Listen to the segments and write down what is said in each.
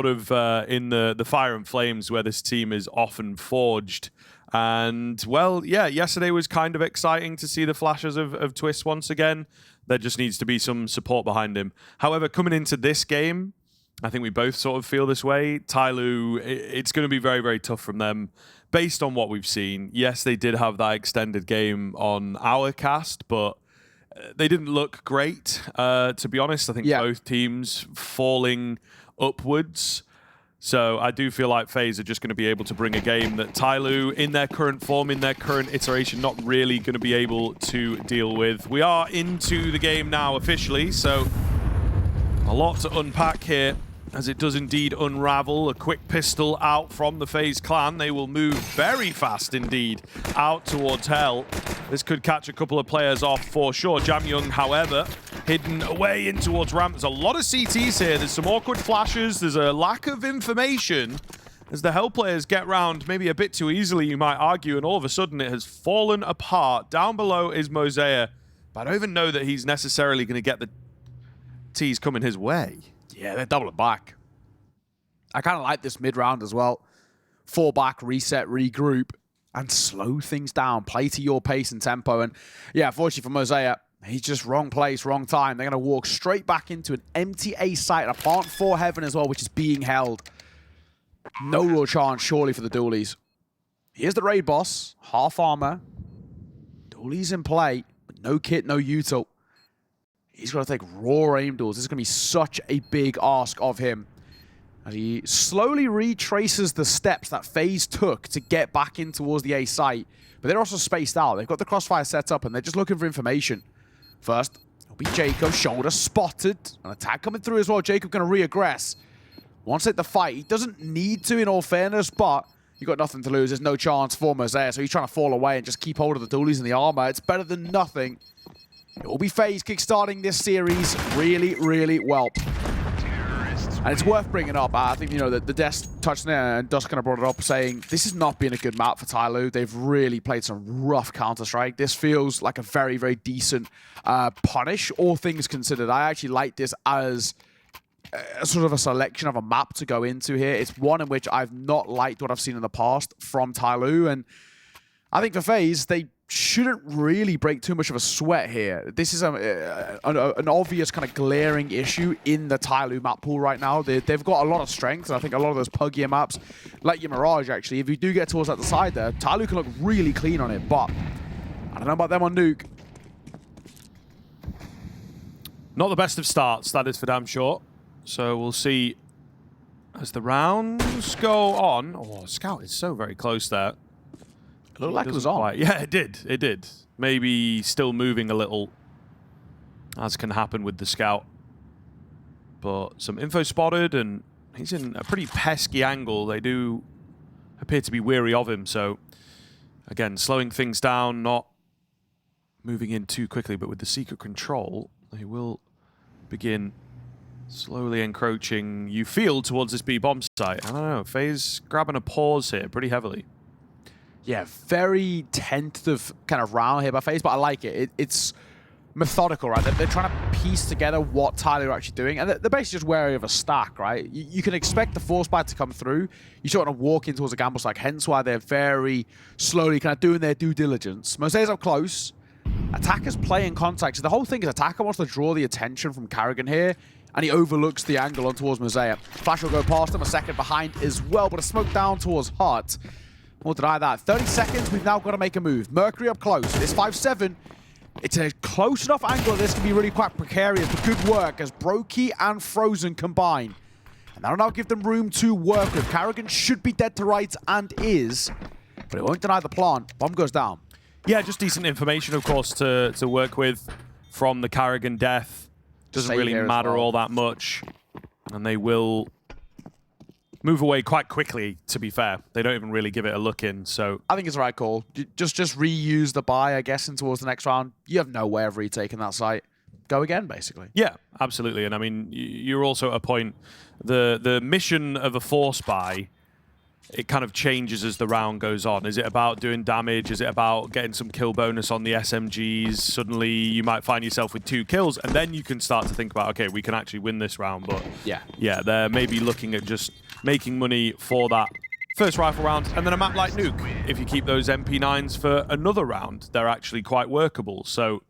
of in the fire and flames where this team is often forged. And, well, yeah, yesterday was kind of exciting to see the flashes of Twist once again. There just needs to be some support behind him. However, coming into this game, I think we both sort of feel this way. TYLOO, it's going to be very, very tough from them based on what we've seen. Yes, they did have that extended game on our cast, but they didn't look great, to be honest. I think both teams falling upwards. So I do feel like FaZe are just going to be able to bring a game that TYLOO, in their current form, in their current iteration, not really going to be able to deal with. We are into the game now officially, so a lot to unpack here, as it does indeed unravel. A quick pistol out from the FaZe Clan. They will move very fast indeed out towards Hell. This could catch a couple of players off for sure. Jamyoung, however, hidden away in towards ramp. There's a lot of CTs here. There's some awkward flashes. There's a lack of information as the Hell players get round maybe a bit too easily, you might argue, and all of a sudden it has fallen apart. Down below is Mosaic, but I don't even know that he's necessarily going to get the T's coming his way. Yeah, they're doubling back. I kind of like this mid-round as well. Fall back, reset, regroup, and slow things down. Play to your pace and tempo. And yeah, fortunately for Mosaic, he's just wrong place, wrong time. They're going to walk straight back into an empty A site, a plant for Heaven as well, which is being held. No real chance, surely, for the dualies. Here's the raid boss, half armor. Dualies in play, but no kit, no util. He's got to take raw aim duels. This is going to be such a big ask of him. As he slowly retraces the steps that FaZe took to get back in towards the A site. But they're also spaced out. They've got the crossfire set up and they're just looking for information. First, it'll be Jacob. Shoulder spotted. An attack coming through as well. Jacob going to re-aggress. Wants it the fight. He doesn't need to, in all fairness, but you've got nothing to lose. There's no chance for Mosaic. So he's trying to fall away and just keep hold of the dualies and the armor. It's better than nothing. It will be FaZe kickstarting this series really, really well. And it's worth bringing up. I think, you know, the Desk touched there and Dusk kind of brought it up saying this has not been a good map for TYLOO. They've really played some rough Counter-Strike. This feels like a very, very decent punish, all things considered. I actually like this as a sort of a selection of a map to go into here. It's one in which I've not liked what I've seen in the past from TYLOO. And I think for FaZe, they shouldn't really break too much of a sweat here. This is an obvious kind of glaring issue in the TYLOO map pool right now. They've got a lot of strength, and I think a lot of those puggier maps, like your Mirage actually, if you do get towards that side there, TYLOO can look really clean on it, but I don't know about them on Nuke. Not the best of starts, that is for damn sure. So we'll see as the rounds go on. Oh, Scout is so very close there. It looked like it was on. Quite. Yeah, it did. It did. Maybe still moving a little, as can happen with the Scout. But some info spotted, and he's in a pretty pesky angle. They do appear to be weary of him. So, again, slowing things down, not moving in too quickly, but with the secret control, they will begin slowly encroaching, you feel, towards this B bomb site. I don't know. FaZe grabbing a pause here pretty heavily. Yeah, very tentative kind of round here by FaZe, but I like it. It's methodical, right? They're trying to piece together what TYLOO are actually doing, and they're basically just wary of a stack, right? You can expect the force bite to come through. You sort of walk in towards a gamble stack, hence why they're very slowly kind of doing their due diligence. Mosaic's up close. Attacker's playing contact. So the whole thing is Attacker wants to draw the attention from Karrigan here, and he overlooks the angle on towards Mosaic. Flash will go past him, a second behind as well, but a smoke down towards Hut. Won't deny that. 30 seconds, we've now got to make a move. Mercury up close. It's 5-7. It's a close enough angle. This can be really quite precarious, but good work as broky and Frozen combine. And that'll now give them room to work with. Karrigan should be dead to rights and is, but it won't deny the plant. Bomb goes down. Yeah, just decent information, of course, to work with from the Karrigan death. Doesn't really matter all that much. And they will move away quite quickly, to be fair. They don't even really give it a look in, so... I think it's the right call. Just reuse the buy, I guess, in towards the next round. You have no way of retaking that site. Go again, basically. Yeah, absolutely. And I mean, you're also at a point... The mission of a force buy it kind of changes as the round goes on. Is it about doing damage? Is it about getting some kill bonus on the SMGs? Suddenly you might find yourself with 2 kills, and then you can start to think about, okay, we can actually win this round. But yeah, they're maybe looking at just making money for that first rifle round, and then a map like Nuke. If you keep those MP9s for another round, they're actually quite workable. So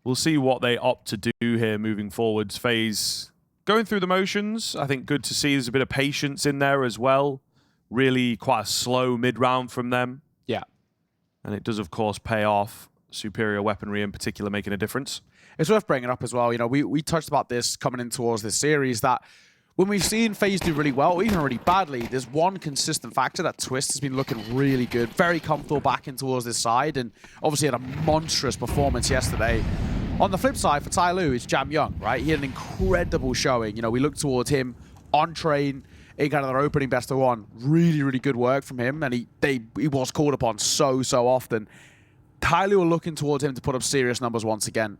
we'll see what they opt to do here moving forwards. FaZe going through the motions. I think good to see there's a bit of patience in there as well. Really quite a slow mid-round from them. Yeah. And it does, of course, pay off. Superior weaponry in particular making a difference. It's worth bringing up as well. You know, we touched about this coming in towards this series, that when we've seen FaZe do really well, or even really badly, there's one consistent factor that Twist has been looking really good. Very comfortable backing towards this side, and obviously had a monstrous performance yesterday. On the flip side, for TYLOO, it's Jam Young, right? He had an incredible showing. You know, we looked towards him on train in kind of their opening best of one. Really, really good work from him, and he was called upon so often. TYLOO are looking towards him to put up serious numbers once again.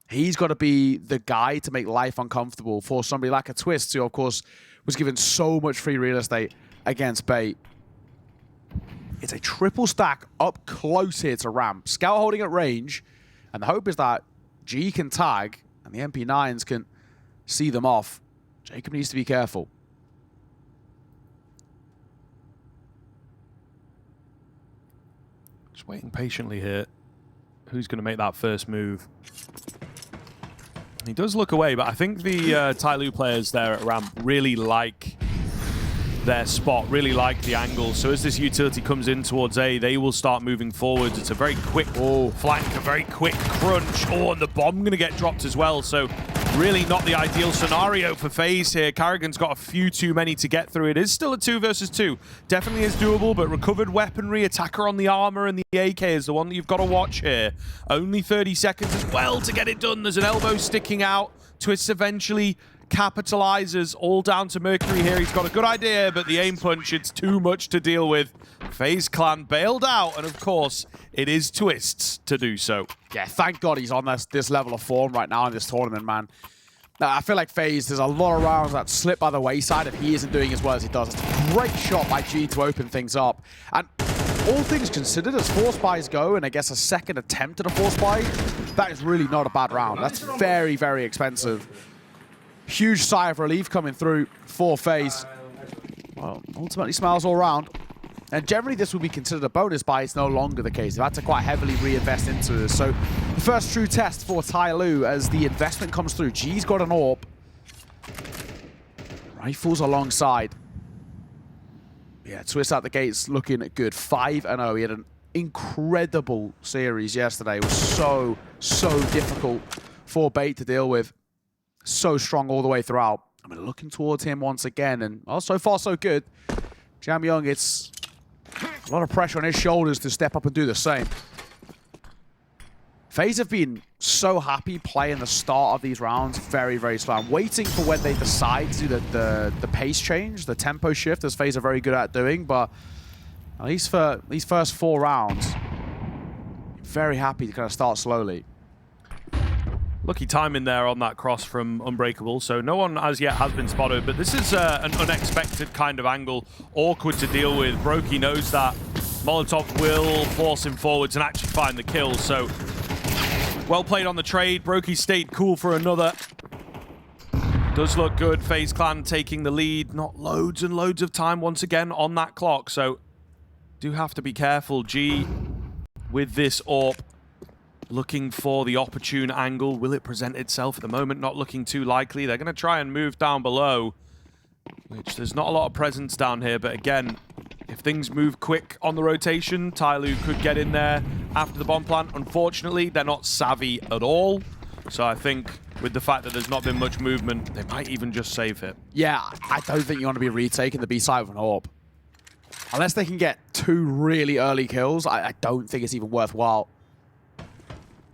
He's got to be the guy to make life uncomfortable for somebody like a Twist, who, of course, was given so much free real estate against Bait. It's a triple stack up close here to ramp. Scout holding at range, and the hope is that G can tag, and the MP9s can see them off. Jacob needs to be careful. Just waiting patiently here. Who's going to make that first move? He does look away, but I think the TYLOO players there at ramp really like their spot, really like the angle. So as this utility comes in towards A, they will start moving forwards. It's a very quick flank, a very quick crunch. Oh, and the bomb going to get dropped as well. So really not the ideal scenario for FaZe here. Carrigan's got a few too many to get through. It is still a 2 versus 2. Definitely is doable, but recovered weaponry, attacker on the armor, and the AK is the one that you've got to watch here. Only 30 seconds as well to get it done. There's an elbow sticking out. Twist eventually capitalizes, all down to Mercury here. He's got a good idea, but the aim punch, it's too much to deal with. FaZe Clan bailed out, and of course, it is Twist's to do so. Yeah, thank God he's on this level of form right now in this tournament, man. I feel like FaZe, there's a lot of rounds that slip by the wayside if he isn't doing as well as he does. It's a great shot by G to open things up. And all things considered, as force buys go, and I guess a second attempt at a force buy, that is really not a bad round. That's very, very expensive. Huge sigh of relief coming through for FaZe. Well, ultimately smiles all around. And generally this would be considered a bonus buy. It's no longer the case. They've had to quite heavily reinvest into this. So the first true test for TYLOO as the investment comes through. G's got an AWP. Rifles alongside. Yeah, Twist out the gates looking good. 5-0. He had an incredible series yesterday. It was so difficult for Bait to deal with. So strong all the way throughout. I mean, looking towards him once again, and oh, so far so good. Jam Young, it's a lot of pressure on his shoulders to step up and do the same. FaZe have been so happy playing the start of these rounds very slow. I'm waiting for when they decide to do the pace change, the tempo shift, as FaZe are very good at doing, but at least for these first 4 rounds, very happy to kind of start slowly. Lucky timing there on that cross from Unbreakable, so no one as yet has been spotted, but this is an unexpected kind of angle, awkward to deal with. Broky knows that. Molotov will force him forwards and actually find the kill, so well played on the trade. Broky stayed cool for another. Does look good. FaZe Clan taking the lead. Not loads and loads of time once again on that clock, so do have to be careful. G with this AWP. Looking for the opportune angle. Will it present itself at the moment? Not looking too likely. They're going to try and move down below, which there's not a lot of presence down here. But again, if things move quick on the rotation, TYLOO could get in there after the bomb plant. Unfortunately, they're not savvy at all. So I think with the fact that there's not been much movement, they might even just save it. Yeah, I don't think you want to be retaking the B side with an AWP. Unless they can get 2 really early kills, I don't think it's even worthwhile.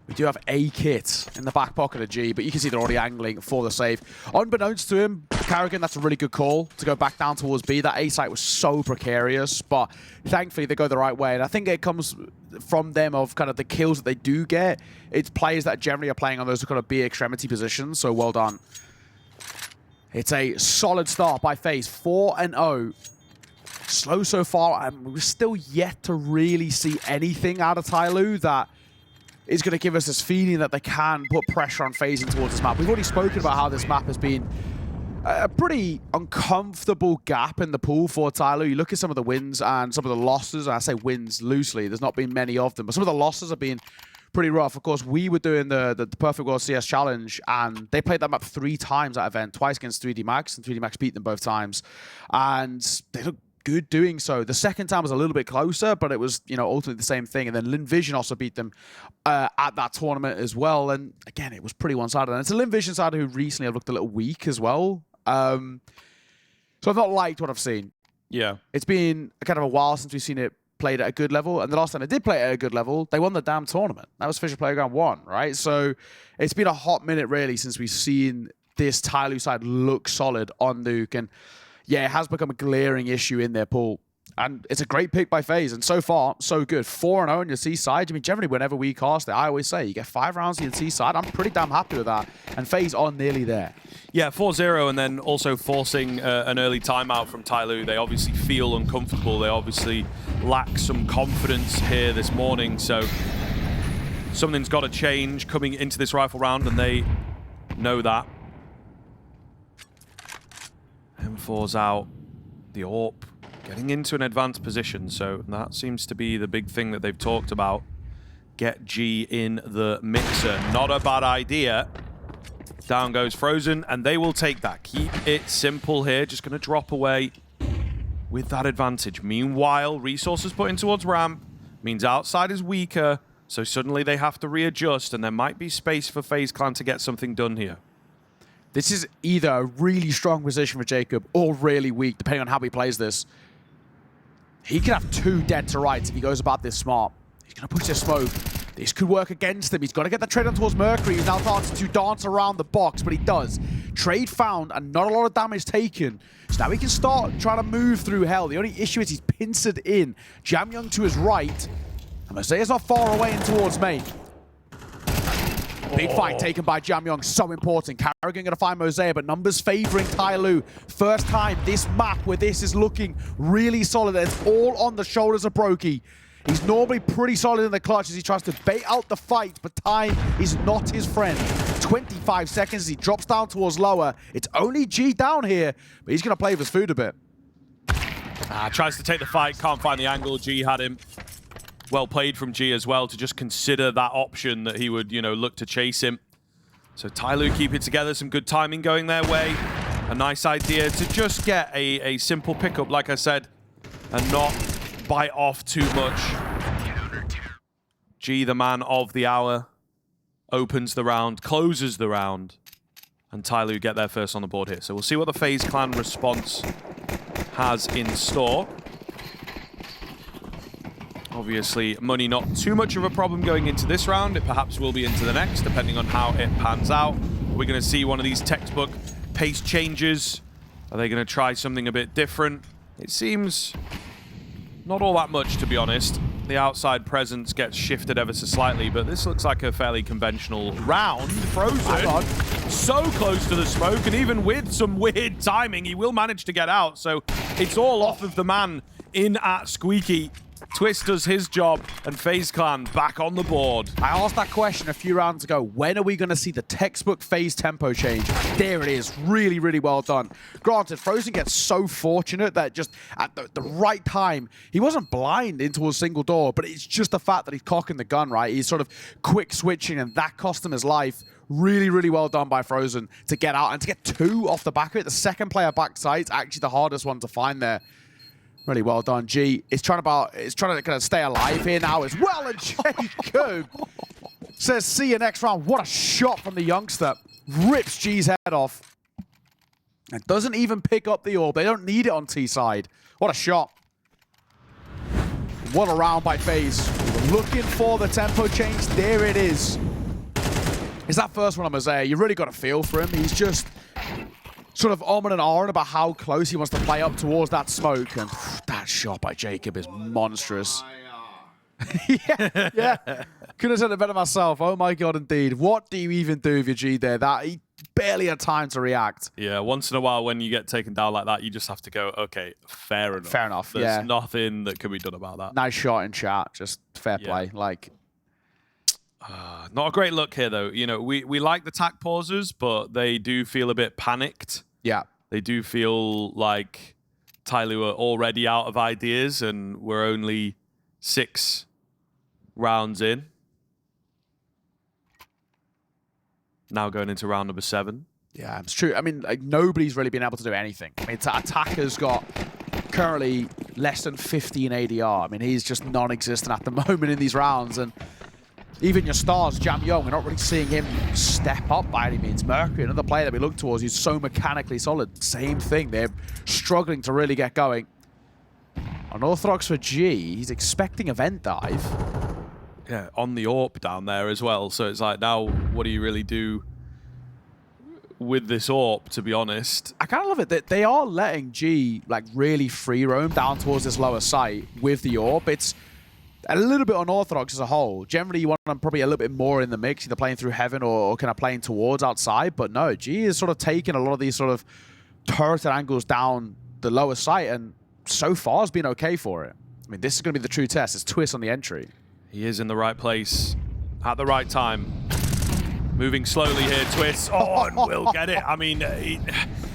We do have a kit in the back pocket of G, but you can see they're already angling for the save. Unbeknownst to him, Carrigan, that's a really good call to go back down towards B. That A site was so precarious, but thankfully they go the right way. And I think it comes from them of kind of the kills that they do get. It's players that generally are playing on those kind of B extremity positions, so well done. It's a solid start by FaZe, 4-0 slow so far, and we're still yet to really see anything out of TYLOO that is going to give us this feeling that they can put pressure on FaZe towards this map. We've already spoken about how this map has been a pretty uncomfortable gap in the pool for TYLOO. You look at some of the wins and some of the losses, and I say wins loosely, there's not been many of them, but some of the losses have been pretty rough. Of course, we were doing the Perfect World CS Challenge, and they played that map 3 times that event, twice against 3D Max, and 3D Max beat them both times. And they looked good doing so. The second time was a little bit closer, but it was, you know, ultimately the same thing. And then Lynn Vision also beat them at that tournament as well. And again, it was pretty one-sided. And it's a Lynn Vision side who recently have looked a little weak as well. So I've not liked what I've seen. Yeah. It's been kind of a while since we've seen it played at a good level. And the last time they did play it at a good level, they won the damn tournament. That was Fisher Playground 1, right? So it's been a hot minute, really, since we've seen this TYLOO side look solid on Nuke. And yeah, it has become a glaring issue in their pool. And it's a great pick by FaZe, and so far, so good. 4-0 on your C side. I mean, generally, whenever we cast it, I always say, you get 5 rounds on your C side. I'm pretty damn happy with that. And FaZe are nearly there. Yeah, 4-0, and then also forcing an early timeout from TYLOO. They obviously feel uncomfortable. They obviously lack some confidence here this morning. So something's got to change coming into this rifle round, and they know that. M4's out. The AWP getting into an advanced position, so that seems to be the big thing that they've talked about. Get G in the mixer. Not a bad idea. Down goes Frozen, and they will take that. Keep it simple here. Just going to drop away with that advantage. Meanwhile, resources put in towards ramp means outside is weaker, so suddenly they have to readjust, and there might be space for FaZe Clan to get something done here. This is either a really strong position for Jacob or really weak, depending on how he plays this. He could have 2 dead to rights if he goes about this smart. He's going to push this smoke. This could work against him. He's got to get the trade on towards Mercury. He's now starting to dance around the box, but he does. Trade found and not a lot of damage taken. So now he can start trying to move through hell. The only issue is he's pincered in. Jamyoung to his right. And Mosea's not far away in towards main. Big fight taken by Jamyoung, so important. Carrigan going to find Mosea, but numbers favoring TYLOO. First time this map where this is looking really solid. It's all on the shoulders of broky. He's normally pretty solid in the clutch as he tries to bait out the fight, but time is not his friend. 25 seconds as he drops down towards lower. It's only G down here, but he's going to play with his food a bit. Tries to take the fight, can't find the angle. G had him. Well played from G as well to just consider that option that he would, you know, look to chase him. So TYLOO keep it together, some good timing going their way. A nice idea to just get a simple pickup, like I said, and not bite off too much. G, the man of the hour, opens the round, closes the round, and TYLOO get their first on the board here. So we'll see what the FaZe Clan response has in store. Obviously, money not too much of a problem going into this round. It perhaps will be into the next, depending on how it pans out. We're going to see one of these textbook pace changes. Are they going to try something a bit different? It seems not all that much, to be honest. The outside presence gets shifted ever so slightly, but this looks like a fairly conventional round. Frozen, so close to the smoke, and even with some weird timing, he will manage to get out. So it's all off of the man in at Squeaky. Twist does his job, and FaZe Clan back on the board. I asked that question a few rounds ago. When are we going to see the textbook FaZe tempo change? There it is. Really, really well done. Granted, Frozen gets so fortunate that just at the right time, he wasn't blind into a single door, but it's just the fact that he's cocking the gun, right? He's sort of quick switching, and that cost him his life. Really, really well done by Frozen to get out and to get 2 off the back of it. The second player backside is actually the hardest one to find there. Really well done, G. It's trying to kind of stay alive here now as well, and Jacob says, see you next round. What a shot from the youngster. Rips G's head off. And doesn't even pick up the orb. They don't need it on T side. What a shot. What a round by FaZe. Looking for the tempo change. There it is. It's that first one on Mosea. You really got a feel for him. He's just sort of and ahhing about how close he wants to play up towards that smoke. And that shot by Jacob is monstrous. yeah. Couldn't have said it better myself. Oh my God, indeed. What do you even do with your G there? That he barely had time to react. Yeah, once in a while when you get taken down like that, you just have to go, okay, fair enough. Fair enough, There's nothing that can be done about that. Nice shot in chat, just fair play. Like, not a great look here, though. You know, we like the tack pauses, but they do feel a bit panicked. yeah. They do feel like TYLOO are already out of ideas, and we're only 6 rounds in. Now going into round number 7. Yeah, it's true. I mean, like, nobody's really been able to do anything. I mean, Attacker's got currently less than 15 ADR. I mean, he's just non-existent at the moment in these rounds. And even your stars, Jamyoung, we're not really seeing him step up by any means. Mercury, another player that we look towards, who's so mechanically solid. Same thing. They're struggling to really get going. Unorthodox for G, he's expecting event dive. Yeah, on the AWP down there as well. So it's like, now what do you really do with this AWP, to be honest? I kind of love it that they are letting G like really free roam down towards this lower site with the AWP. It's a little bit unorthodox as a whole. Generally, you want them probably a little bit more in the mix, either playing through heaven or kind of playing towards outside. But no, G is sort of taking a lot of these sort of turreted angles down the lower site, and so far has been okay for it. I mean, this is going to be the true test. It's Twist on the entry. He is in the right place at the right time. Moving slowly here, Twist. Oh, and will get it. I mean,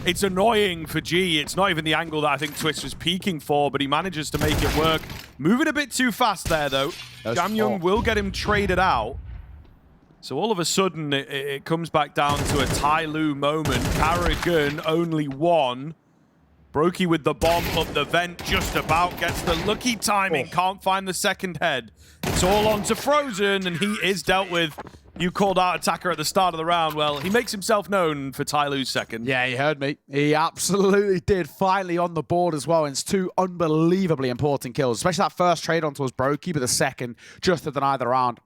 it's annoying for G. It's not even the angle that I think Twist was peaking for, but he manages to make it work. Moving a bit too fast there, though. Jamyoung will get him traded out. So all of a sudden, it comes back down to a TYLOO moment. Karrigan, only one. broky with the bomb up the vent, just about gets the lucky timing. Can't find the second head. It's all on to Frozen, and he is dealt with. You called out Attacker at the start of the round. Well, he makes himself known for TYLOO's second. Yeah, he heard me. He absolutely did. Finally on the board as well. And it's 2 unbelievably important kills, especially that first trade on towards broky, but the second just to deny the round.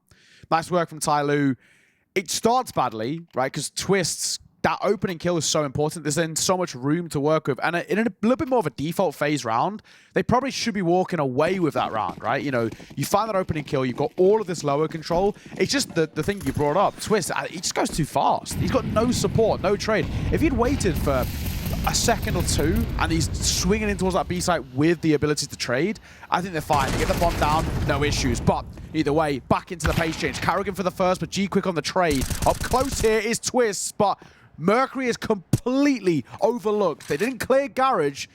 Nice work from TYLOO. It starts badly, right? Because Twist's, that opening kill is so important. There's then so much room to work with. And in a little bit more of a default phase round, they probably should be walking away with that round, right? You know, you find that opening kill, you've got all of this lower control. It's just the thing you brought up. Twist, he just goes too fast. He's got no support, no trade. If he'd waited for a second or two and he's swinging in towards that B site with the ability to trade, I think they're fine. They get the bomb down, no issues. But either way, back into the pace change. Karrigan for the first, but G quick on the trade. Up close here is Twist, but Mercury is completely overlooked. They didn't clear Garage,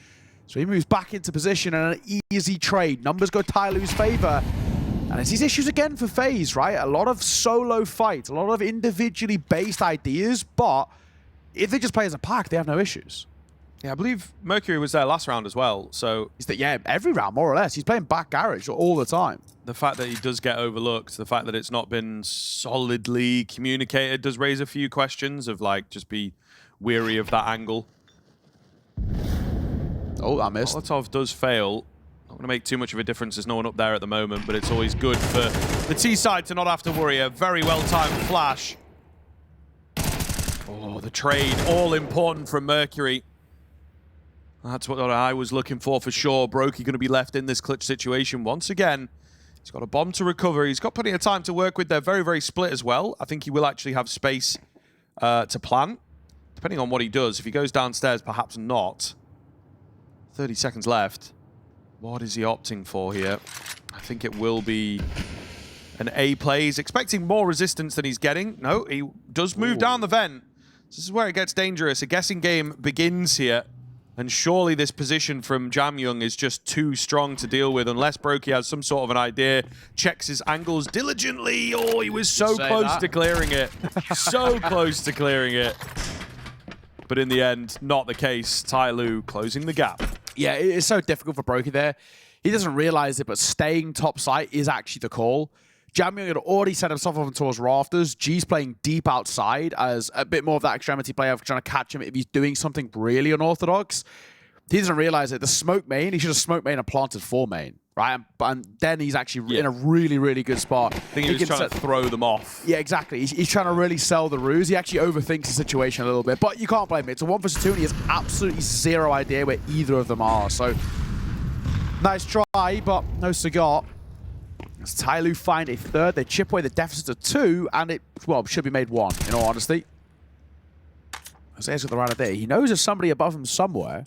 so he moves back into position and an easy trade. Numbers go TYLOO's favor. And it's these issues again for FaZe, right? A lot of solo fights, a lot of individually based ideas, but if they just play as a pack, they have no issues. Yeah, I believe Mercury was there last round as well, so... Yeah, every round, more or less. He's playing back Garage all the time. The fact that he does get overlooked, the fact that it's not been solidly communicated does raise a few questions of, like, just be weary of that angle. Oh, I missed. Molotov does fail. Not going to make too much of a difference. There's no one up there at the moment, but it's always good for the T side to not have to worry. A very well-timed flash. Oh, the trade, all important from Mercury. That's what I was looking for sure. broky going to be left in this clutch situation once again. He's got a bomb to recover. He's got plenty of time to work with. They're very, very split as well. I think he will actually have space to plant, depending on what he does. If he goes downstairs, perhaps not. 30 seconds left. What is he opting for here? I think it will be an A play. He's expecting more resistance than he's getting. No, he does move down the vent. This is where it gets dangerous. A guessing game begins here. And surely this position from Jamyoung is just too strong to deal with unless broky has some sort of an idea, checks his angles diligently. Oh, he was so close to clearing it. So close to clearing it. But in the end, not the case. TYLOO closing the gap. Yeah, it's so difficult for broky there. He doesn't realize it, but staying top site is actually the call. Jamyoung had already set himself up towards rafters. G's playing deep outside as a bit more of that extremity player of trying to catch him if he's doing something really unorthodox. He doesn't realize it. The smoke main, he should have smoke main and planted 4 main, right? And then he's actually in a really, really good spot. I think he was trying to throw them off. Yeah, exactly. He's trying to really sell the ruse. He actually overthinks the situation a little bit, but you can't blame him. It's a 1 versus 2, and he has absolutely zero idea where either of them are. So, nice try, but no cigar. As TYLOO find a third, they chip away the deficit to 2, and it, well, should be made 1, in all honesty. Mosea's got the right idea. He knows there's somebody above him somewhere.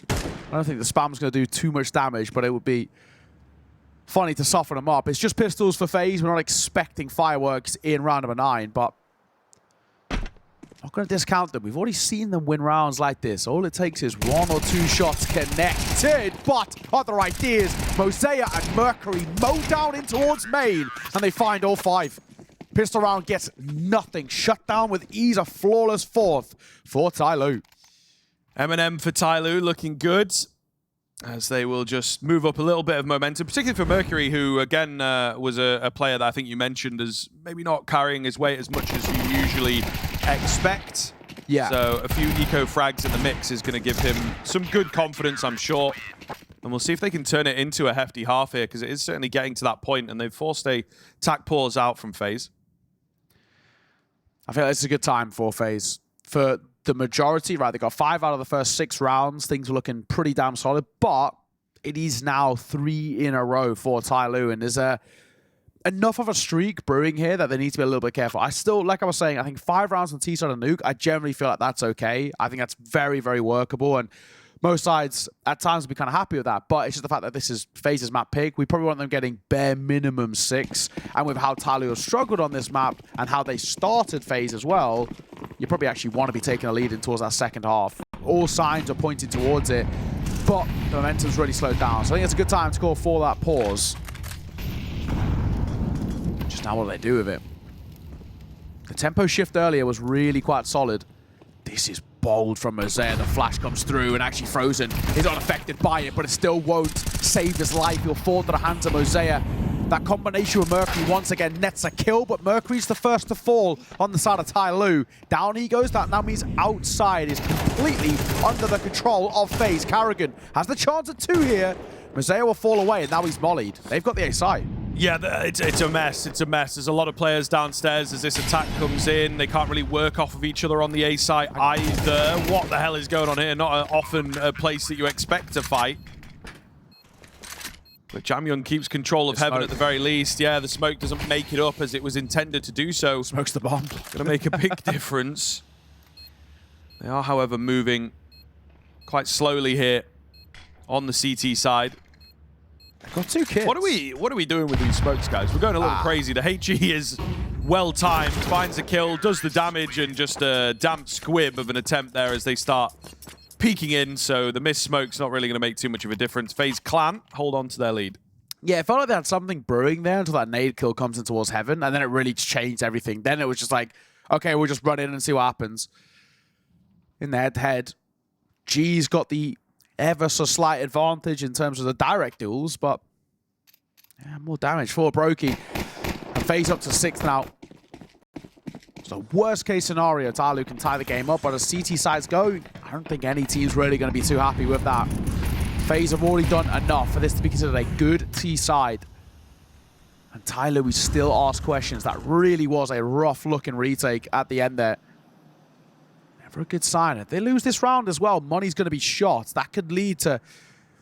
I don't think the spam's going to do too much damage, but it would be funny to soften them up. It's just pistols for FaZe. We're not expecting fireworks in round number 9, but not going to discount them. We've already seen them win rounds like this. All it takes is 1 or 2 shots connected, but other ideas. Mosea and Mercury mow down in towards main, and they find all 5. Pistol round gets nothing. Shut down with ease. A flawless 4th for TYLOO. M&M for TYLOO looking good, as they will just move up a little bit of momentum, particularly for Mercury, who, again, was a player that I think you mentioned as maybe not carrying his weight as much as you usually expect. Yeah. So a few eco frags in the mix is going to give him some good confidence, I'm sure. And we'll see if they can turn it into a hefty half here, because it is certainly getting to that point, and they've forced a tac pause out from FaZe. I feel like it's a good time for FaZe. For the majority, right, they got 5 out of the first 6 rounds. Things were looking pretty damn solid, but it is now 3 in a row for TYLOO, and there's enough of a streak brewing here that they need to be a little bit careful. I still, like I was saying, I think 5 rounds on T-side and Nuke, I generally feel like that's okay. I think that's very, very workable, and most sides at times will be kind of happy with that, but it's just the fact that this is FaZe's map pick. We probably want them getting bare minimum 6, and with how TYLOO has struggled on this map and how they started FaZe as well, you probably actually want to be taking a lead in towards that second half. All signs are pointing towards it, but the momentum's really slowed down, so I think it's a good time to call for that pause. Just now what do they do with it? The tempo shift earlier was really quite solid. This is bold from Mosea. The flash comes through, and actually Frozen is unaffected by it, but it still won't save his life. He'll fall to the hands of Mosea. That combination with Mercury once again nets a kill, but Mercury's the first to fall on the side of TYLOO. Down he goes. That now means outside is completely under the control of FaZe. Carrigan has the chance at 2 here. Mosea will fall away, and now he's mollied. They've got the A side. Yeah, it's a mess. It's a mess. There's a lot of players downstairs as this attack comes in. They can't really work off of each other on the A site either. What the hell is going on here? Not often a place that you expect to fight. But Jamyung keeps control of Heaven at the very least. Yeah, the smoke doesn't make it up as it was intended to do so. Smokes the bomb. Gonna make a big difference. They are, however, moving quite slowly here on the CT side. Got 2 kills. What are we doing with these smokes, guys? We're going a little crazy. The HE is well timed, finds a kill, does the damage, and just a damp squib of an attempt there as they start peeking in. So the missed smoke's not really going to make too much of a difference. FaZe Clan hold on to their lead. Yeah, it felt like they had something brewing there until that nade kill comes in towards Heaven, and then it really changed everything. Then it was just like, okay, we'll just run in and see what happens. In the head-to-head, G's got the ever so slight advantage in terms of the direct duels, but yeah, more damage for broky. And FaZe up to 6th now. So worst case scenario, TYLOO can tie the game up, but as CT sides go, I don't think any team's really going to be too happy with that. FaZe have already done enough for this to be considered a good T side. And TYLOO, we still ask questions. That really was a rough looking retake at the end there. Never a good sign. If they lose this round as well, money's going to be shot. That could lead to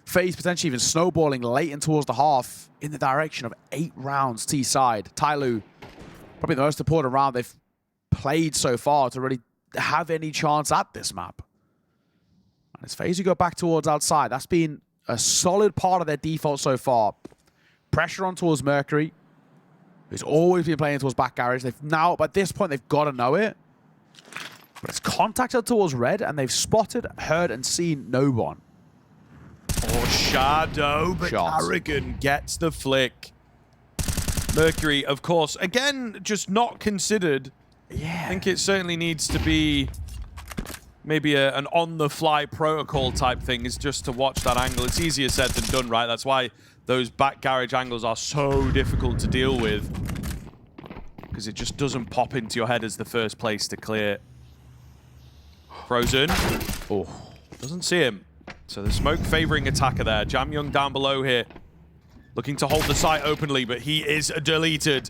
FaZe potentially even snowballing late in towards the half in the direction of 8 rounds T side. TYLOO, probably the most important round they've played so far to really have any chance at this map. And it's FaZe who go back towards outside. That's been a solid part of their default so far. Pressure on towards Mercury, who's always been playing towards back garage. They've now, at this point, they've got to know it. But it's contacted towards red, and they've spotted, heard, and seen no one. Or Shadow, but Carrigan gets the flick. Mercury, of course, again, just not considered. Yeah. I think it certainly needs to be maybe an on-the-fly protocol type thing, is just to watch that angle. It's easier said than done, right? That's why those back garage angles are so difficult to deal with, because it just doesn't pop into your head as the first place to clear. Frozen. Oh, doesn't see him. So the smoke favoring attacker there. Jamyung down below here, looking to hold the site openly, but he is deleted.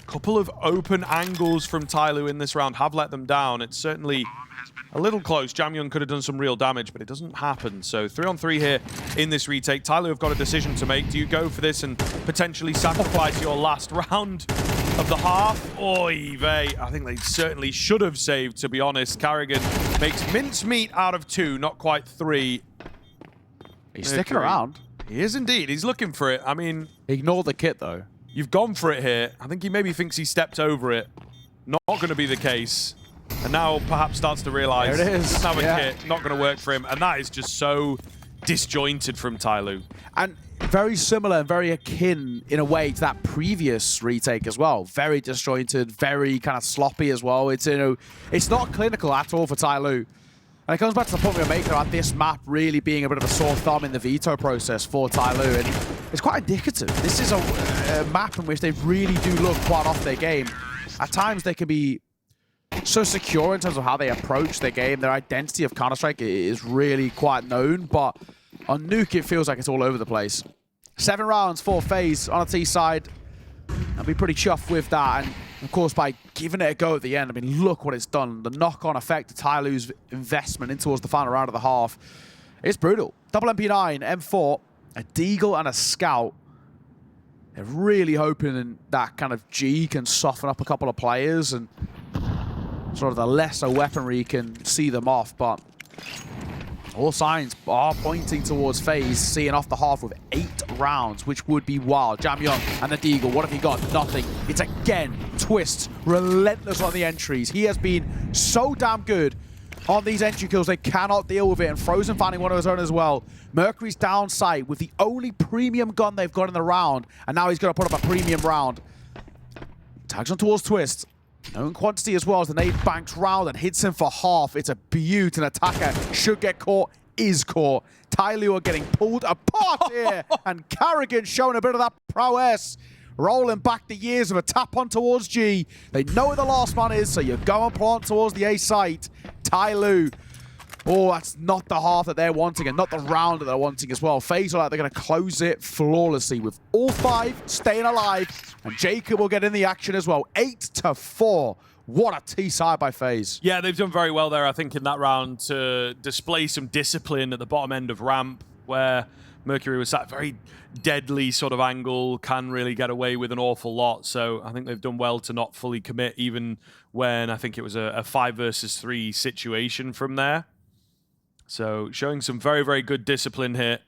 Couple of open angles from TYLOO in this round have let them down. It's certainly a little close. Jamyung could have done some real damage, but it doesn't happen. So 3-on-3 here in this retake. TYLOO have got a decision to make. Do you go for this and potentially sacrifice your last round of the half. Oy vey. I think they certainly should have saved, to be honest. Carrigan makes mincemeat out of 2, not quite 3. He's sticking around. He is indeed. He's looking for it. I mean... Ignore the kit, though. You've gone for it here. I think he maybe thinks he stepped over it. Not going to be the case. And now perhaps starts to realize there it is. Doesn't have a kit, not going to work for him. And that is just so disjointed from TYLOO. And very similar and very akin in a way to that previous retake as well. Very disjointed, very kind of sloppy as well. It's, you know, it's not clinical at all for TYLOO. And it comes back to the point we were making about this map really being a bit of a sore thumb in the veto process for TYLOO. And it's quite indicative. This is a map in which they really do look quite off their game. At times they can be so secure in terms of how they approach their game. Their identity of Counter-Strike is really quite known, but on Nuke it feels like it's all over the place. 7 rounds for FaZe on a T side. I'll be pretty chuffed with that, and of course by giving it a go at the end, I mean, look what it's done. The knock-on effect of TYLOO's investment in towards the final round of the half. It's brutal. Double MP9, M4, a Deagle and a Scout. They're really hoping that kind of G can soften up a couple of players and sort of the lesser weaponry can see them off, but all signs are pointing towards FaZe seeing off the half with 8 rounds, which would be wild. Jam Young and the Deagle, what have he got? Nothing. It's again Twist, relentless on the entries. He has been so damn good on these entry kills, they cannot deal with it, and Frozen finding one of his own as well. Mercury's down sight with the only premium gun they've got in the round, and now he's going to put up a premium round. Tags on towards Twist. Known quantity as well as the nade banks round and hits him for half. It's a beaut. An attacker should get caught, is caught. TYLOO are getting pulled apart here, and Carrigan showing a bit of that prowess. Rolling back the years of a tap on towards G. They know where the last man is, so you go and plant towards the A site. TYLOO. Oh, that's not the half that they're wanting, and not the round that they're wanting as well. FaZe are like they're going to close it flawlessly with all 5 staying alive, and Jacob will get in the action as well. 8-4. What a T-side by FaZe. Yeah, they've done very well there, I think, in that round to display some discipline at the bottom end of ramp, where Mercury was at a very deadly sort of angle, can really get away with an awful lot. So I think they've done well to not fully commit, even when I think it was a 5 versus 3 situation from there. So showing some very, very good discipline here,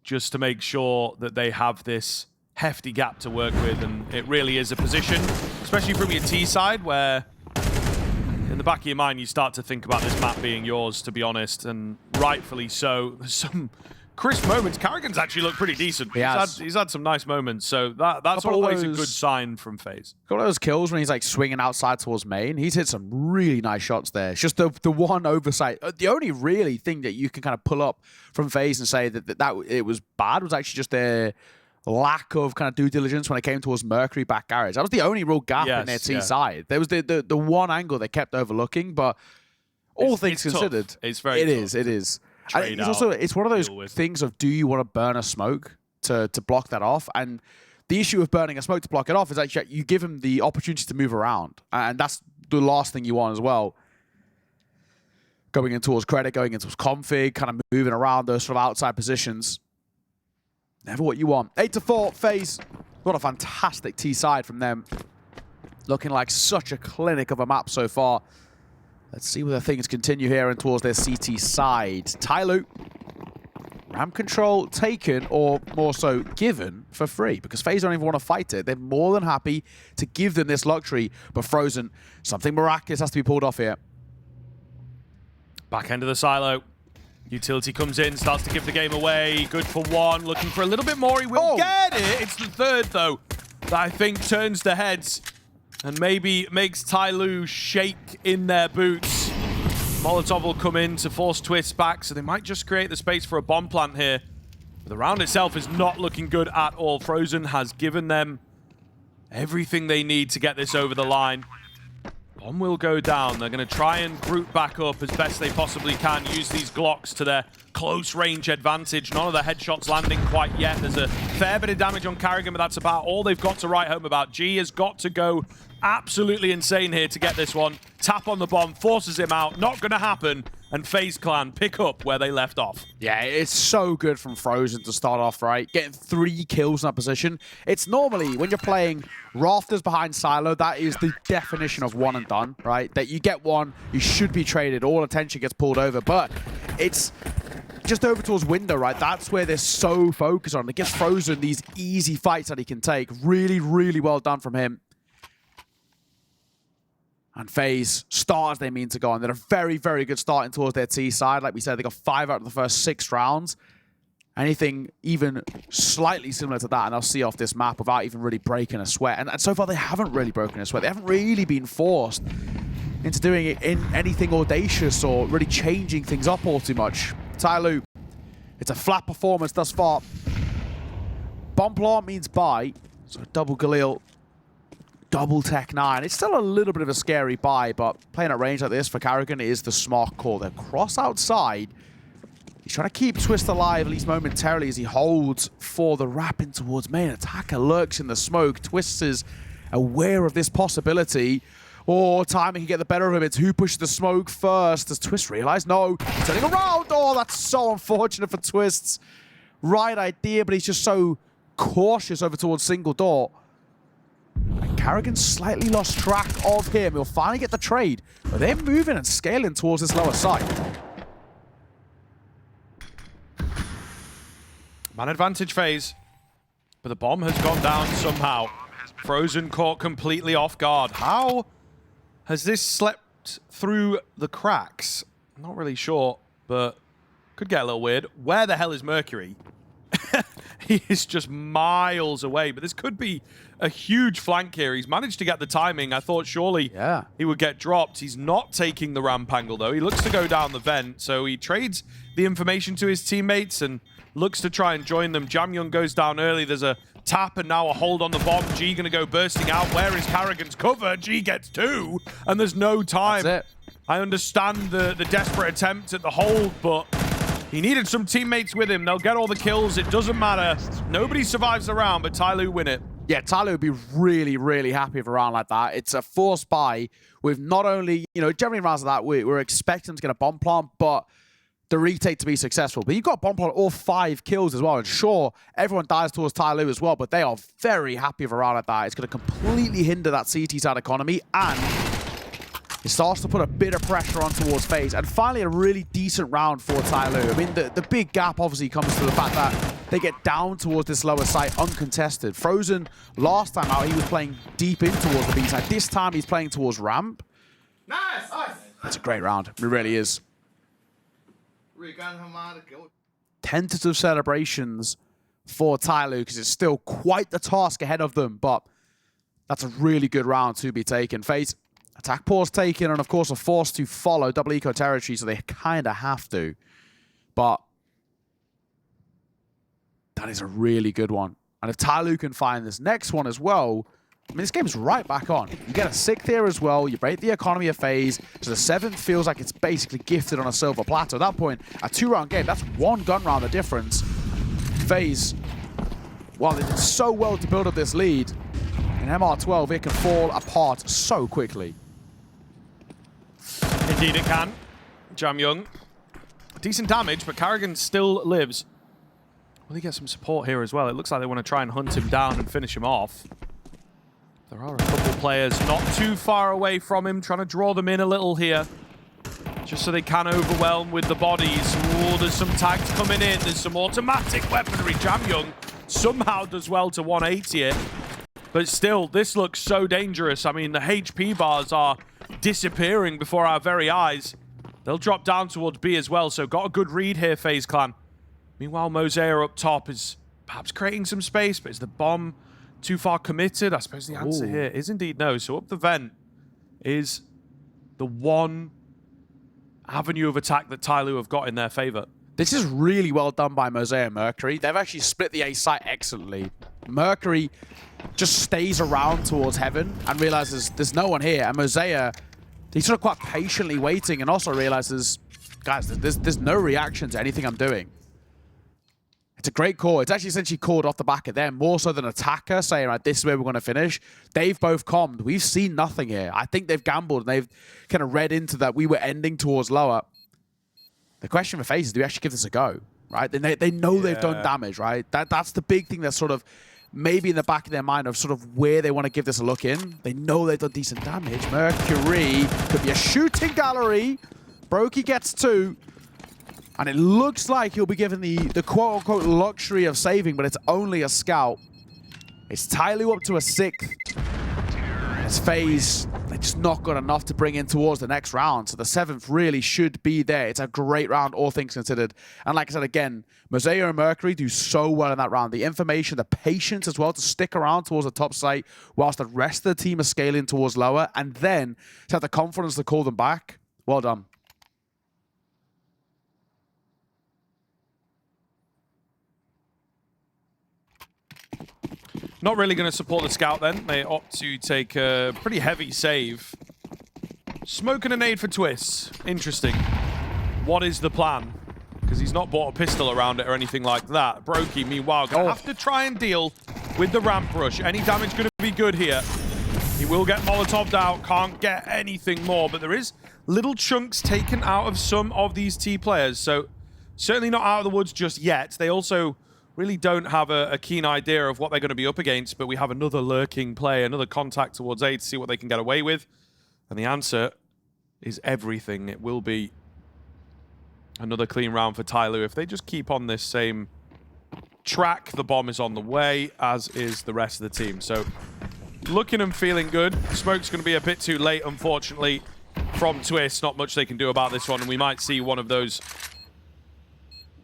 just to make sure that they have this hefty gap to work with. And it really is a position, especially from your T side, where in the back of your mind, you start to think about this map being yours, to be honest, and rightfully so. There's some crisp moments. Carrigan's actually looked pretty decent. He's had some nice moments, so that's always a good sign from FaZe. Got those kills when he's like swinging outside towards main. He's hit some really nice shots there. It's just the one oversight. The only really thing that you can kind of pull up from FaZe and say that it was bad was actually just their lack of kind of due diligence when it came towards Mercury back garage. That was the only real gap in their T side. There was the one angle they kept overlooking, but all things considered, tough. It's very tough. It is. And it's one of those things of, do you want to burn a smoke to block that off? And the issue with burning a smoke to block it off is actually you give him the opportunity to move around, and that's the last thing you want as well. Going in towards credit, going in towards config, kind of moving around those sort of outside positions. Never what you want. 8-4, FaZe. What a fantastic T side from them. Looking like such a clinic of a map so far. Let's see whether things continue here and towards their CT side. TYLOO. Ramp control taken, or more so given, for free, because FaZe don't even want to fight it. They're more than happy to give them this luxury, but Frozen, something miraculous has to be pulled off here. Back end of the silo. Utility comes in, starts to give the game away. Good for 1, looking for a little bit more. He will get it. It's the 3rd, though, that I think turns the heads and maybe makes TYLOO shake in their boots. Molotov will come in to force Twist back, so they might just create the space for a bomb plant here. But the round itself is not looking good at all. Frozen has given them everything they need to get this over the line. Bomb will go down. They're going to try and group back up as best they possibly can. Use these Glocks to their close range advantage. None of the headshots landing quite yet. There's a fair bit of damage on Carrigan, but that's about all they've got to write home about. G has got to go absolutely insane here to get this one. Tap on the bomb, forces him out. Not going to happen. and FaZe Clan pick up where they left off. Yeah, it's so good from Frozen to start off, right? Getting 3 kills in that position. It's normally, when you're playing Rafters behind Silo, that is the definition of one and done, right? That you get one, you should be traded, all attention gets pulled over, but it's just over towards window, right? That's where they're so focused on. It gives Frozen these easy fights that he can take. Really, really well done from him. And FaZe start as they mean to go on. They're a very, very good starting towards their T side. Like we said, they got 5 out of the first 6 rounds. Anything even slightly similar to that, and they'll see off this map without even really breaking a sweat. And so far, they haven't really broken a sweat. They haven't really been forced into doing it in anything audacious or really changing things up all too much. TYLOO, it's a flat performance thus far. Bomb plant means buy, so double Galil, double Tech 9. It's still a little bit of a scary buy, but playing at range like this for Karrigan is the smart call. They're cross outside. He's trying to keep Twist alive, at least momentarily, as he holds for the wrap in towards main. Attacker lurks in the smoke. Twist is aware of this possibility. Oh, timing can get the better of him. It's who pushes the smoke first. Does Twist realize? No. He's turning around. Oh, that's so unfortunate for Twist's right idea, but he's just so cautious over towards single door. And Karrigan slightly lost track of him. He'll finally get the trade, but they're moving and scaling towards this lower side. Man advantage phase, but the bomb has gone down somehow. Frozen caught completely off guard. How has this slept through the cracks? Not really sure, but could get a little weird. Where the hell is Mercury? He is just miles away, but this could be a huge flank here. He's managed to get the timing. I thought surely he would get dropped. He's not taking the ramp angle, though. He looks to go down the vent, so he trades the information to his teammates and looks to try and join them. Jamyoung goes down early. There's a tap and now a hold on the bomb. G going to go bursting out. Where is Karrigan's cover? G gets 2, and there's no time. That's it. I understand the desperate attempt at the hold, but he needed some teammates with him. They'll get all the kills. It doesn't matter. Nobody survives the round, but TYLOO win it. Yeah, TYLOO would be really, really happy with a round like that. It's a forced buy with not only, generally in rounds like that, we're expecting to get a bomb plant, but the retake to be successful. But you've got bomb plant all 5 kills as well. And sure, everyone dies towards TYLOO as well, but they are very happy with a round like that. It's going to completely hinder that CT side economy, and it starts to put a bit of pressure on towards FaZe. And finally, a really decent round for TYLOO. I mean, the big gap obviously comes to the fact that they get down towards this lower site uncontested. Frozen, last time out, he was playing deep in towards the B side. This time, he's playing towards ramp. Nice! That's a great round. It really is. Tentative celebrations for TYLOO because it's still quite the task ahead of them, but that's a really good round to be taken. FaZe, attack pause taken, and of course are forced to follow double eco territory, so they kind of have to. But that is a really good one. And if TYLOO can find this next one as well, I mean, this game's right back on. You get a 6th here as well. You break the economy of FaZe. So the 7th feels like it's basically gifted on a silver platter. At that point, a 2-round game, that's 1 gun round the difference. FaZe, while they did so well to build up this lead, in MR12, it can fall apart so quickly. Indeed it can. Jamyoung. Decent damage, but Karrigan still lives. Will he get some support here as well? It looks like they want to try and hunt him down and finish him off. There are a couple players not too far away from him, trying to draw them in a little here, just so they can overwhelm with the bodies. Oh, there's some tags coming in. There's some automatic weaponry. Jamyoung somehow does well to 180 it. But still, this looks so dangerous. I mean, the HP bars are disappearing before our very eyes. They'll drop down towards B as well, so got a good read here, FaZe Clan. Meanwhile, Mosaic up top is perhaps creating some space, but is the bomb too far committed? I suppose the answer here is indeed no. So up the vent is the one avenue of attack that TYLOO have got in their favor. This is really well done by Mosaic and Mercury. They've actually split the A site excellently. Mercury just stays around towards heaven and realizes there's no one here. And Mosaic, he's sort of quite patiently waiting and also realizes, guys, there's no reaction to anything I'm doing. It's a great call. It's actually essentially called off the back of them, more so than attacker saying, right, this is where we're going to finish. They've both calmed. We've seen nothing here. I think they've gambled and they've kind of read into that we were ending towards lower. The question for FaZe is, do we actually give this a go? Right? They know they've done damage, right? That's the big thing that's sort of maybe in the back of their mind of sort of where they want to give this a look in. They know they've done decent damage. Mercury could be a shooting gallery. broky gets 2. And it looks like he'll be given the quote-unquote luxury of saving, but it's only a scout. It's TYLOO up to a 6th. It's FaZe. They're just not got enough to bring in towards the next round. So the 7th really should be there. It's a great round, all things considered. And like I said, again, Mosaic and Mercury do so well in that round. The information, the patience as well to stick around towards the top site whilst the rest of the team are scaling towards lower. And then to have the confidence to call them back. Well done. Not really going to support the scout then. They opt to take a pretty heavy save. Smoke and a nade for Twist. Interesting. What is the plan? Because he's not bought a pistol around it or anything like that. broky, meanwhile, going to have to try and deal with the ramp rush. Any damage going to be good here. He will get Molotov'd out. Can't get anything more. But there is little chunks taken out of some of these T players. So certainly not out of the woods just yet. They also really don't have a keen idea of what they're going to be up against, but we have another lurking play, another contact towards A to see what they can get away with. And the answer is everything. It will be another clean round for TYLOO. If they just keep on this same track, the bomb is on the way, as is the rest of the team. So looking and feeling good. Smoke's going to be a bit too late, unfortunately, from Twist. Not much they can do about this one, and we might see one of those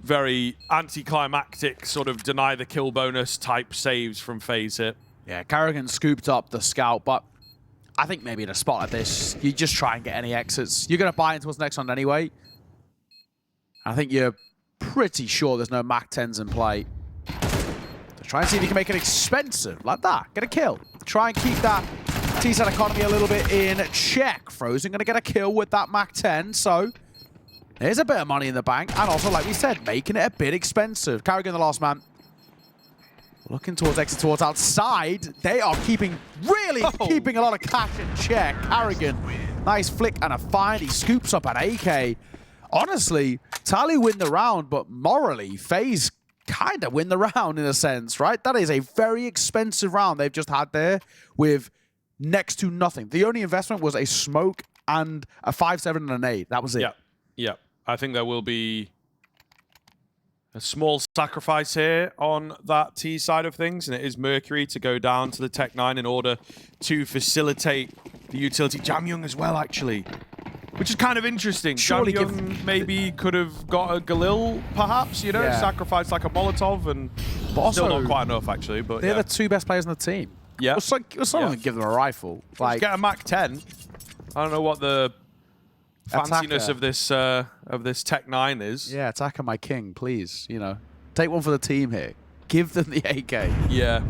very anticlimactic sort of deny the kill bonus type saves from FaZe here. Yeah, Carrigan scooped up the scout, but I think maybe in a spot like this, you just try and get any exits. You're going to buy into what's next on anyway. I think you're pretty sure there's no MAC 10s in play. So try and see if you can make it expensive like that. Get a kill. Try and keep that T-side economy a little bit in check. Frozen going to get a kill with that MAC 10, so there's a bit of money in the bank, and also, like we said, making it a bit expensive. Carrigan, the last man. Looking towards exit, towards outside. They are keeping a lot of cash in check. Carrigan, nice flick and a find. He scoops up an AK. Honestly, TYLOO win the round, but morally, FaZe kind of win the round in a sense, right? That is a very expensive round they've just had there with next to nothing. The only investment was a smoke and a 5-7 and a nade. That was it. Yeah, yeah. I think there will be a small sacrifice here on that T side of things, and it is Mercury to go down to the Tech 9 in order to facilitate the utility. Jamyoung as well, actually, which is kind of interesting. Surely Jamyoung maybe could have got a Galil, perhaps, you know, sacrificed like a Molotov, and but still not quite enough, actually. But they're the 2 best players on the team. Yeah. Someone give them a rifle. Like, get a MAC 10. I don't know what the fanciness of this Tech 9 is. Yeah, attacker my king, please. You know, take one for the team here. Give them the AK. Yeah.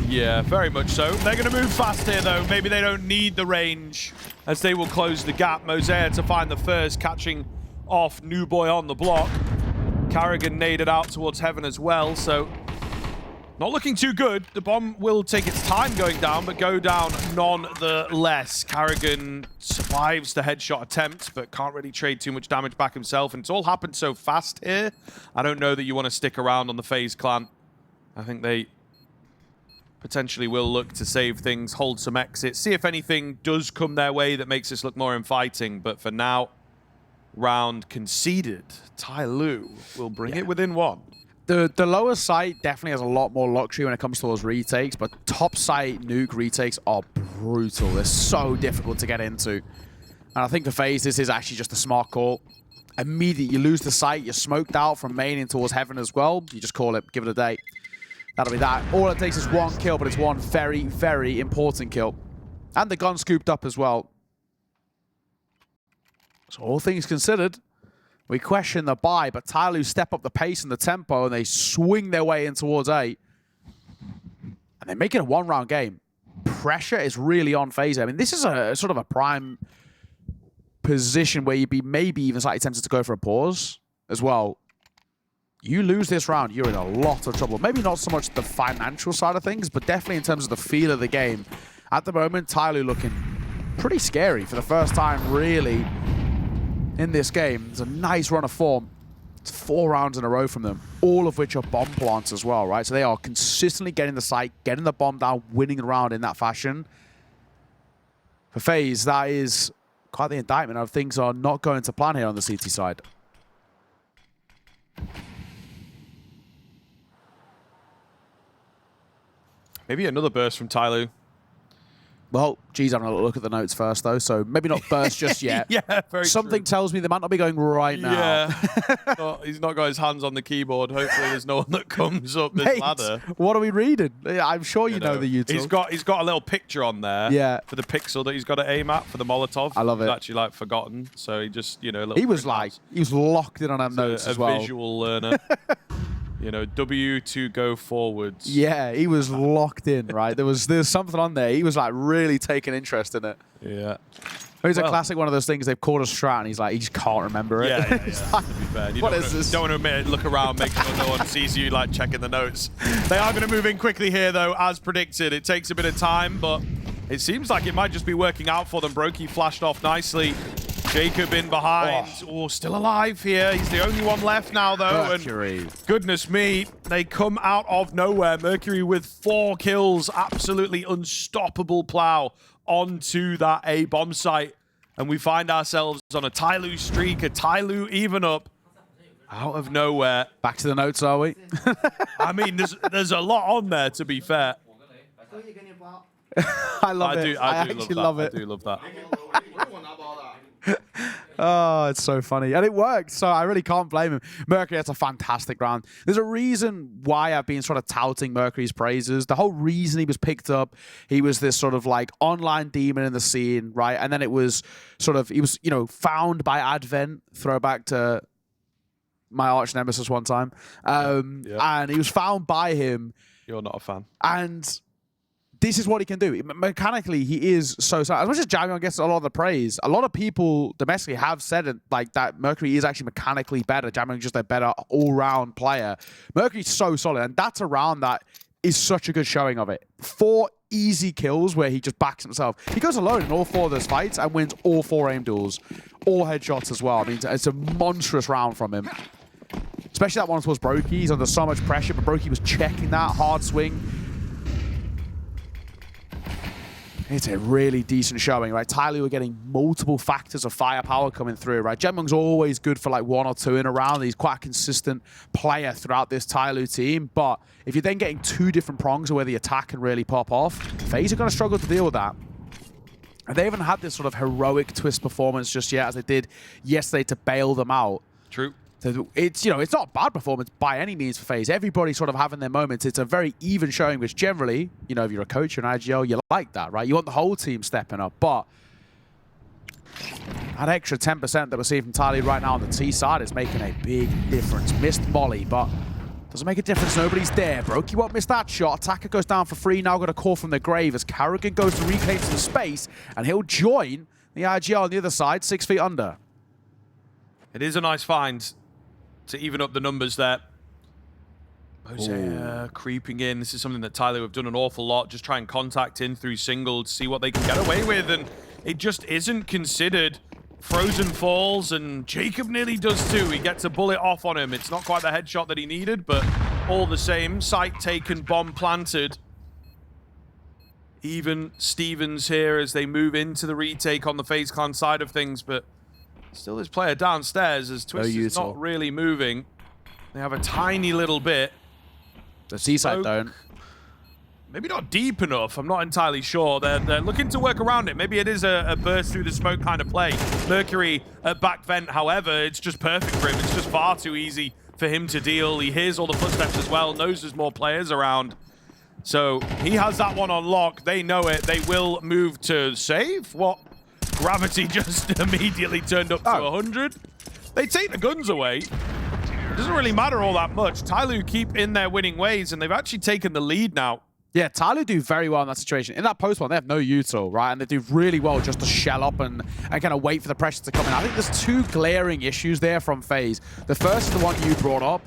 Yeah, very much so. They're going to move fast here, though. Maybe they don't need the range, as they will close the gap. Mosaic to find the first, catching off New Boy on the block. Carrigan naded out towards Heaven as well, so not looking too good. The bomb will take its time going down, but go down nonetheless. Carrigan survives the headshot attempt, but can't really trade too much damage back himself. And it's all happened so fast here. I don't know that you want to stick around on the FaZe Clan. I think they potentially will look to save things, hold some exits, see if anything does come their way that makes this look more inviting. But for now, round conceded. TYLOO will bring it within 1. The lower site definitely has a lot more luxury when it comes towards retakes, but top site nuke retakes are brutal. They're so difficult to get into. And I think for FaZe, this is actually just a smart call. Immediately, you lose the site, you're smoked out from main in towards Heaven as well. You just call it, give it a day. That'll be that. All it takes is 1 kill, but it's 1 very, very important kill. And the gun scooped up as well. So all things considered, we question the buy, but TYLOO step up the pace and the tempo, and they swing their way in towards A. And they make it a 1-round game. Pressure is really on FaZe. I mean, this is a sort of a prime position where you'd be maybe even slightly tempted to go for a pause as well. You lose this round, you're in a lot of trouble. Maybe not so much the financial side of things, but definitely in terms of the feel of the game. At the moment, TYLOO looking pretty scary for the first time, really, in this game. It's a nice run of form. It's 4 rounds in a row from them, all of which are bomb plants as well, right? So they are consistently getting the site, getting the bomb down, winning the round in that fashion. For FaZe, that is quite the indictment of things are not going to plan here on the CT side. Maybe another burst from TYLOO. Well, G's having a look at the notes first, though, so maybe not burst just yet. Yeah, very Something true. tells me they might not be going right now. Yeah. He's not got his hands on the keyboard. Hopefully there's no one that comes up this Mate, ladder. what are we reading? I'm sure you know the util. He's got a little picture on there for the pixel that he's got to aim at for the Molotov. I love it. He's actually like forgotten, so he just, you know, He was locked in on them notes as well. A visual learner. You know, W to go forwards. Yeah, he was locked in, right? There was something on there. He was like really taking interest in it. Yeah. It was a classic one of those things they've called a strat and he's like, he just can't remember it. Yeah. Like, To be fair. You what is this? Don't want to admit it, look around, make sure no one sees you like checking the notes. They are going to move in quickly here though, as predicted. It takes a bit of time, but it seems like it might just be working out for them. broky flashed off nicely. Jacob in behind. Oh, still alive here. He's the only one left now, though. Mercury. And goodness me, they come out of nowhere. Mercury with 4 kills. Absolutely unstoppable plow onto that A bomb site. And we find ourselves on a TYLOO streak, a TYLOO even up out of nowhere. Back to the notes, are we? I mean, there's a lot on there, to be fair. I love it. I actually love it. I do love that. Oh, it's so funny. And it worked, so I really can't blame him. Mercury, that's a fantastic round. There's a reason why I've been sort of touting Mercury's praises. The whole reason he was picked up, he was this sort of like online demon in the scene, right? And then it was sort of, he was, you know, found by Advent, throwback to my arch nemesis one time. And he was found by him. You're not a fan. And this is what he can do. Mechanically, he is so sound. As much as Jamie gets a lot of the praise, a lot of people domestically have said it like that Mercury is actually mechanically better. Jamie is just a better all-round player. Mercury's so solid, and that's a round that is such a good showing of it. 4 easy kills where he just backs himself. He goes alone in all 4 of those fights and wins all 4 aim duels. All headshots as well. I mean, it's a monstrous round from him. Especially that one towards broky. He's under so much pressure, but broky was checking that hard swing. It's a really decent showing, right? TYLOO are getting multiple factors of firepower coming through, right? Jemung's always good for like 1 or 2 in a round. He's quite a consistent player throughout this TYLOO team. But if you're then getting 2 different prongs of where the attack can really pop off, FaZe are going to struggle to deal with that. And they haven't had this sort of heroic twist performance just yet, as they did yesterday to bail them out. True. So it's, you know, it's not a bad performance by any means for FaZe. Everybody sort of having their moments. It's a very even showing, which generally, you know, if you're a coach or an IGL, you like that, right? You want the whole team stepping up. But that extra 10% that we're seeing from TYLOO right now on the T side is making a big difference. Missed Molly, but doesn't make a difference. Nobody's there. broky won't miss that shot. Attacker goes down for free. Now got a call from the grave as Karrigan goes to reclaim some space, and he'll join the IGL on the other side, 6 feet under. It is a nice find to even up the numbers there. Hosea creeping in. This is something that TYLOO have done an awful lot. Just try and contact in through single to see what they can get away with. And it just isn't considered. Frozen falls, and Jacob nearly does too. He gets a bullet off on him. It's not quite the headshot that he needed, but all the same, site taken, bomb planted. Even Stevens here as they move into the retake on the FaZe Clan side of things, but still his player downstairs as Twist is not really moving. They have a tiny little bit. The C-side don't. Maybe not deep enough. I'm not entirely sure. They're looking to work around it. Maybe it is a burst through the smoke kind of play. Mercury at back vent, however, it's just perfect for him. It's just far too easy for him to deal. He hears all the footsteps as well, knows there's more players around. So he has that one on lock. They know it. They will move to save. What? Gravity just immediately turned up to 100. They take the guns away. It doesn't really matter all that much. TYLOO keep in their winning ways, and they've actually taken the lead now. Yeah, TYLOO do very well in that situation. In that post one, they have no util, right? And they do really well just to shell up and kind of wait for the pressure to come in. I think there's 2 glaring issues there from FaZe. The first is the one you brought up.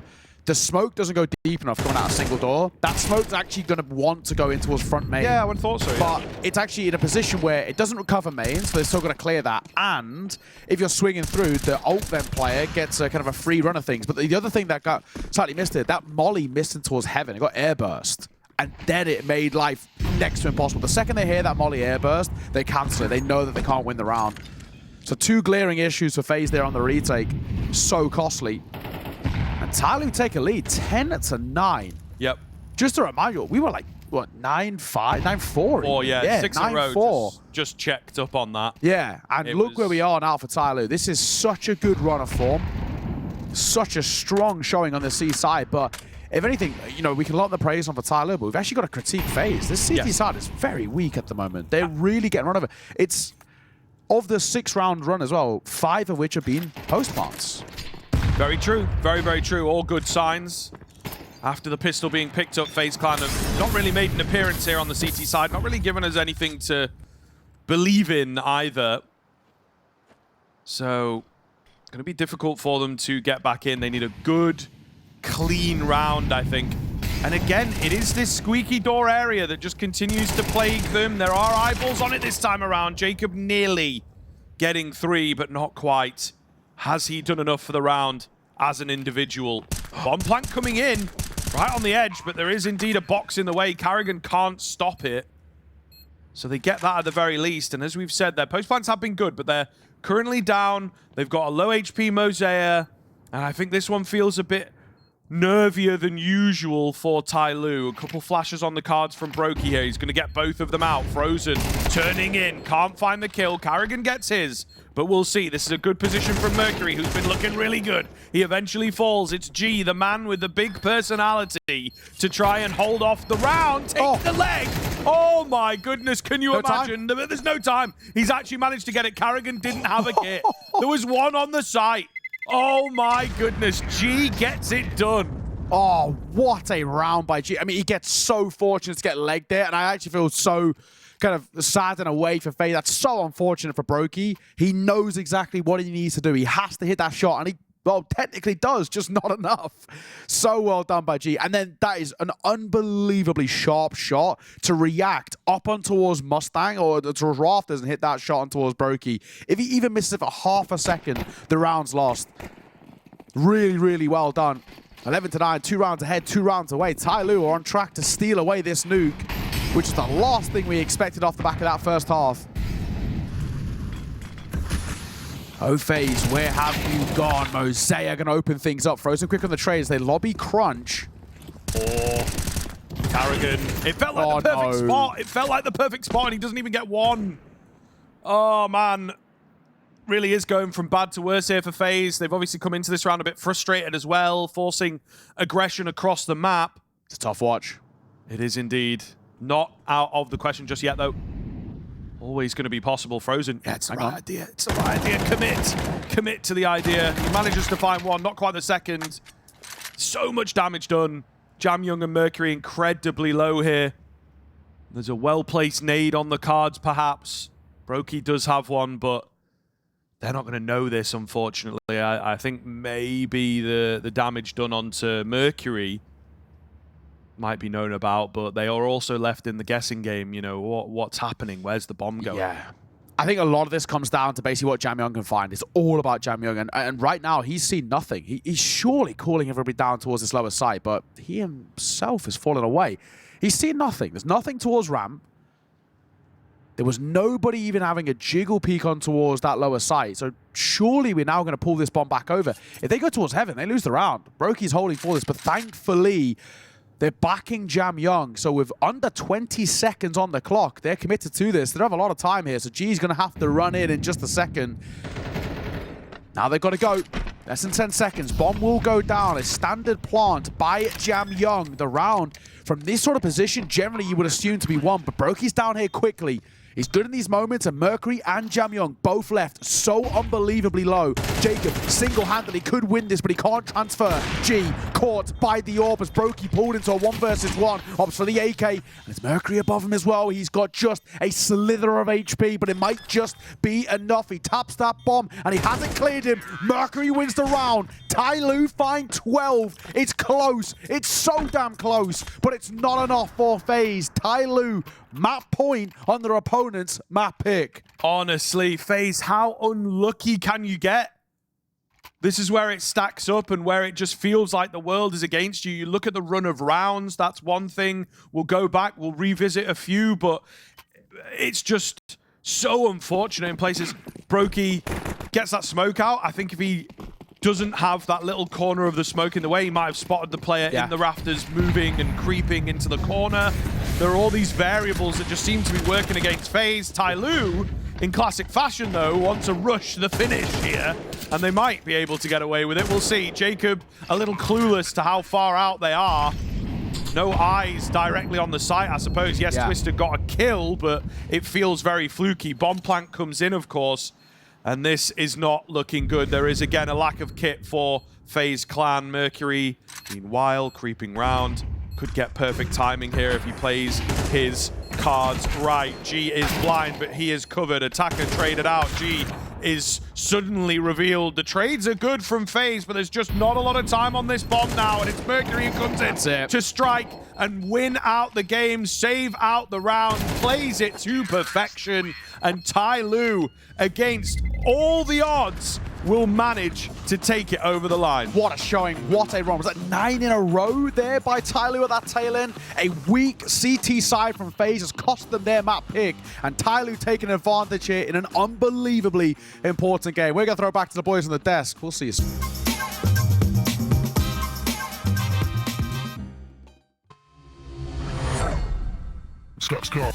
the smoke doesn't go deep enough going out a single door, that smoke's actually going to want to go in towards front main. Yeah, I would have thought so, yeah. But it's actually in a position where it doesn't recover main, so they're still going to clear that. And if you're swinging through, the ult then player gets a kind of a free run of things. But the other thing that got slightly missed it, that molly missed it towards heaven. It got airburst. And then it made life next to impossible. The second they hear that molly airburst, they cancel it. They know that they can't win the round. So 2 glaring issues for FaZe there on the retake. So costly. And TYLOO take a lead, 10-9. Yep. Just to remind you, we were like, what, 9-5, 9-4? Oh, yeah, 6 in a row. 9-4. Just checked up on that. Yeah, and look where we are now for TYLOO. This is such a good run of form. Such a strong showing on the C side, but if anything, you know, we can lot the praise on for TYLOO, but we've actually got to critique FaZe. This CT side is very weak at the moment. They're really getting run over. It's, of the 6-round run as well, 5 of which have been postmarks. Very true. Very, very true. All good signs. After the pistol being picked up, FaZe Clan have not really made an appearance here on the CT side. Not really given us anything to believe in either. So, it's going to be difficult for them to get back in. They need a good, clean round, I think. And again, it is this squeaky door area that just continues to plague them. There are eyeballs on it this time around. Jacob nearly getting 3, but not quite. Has he done enough for the round as an individual? Bomb plant coming in, right on the edge, but there is indeed a box in the way. Carrigan can't stop it. So they get that at the very least. And as we've said, their post plants have been good, but they're currently down. They've got a low HP Mosaic, and I think this one feels a bit nervier than usual for TYLOO. A couple flashes on the cards from broky here. He's going to get both of them out. Frozen turning in. Can't find the kill. Carrigan gets his, but we'll see. This is a good position from Mercury, who's been looking really good. He eventually falls. It's G, the man with the big personality, to try and hold off the round. Take the leg. Oh my goodness. Can you imagine? There's no time. He's actually managed to get it. Carrigan didn't have a kit. There was one on the site. Oh my goodness, G gets it done. Oh, what a round by G. I mean, he gets so fortunate to get legged there, and I actually feel so kind of sad in a way for FaZe. That's so unfortunate for broky. He knows exactly what he needs to do. He has to hit that shot, and he, well, technically does, just not enough. So well done by G. And then that is an unbelievably sharp shot to react up on towards Mustang or towards Rafters and hit that shot on towards broky. If he even misses it for half a second, the round's lost. Really, really well done. 11-9, 2 rounds ahead, 2 rounds away. TYLOO are on track to steal away this nuke, which is the last thing we expected off the back of that first half. Oh, FaZe, where have you gone? Mosaic going to open things up. Frozen quick on the trades. They lobby crunch. Oh, Carrigan. It felt like the perfect spot. It felt like the perfect spot, and he doesn't even get one. Oh, man. Really is going from bad to worse here for FaZe. They've obviously come into this round a bit frustrated as well, forcing aggression across the map. It's a tough watch. It is indeed. Not out of the question just yet, though. Always going to be possible. Frozen. Yeah, it's the right idea. It's the right idea. Commit. Commit to the idea. He manages to find one. Not quite the second. So much damage done. Jamyoung and Mercury incredibly low here. There's a well-placed nade on the cards, perhaps. broky does have one, but they're not going to know this, unfortunately. I think maybe the damage done onto Mercury might be known about, but they are also left in the guessing game. You know, what's happening? Where's the bomb going? Yeah. I think a lot of this comes down to basically what Jamyoung can find. It's all about Jamyoung, and right now he's seen nothing. He's surely calling everybody down towards this lower side, but he himself is falling away. He's seen nothing. There's nothing towards ramp. There was nobody even having a jiggle peek on towards that lower side. So surely we're now going to pull this bomb back over. If they go towards heaven, they lose the round. broky's holding for this, but thankfully they're backing Jamyoung. So with under 20 seconds on the clock, they're committed to this. They don't have a lot of time here, so G's going to have to run in just a second. Now they've got to go. Less than 10 seconds. Bomb will go down. A standard plant by Jamyoung. The round from this sort of position, generally you would assume to be won, but broky's down here quickly. He's good in these moments, and Mercury and Jamyoung both left so unbelievably low. Jacob single-handedly could win this, but he can't transfer. G caught by the orb as broky pulled into a 1v1. Opts for the AK, and it's Mercury above him as well. He's got just a slither of HP, but it might just be enough. He taps that bomb, and he hasn't cleared him. Mercury wins the round. TYLOO find 12. It's close. It's so damn close, but it's not enough for FaZe. TYLOO map point on their opponent's map pick. Honestly, FaZe, how unlucky can you get? This is where it stacks up and where it just feels like the world is against you. You look at the run of rounds, that's one thing. We'll go back, we'll revisit a few, but it's just so unfortunate in places. Broky gets that smoke out. I think if he doesn't have that little corner of the smoke in the way, he might have spotted the player in the rafters moving and creeping into the corner. There are all these variables that just seem to be working against FaZe. TYLOO, in classic fashion though, want to rush the finish here, and they might be able to get away with it. We'll see. Jacob a little clueless to how far out they are. No eyes directly on the site, I suppose. Yes, Twister got a kill, but it feels very fluky. Bomb plant comes in, of course, and this is not looking good. There is, again, a lack of kit for FaZe Clan. Mercury, meanwhile, creeping round. Could get perfect timing here if he plays his cards right. G is blind, but he is covered. Attacker traded out. G is suddenly revealed. The trades are good from FaZe, but there's just not a lot of time on this bomb now, and it's Mercury who comes in to strike and win out the game, save out the round, plays it to perfection, and TYLOO, against all the odds, will manage to take it over the line. What a showing, what a run. Was that 9 in a row there by TYLOO at that tail end? A weak CT side from FaZe has cost them their map pick, and TYLOO taking advantage here in an unbelievably important game. We're going to throw it back to the boys on the desk. We'll see you soon. Stop.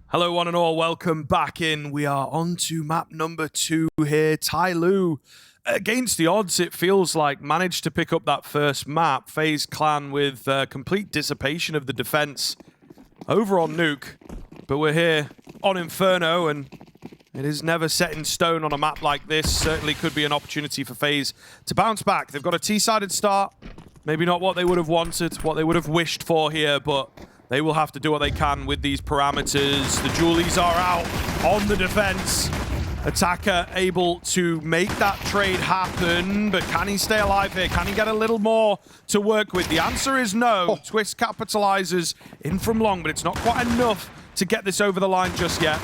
Hello, one and all. Welcome back in. We are on to map number 2 here. TYLOO, against the odds, it feels like, managed to pick up that first map. FaZe Clan with complete dissipation of the defense over on Nuke. But we're here on Inferno, and it is never set in stone on a map like this. Certainly could be an opportunity for FaZe to bounce back. They've got a T-sided start. Maybe not what they would have wanted, what they would have wished for here, but they will have to do what they can with these parameters. The Julies are out on the defense. Attacker able to make that trade happen, but can he stay alive here? Can he get a little more to work with? The answer is no. Twist capitalizes in from long, but it's not quite enough to get this over the line just yet.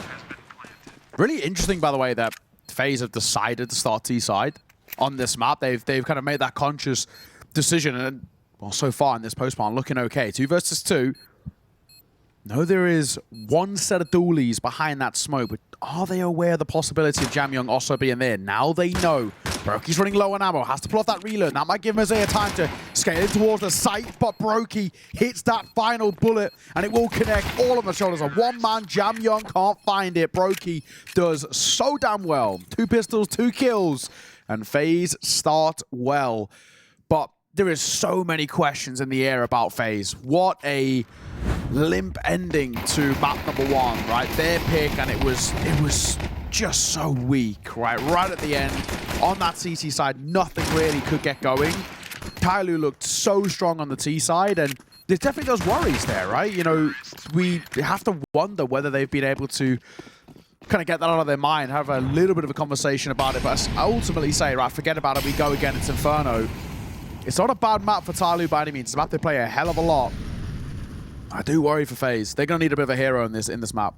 Really interesting, by the way, that FaZe have decided to start T-side on this map. They've kind of made that conscious decision, and well, so far in this post-spawn, looking okay. 2 versus 2. No, there is one set of dualies behind that smoke, but are they aware of the possibility of Jamyoung also being there? Now they know. Broky's running low on ammo, has to pull off that reload. That might give Mosaic time to scale in towards the site, but Broky hits that final bullet, and it will connect all on the shoulders. A one-man, Jamyoung can't find it. Broky does so damn well. 2 pistols, 2 kills, and FaZe start well. But there is so many questions in the air about FaZe. What a limp ending to map number 1, right? Their pick, and it was just so weak, right? Right at the end, on that CT side, nothing really could get going. TYLOO looked so strong on the T side, and there's definitely those worries there, right? You know, we have to wonder whether they've been able to kind of get that out of their mind, have a little bit of a conversation about it, but ultimately say, right, forget about it, we go again, it's Inferno. It's not a bad map for TYLOO by any means. It's a map they play a hell of a lot. I do worry for FaZe. They're going to need a bit of a hero in this map.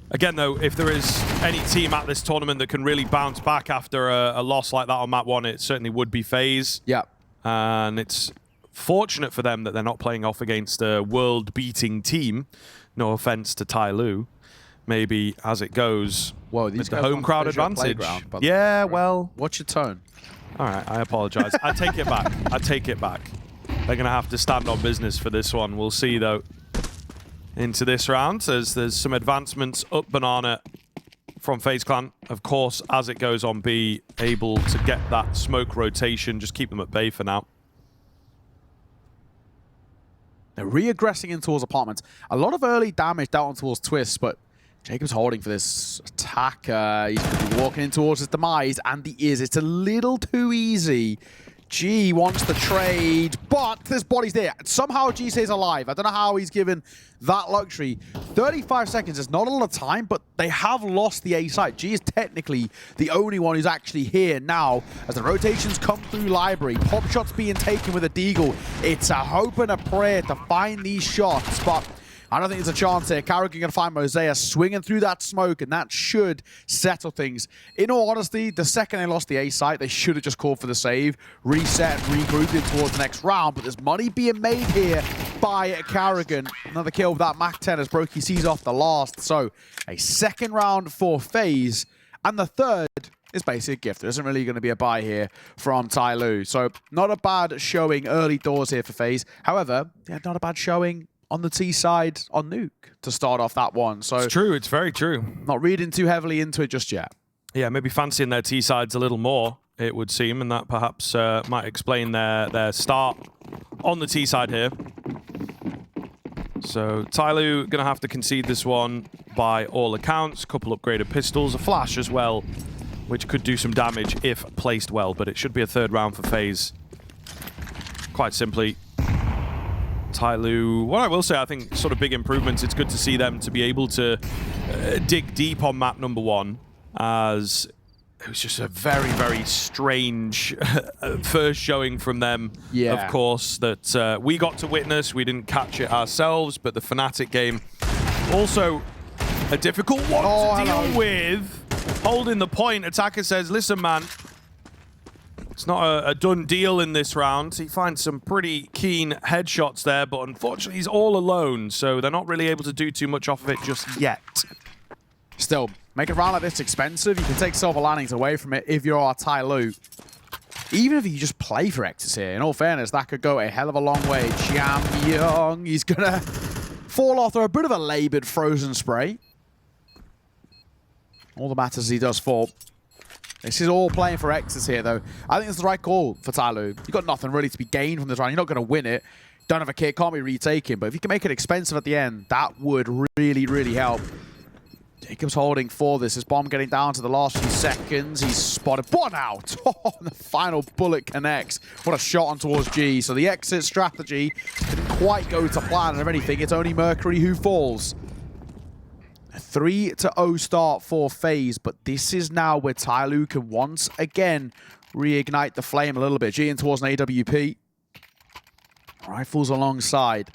Again, though, if there is any team at this tournament that can really bounce back after a loss like that on map 1, it certainly would be FaZe. Yeah. And it's fortunate for them that they're not playing off against a world-beating team. No offense to TYLOO. Maybe as it goes, whoa, these with the home crowd advantage. Yeah, well, what's your tone? All right, I apologize. I take it back. I take it back. They're going to have to stand on business for this one. We'll see, though, into this round. There's some advancements up banana from FaZe Clan. Of course, as it goes on B, able to get that smoke rotation, just keep them at bay for now. They're re-aggressing in towards apartments. A lot of early damage down towards Twist, but Jacob's holding for this attack. He's going to be walking in towards his demise, and he is. It's a little too easy. G wants the trade, but this body's there. Somehow G stays alive. I don't know how he's given that luxury. 35 seconds is not a lot of time, but they have lost the A site. G is technically the only one who's actually here now. As the rotations come through library, pop shots being taken with a deagle. It's a hope and a prayer to find these shots, but I don't think there's a chance here. Carrigan going to find Mosaic swinging through that smoke, and that should settle things. In all honesty, the second they lost the A site, they should have just called for the save, reset, regrouped it towards the next round, but there's money being made here by Carrigan. Another kill with that Mach 10 as broky sees off the last. So a second round for FaZe, and the third is basically a gift. There isn't really going to be a buy here from TYLOO. So not a bad showing early doors here for FaZe. However, yeah, not a bad showing on the T side on Nuke to start off that one. So it's true. It's very true. Not reading too heavily into it just yet. Yeah, maybe fancying their T sides a little more, it would seem, and that perhaps might explain their start on the T side here. So TYLOO going to have to concede this one by all accounts. Couple upgraded pistols, a flash as well, which could do some damage if placed well, but it should be a third round for FaZe. Quite simply. TYLOO, what I will say, I think sort of big improvements. It's good to see them to be able to dig deep on map number one, as it was just a very, very strange first showing from them, of course, that we got to witness. We didn't catch it ourselves, but the Fnatic game, also a difficult one to deal with. Holding the point, attacker says, listen, man, it's not a done deal in this round. He finds some pretty keen headshots there, but unfortunately he's all alone, so they're not really able to do too much off of it just yet. Still, make a round like this expensive. You can take silver linings away from it if you're TYLOO. Even if you just play for X's here, in all fairness, that could go a hell of a long way. Champion, he's gonna fall off. They're a bit of a labored frozen spray. All that matters is he does fall. This is all playing for X's here, though. I think it's the right call for TYLOO. You've got nothing really to be gained from this round. You're not going to win it. Don't have a kick, can't be retaken. But if you can make it expensive at the end, that would really, really help. Jacob's holding for this. His bomb getting down to the last few seconds. He's spotted one out. Oh, the final bullet connects. What a shot on towards G. So the exit strategy didn't quite go to plan. And if anything, it's only Mercury who falls. 3-0 start for FaZe, but this is now where TYLOO can once again reignite the flame a little bit. G in towards an AWP. Rifles alongside.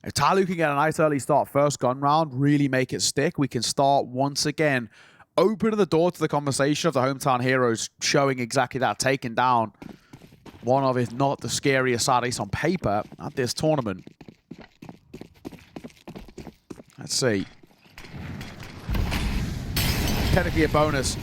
If TYLOO can get a nice early start, first gun round, really make it stick, we can start once again opening the door to the conversation of the hometown heroes, showing exactly that, taking down one of, if not the scariest side, at least on paper, at this tournament. Let's see. Technically a bonus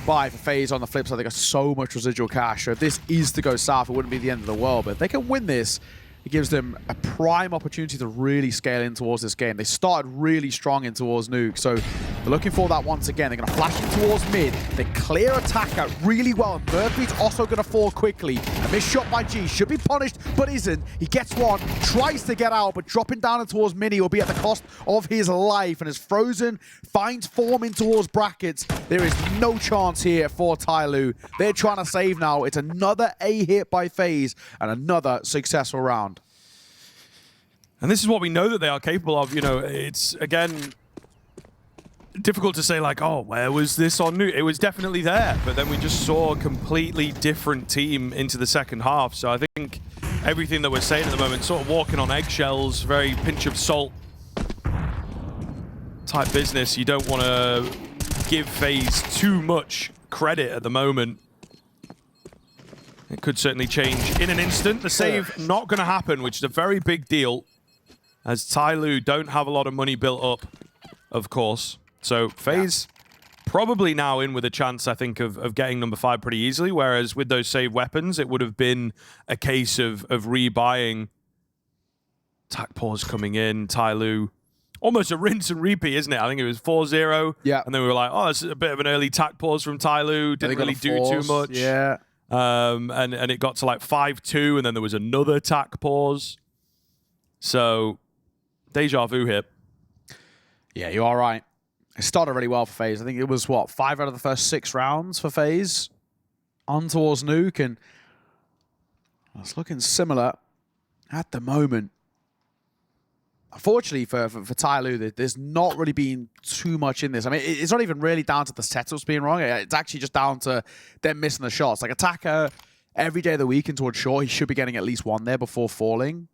buy for FaZe on the flip side. They got so much residual cash. So if this is to go south, it wouldn't be the end of the world. But if they can win this, it gives them a prime opportunity to really scale in towards this game. They started really strong in towards Nuke, so they're looking for that once again. They're going to flash in towards mid. They clear attack out really well. Mercury's also going to fall quickly. A missed shot by G. Should be punished, but isn't. He gets one, tries to get out, but dropping down in towards mini will be at the cost of his life. And as Frozen finds form in towards brackets, there is no chance here for TYLOO. They're trying to save now. It's another A hit by FaZe and another successful round. And this is what we know that they are capable of. You know, it's, again, difficult to say, like, oh, where was this on Nuke? It was definitely there, but then we just saw a completely different team into the second half. So I think everything that we're saying at the moment, sort of walking on eggshells, very pinch of salt type business. You don't want to give FaZe too much credit at the moment. It could certainly change in an instant. The save not going to happen, which is a very big deal, as TYLOO don't have a lot of money built up, of course. So FaZe probably now in with a chance, I think, of getting number 5 pretty easily, whereas with those saved weapons, it would have been a case of rebuying. Attack pause coming in, TYLOO almost a rinse and repeat, isn't it? I think it was 4-0. Yeah. And then we were like, oh, it's a bit of an early tack pause from TYLOO. Didn't really do too much. Yeah. And it got to like 5-2, and then there was another tack pause. So, deja vu here. Yeah, you are right. It started really well for FaZe. I think it was, what, 5 out of the first 6 rounds for FaZe on towards Nuke, and it's looking similar at the moment. Unfortunately for TYLOO, there's not really been too much in this. I mean, it's not even really down to the setups being wrong. It's actually just down to them missing the shots. Like, attacker, every day of the week and towards short, he should be getting at least one there before falling.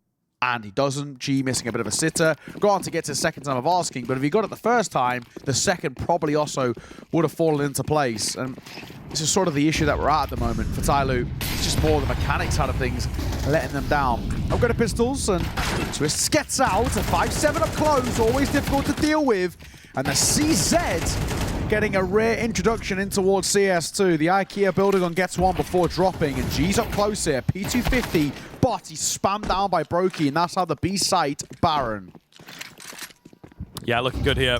And he doesn't. G missing a bit of a sitter. Granted, gets his second time of asking, but if he got it the first time, the second probably also would have fallen into place. And this is sort of the issue that we're at the moment for TYLOO. It's just more the mechanics side of things letting them down. Upgraded pistols, and Twists gets out. A 5-7 up close, always difficult to deal with. And the CZ getting a rare introduction in towards CS2. The IKEA building on gets one before dropping, and G's up close here. P250, but he's spammed down by broky, and that's how the B site Baron. Yeah, looking good here.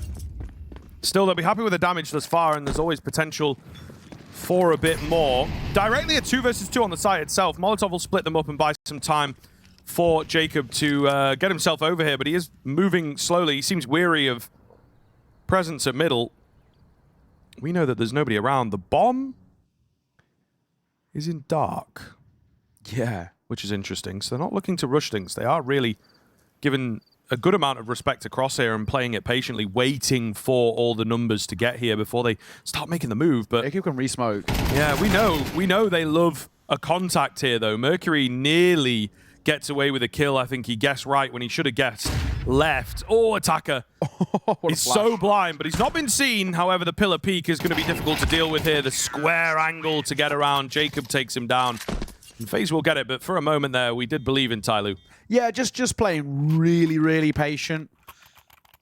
Still, they'll be happy with the damage thus far, and there's always potential for a bit more. Directly a 2 versus 2 on the site itself. Molotov will split them up and buy some time for Jacob to get himself over here, but he is moving slowly. He seems weary of presence at middle. We know that there's nobody around. The bomb is in dark. Yeah. Which is interesting. So they're not looking to rush things. They are really giving a good amount of respect to Crosshair and playing it patiently, waiting for all the numbers to get here before they start making the move. But Jacob can re-smoke. yeah, we know they love a contact here, though. Mercury nearly gets away with a kill. I think he guessed right when he should have guessed left. Oh, attacker. He's so blind, but he's not been seen. However, the pillar peak is going to be difficult to deal with here. The square angle to get around. Jacob takes him down. And FaZe will get it, but for a moment there, we did believe in TYLOO. Yeah, just playing really, really patient.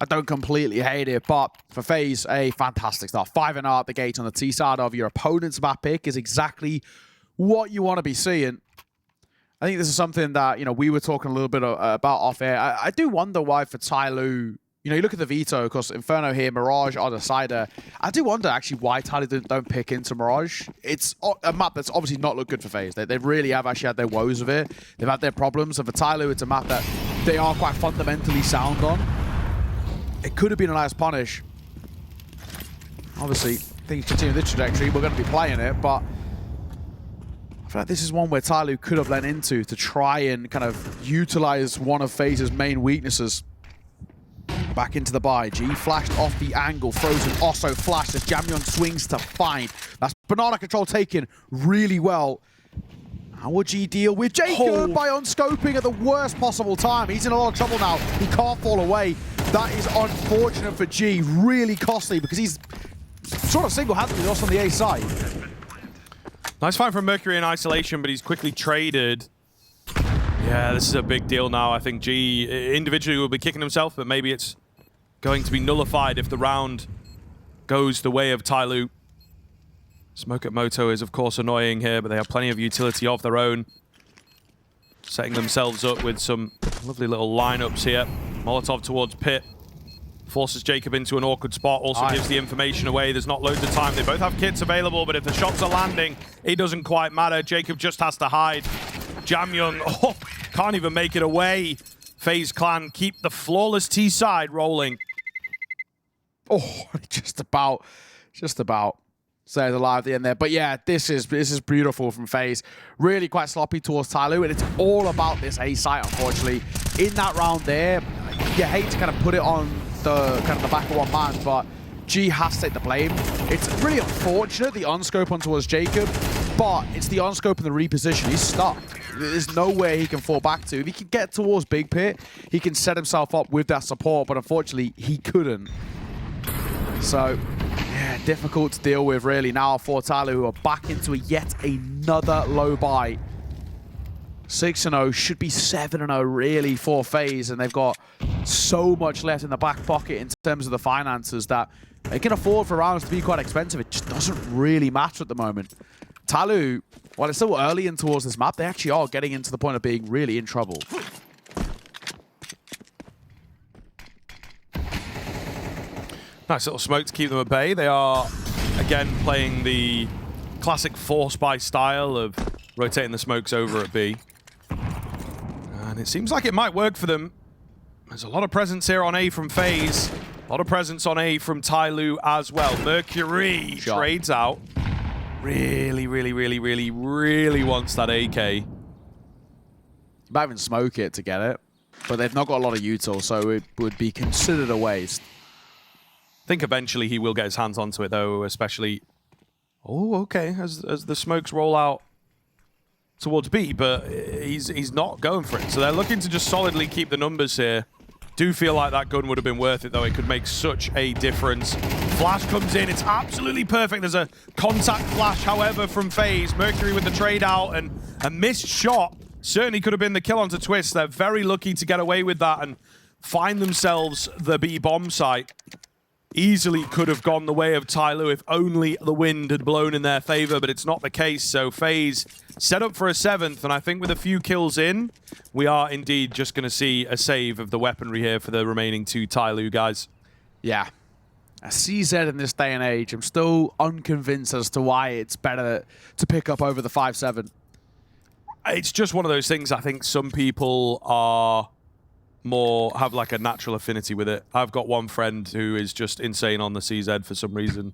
I don't completely hate it, but for FaZe, a fantastic start. 5-0 out the gate on the T side of your opponent's map pick is exactly what you want to be seeing. I think this is something that, you know, we were talking a little bit about off air. I do wonder why for TYLOO, you know, you look at the veto, of course, Inferno here, Mirage are decider. I do wonder, actually, why TYLOO don't pick into Mirage. It's a map that's obviously not looked good for FaZe. They really have actually had their woes with it. They've had their problems. And for TYLOO, it's a map that they are quite fundamentally sound on. It could have been a nice punish. Obviously, things continue this trajectory. We're going to be playing it, but I feel like this is one where TYLOO could have lent into to try and kind of utilize one of FaZe's main weaknesses. Back into the buy. G flashed off the angle. Frozen also flashed as Jamyon swings to find. That's banana control taken really well. How would G deal with Jacob by unscoping at the worst possible time? He's in a lot of trouble now. He can't fall away. That is unfortunate for G. Really costly because he's sort of single-handedly lost on the A side. Nice find from Mercury in isolation, but he's quickly traded. Yeah, this is a big deal now. I think G individually will be kicking himself, but maybe it's going to be nullified if the round goes the way of TYLOO. Smoke at Moto is, of course, annoying here, but they have plenty of utility of their own. Setting themselves up with some lovely little lineups here. Molotov towards Pit. Forces Jacob into an awkward spot, also gives the information away. There's not loads of time. They both have kits available, but if the shots are landing, it doesn't quite matter. Jacob just has to hide. Jamyon, can't even make it away. FaZe Clan keep the flawless T side rolling. Oh, just about stays alive at the end there. But yeah, this is beautiful from FaZe. Really quite sloppy towards TYLOO, and it's all about this A site, unfortunately. In that round there, you hate to kind of put it on the back of one man, but G has to take the blame. It's really unfortunate, the unscope on towards Jacob, but it's the unscope and the reposition. He's stuck. There's no way he can fall back to. If he can get towards Big Pit, he can set himself up with that support, but unfortunately, he couldn't. So, yeah, difficult to deal with, really, now for TYLOO, who are back into yet another low buy. 6-0 should be 7-0, really, for FaZe, and they've got so much left in the back pocket in terms of the finances that they can afford for rounds to be quite expensive. It just doesn't really matter at the moment. TYLOO, while it's still early in towards this map, they actually are getting into the point of being really in trouble. Nice little smoke to keep them at bay. They are, again, playing the classic force buy style of rotating the smokes over at B. And it seems like it might work for them. There's a lot of presence here on A from FaZe. A lot of presence on A from TYLOO as well. Mercury trades out. Really wants that AK. You might even smoke it to get it, but they've not got a lot of util, so it would be considered a waste. I think eventually he will get his hands onto it, though, especially... Oh, okay, as the smokes roll out towards B, but he's not going for it. So they're looking to just solidly keep the numbers here. Do feel like that gun would have been worth it, though. It could make such a difference. Flash comes in. It's absolutely perfect. There's a contact flash, however, from FaZe. Mercury with the trade out, and a missed shot certainly could have been the kill onto Twist. They're very lucky to get away with that and find themselves the B bomb site. Easily could have gone the way of TYLOO if only the wind had blown in their favor, but it's not the case. So FaZe set up for a 7th, and I think with a few kills in, we are indeed just going to see a save of the weaponry here for the remaining 2 TYLOO guys. Yeah. A CZ in this day and age, I'm still unconvinced as to why it's better to pick up over the 5-7. It's just one of those things. I think some people have like a natural affinity with it. I've got one friend who is just insane on the CZ for some reason.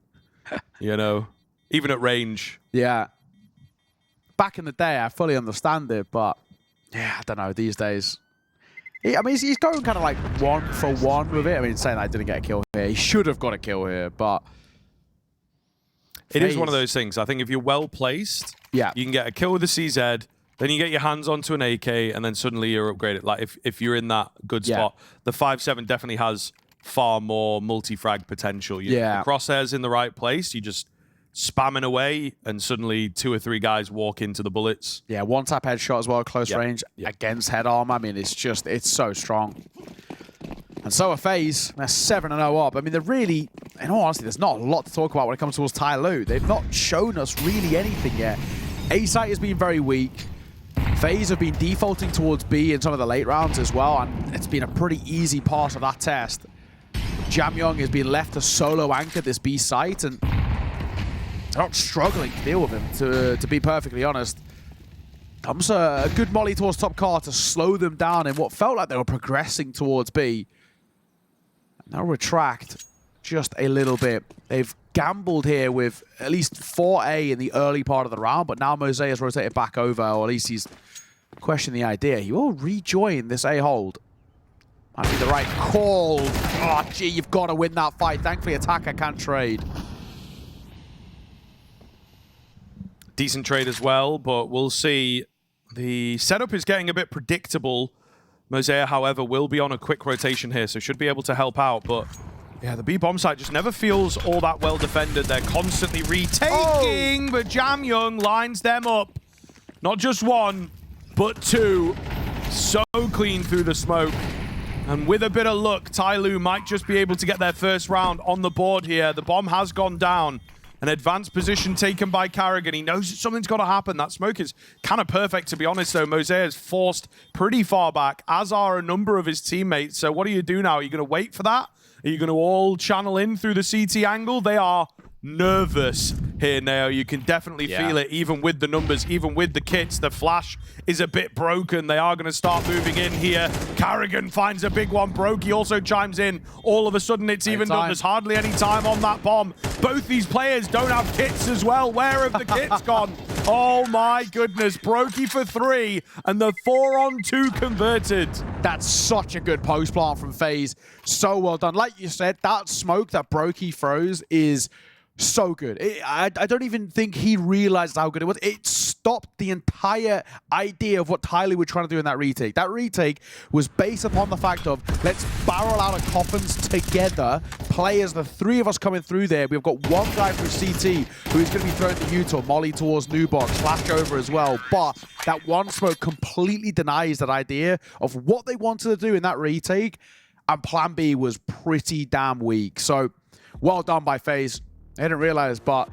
You know, even at range. Yeah. Back in the day, I fully understand it, but yeah, I don't know, these days. I mean, he's going kind of like 1 for 1 with it. I mean, saying I didn't get a kill here. He should have got a kill here, but... It is one of those things. I think if you're well placed, yeah, you can get a kill with the CZ, then you get your hands onto an AK, and then suddenly you're upgraded. Like, if you're in that good spot, the 5-7 definitely has far more multi-frag potential. The crosshairs in the right place, you just spamming away, and suddenly 2 or 3 guys walk into the bullets. Yeah, one-tap headshot as well, close range against head armor. I mean, it's so strong. And so are FaZe. They're 7-0 up. I mean, they're really, in all honesty, there's not a lot to talk about when it comes towards TYLOO. They've not shown us really anything yet. A site has been very weak. FaZe have been defaulting towards B in some of the late rounds as well, and it's been a pretty easy part of that test. Jamyong has been left to solo anchor this B site, and they're not struggling to deal with him, to be perfectly honest. Comes a good molly towards top car to slow them down in what felt like they were progressing towards B. Now retract just a little bit. They've gambled here with at least 4A in the early part of the round, but now Mosaic has rotated back over, or at least he's questioning the idea. He will rejoin this A hold. Might be the right call. Oh, gee, you've got to win that fight. Thankfully, Attacker can't trade. Decent trade as well, but we'll see. The setup is getting a bit predictable. Mosaic, however, will be on a quick rotation here, so should be able to help out, but yeah, the B bomb site just never feels all that well defended. They're constantly retaking, but Jamyong lines them up. Not just 1, but 2. So clean through the smoke. And with a bit of luck, TYLOO might just be able to get their first round on the board here. The bomb has gone down. An advanced position taken by Carrigan. He knows that something's got to happen. That smoke is kind of perfect, to be honest, though. Mosaic is forced pretty far back, as are a number of his teammates. So what do you do now? Are you going to wait for that? Are you going to all channel in through the CT angle? They are nervous here now. You can definitely feel it, even with the numbers, even with the kits. The flash is a bit broken. They are going to start moving in here. Carrigan finds a big one. Broky also chimes in. All of a sudden, it's even done. There's hardly any time on that bomb. Both these players don't have kits as well. Where have the kits gone? Oh my goodness. Broky for 3, and the 4-on-2 converted. That's such a good post plant from FaZe. So well done. Like you said, that smoke that Broky throws is so good. I don't even think he realized how good it was. It stopped the entire idea of what TYLOO were trying to do in that retake. That retake was based upon the fact of, let's barrel out of coffins together, play as the 3 of us coming through there. We've got one guy through CT who is going to be throwing the util, molly towards new box, flash over as well. But that one smoke completely denies that idea of what they wanted to do in that retake, and plan B was pretty damn weak. So, well done by FaZe. I didn't realize, but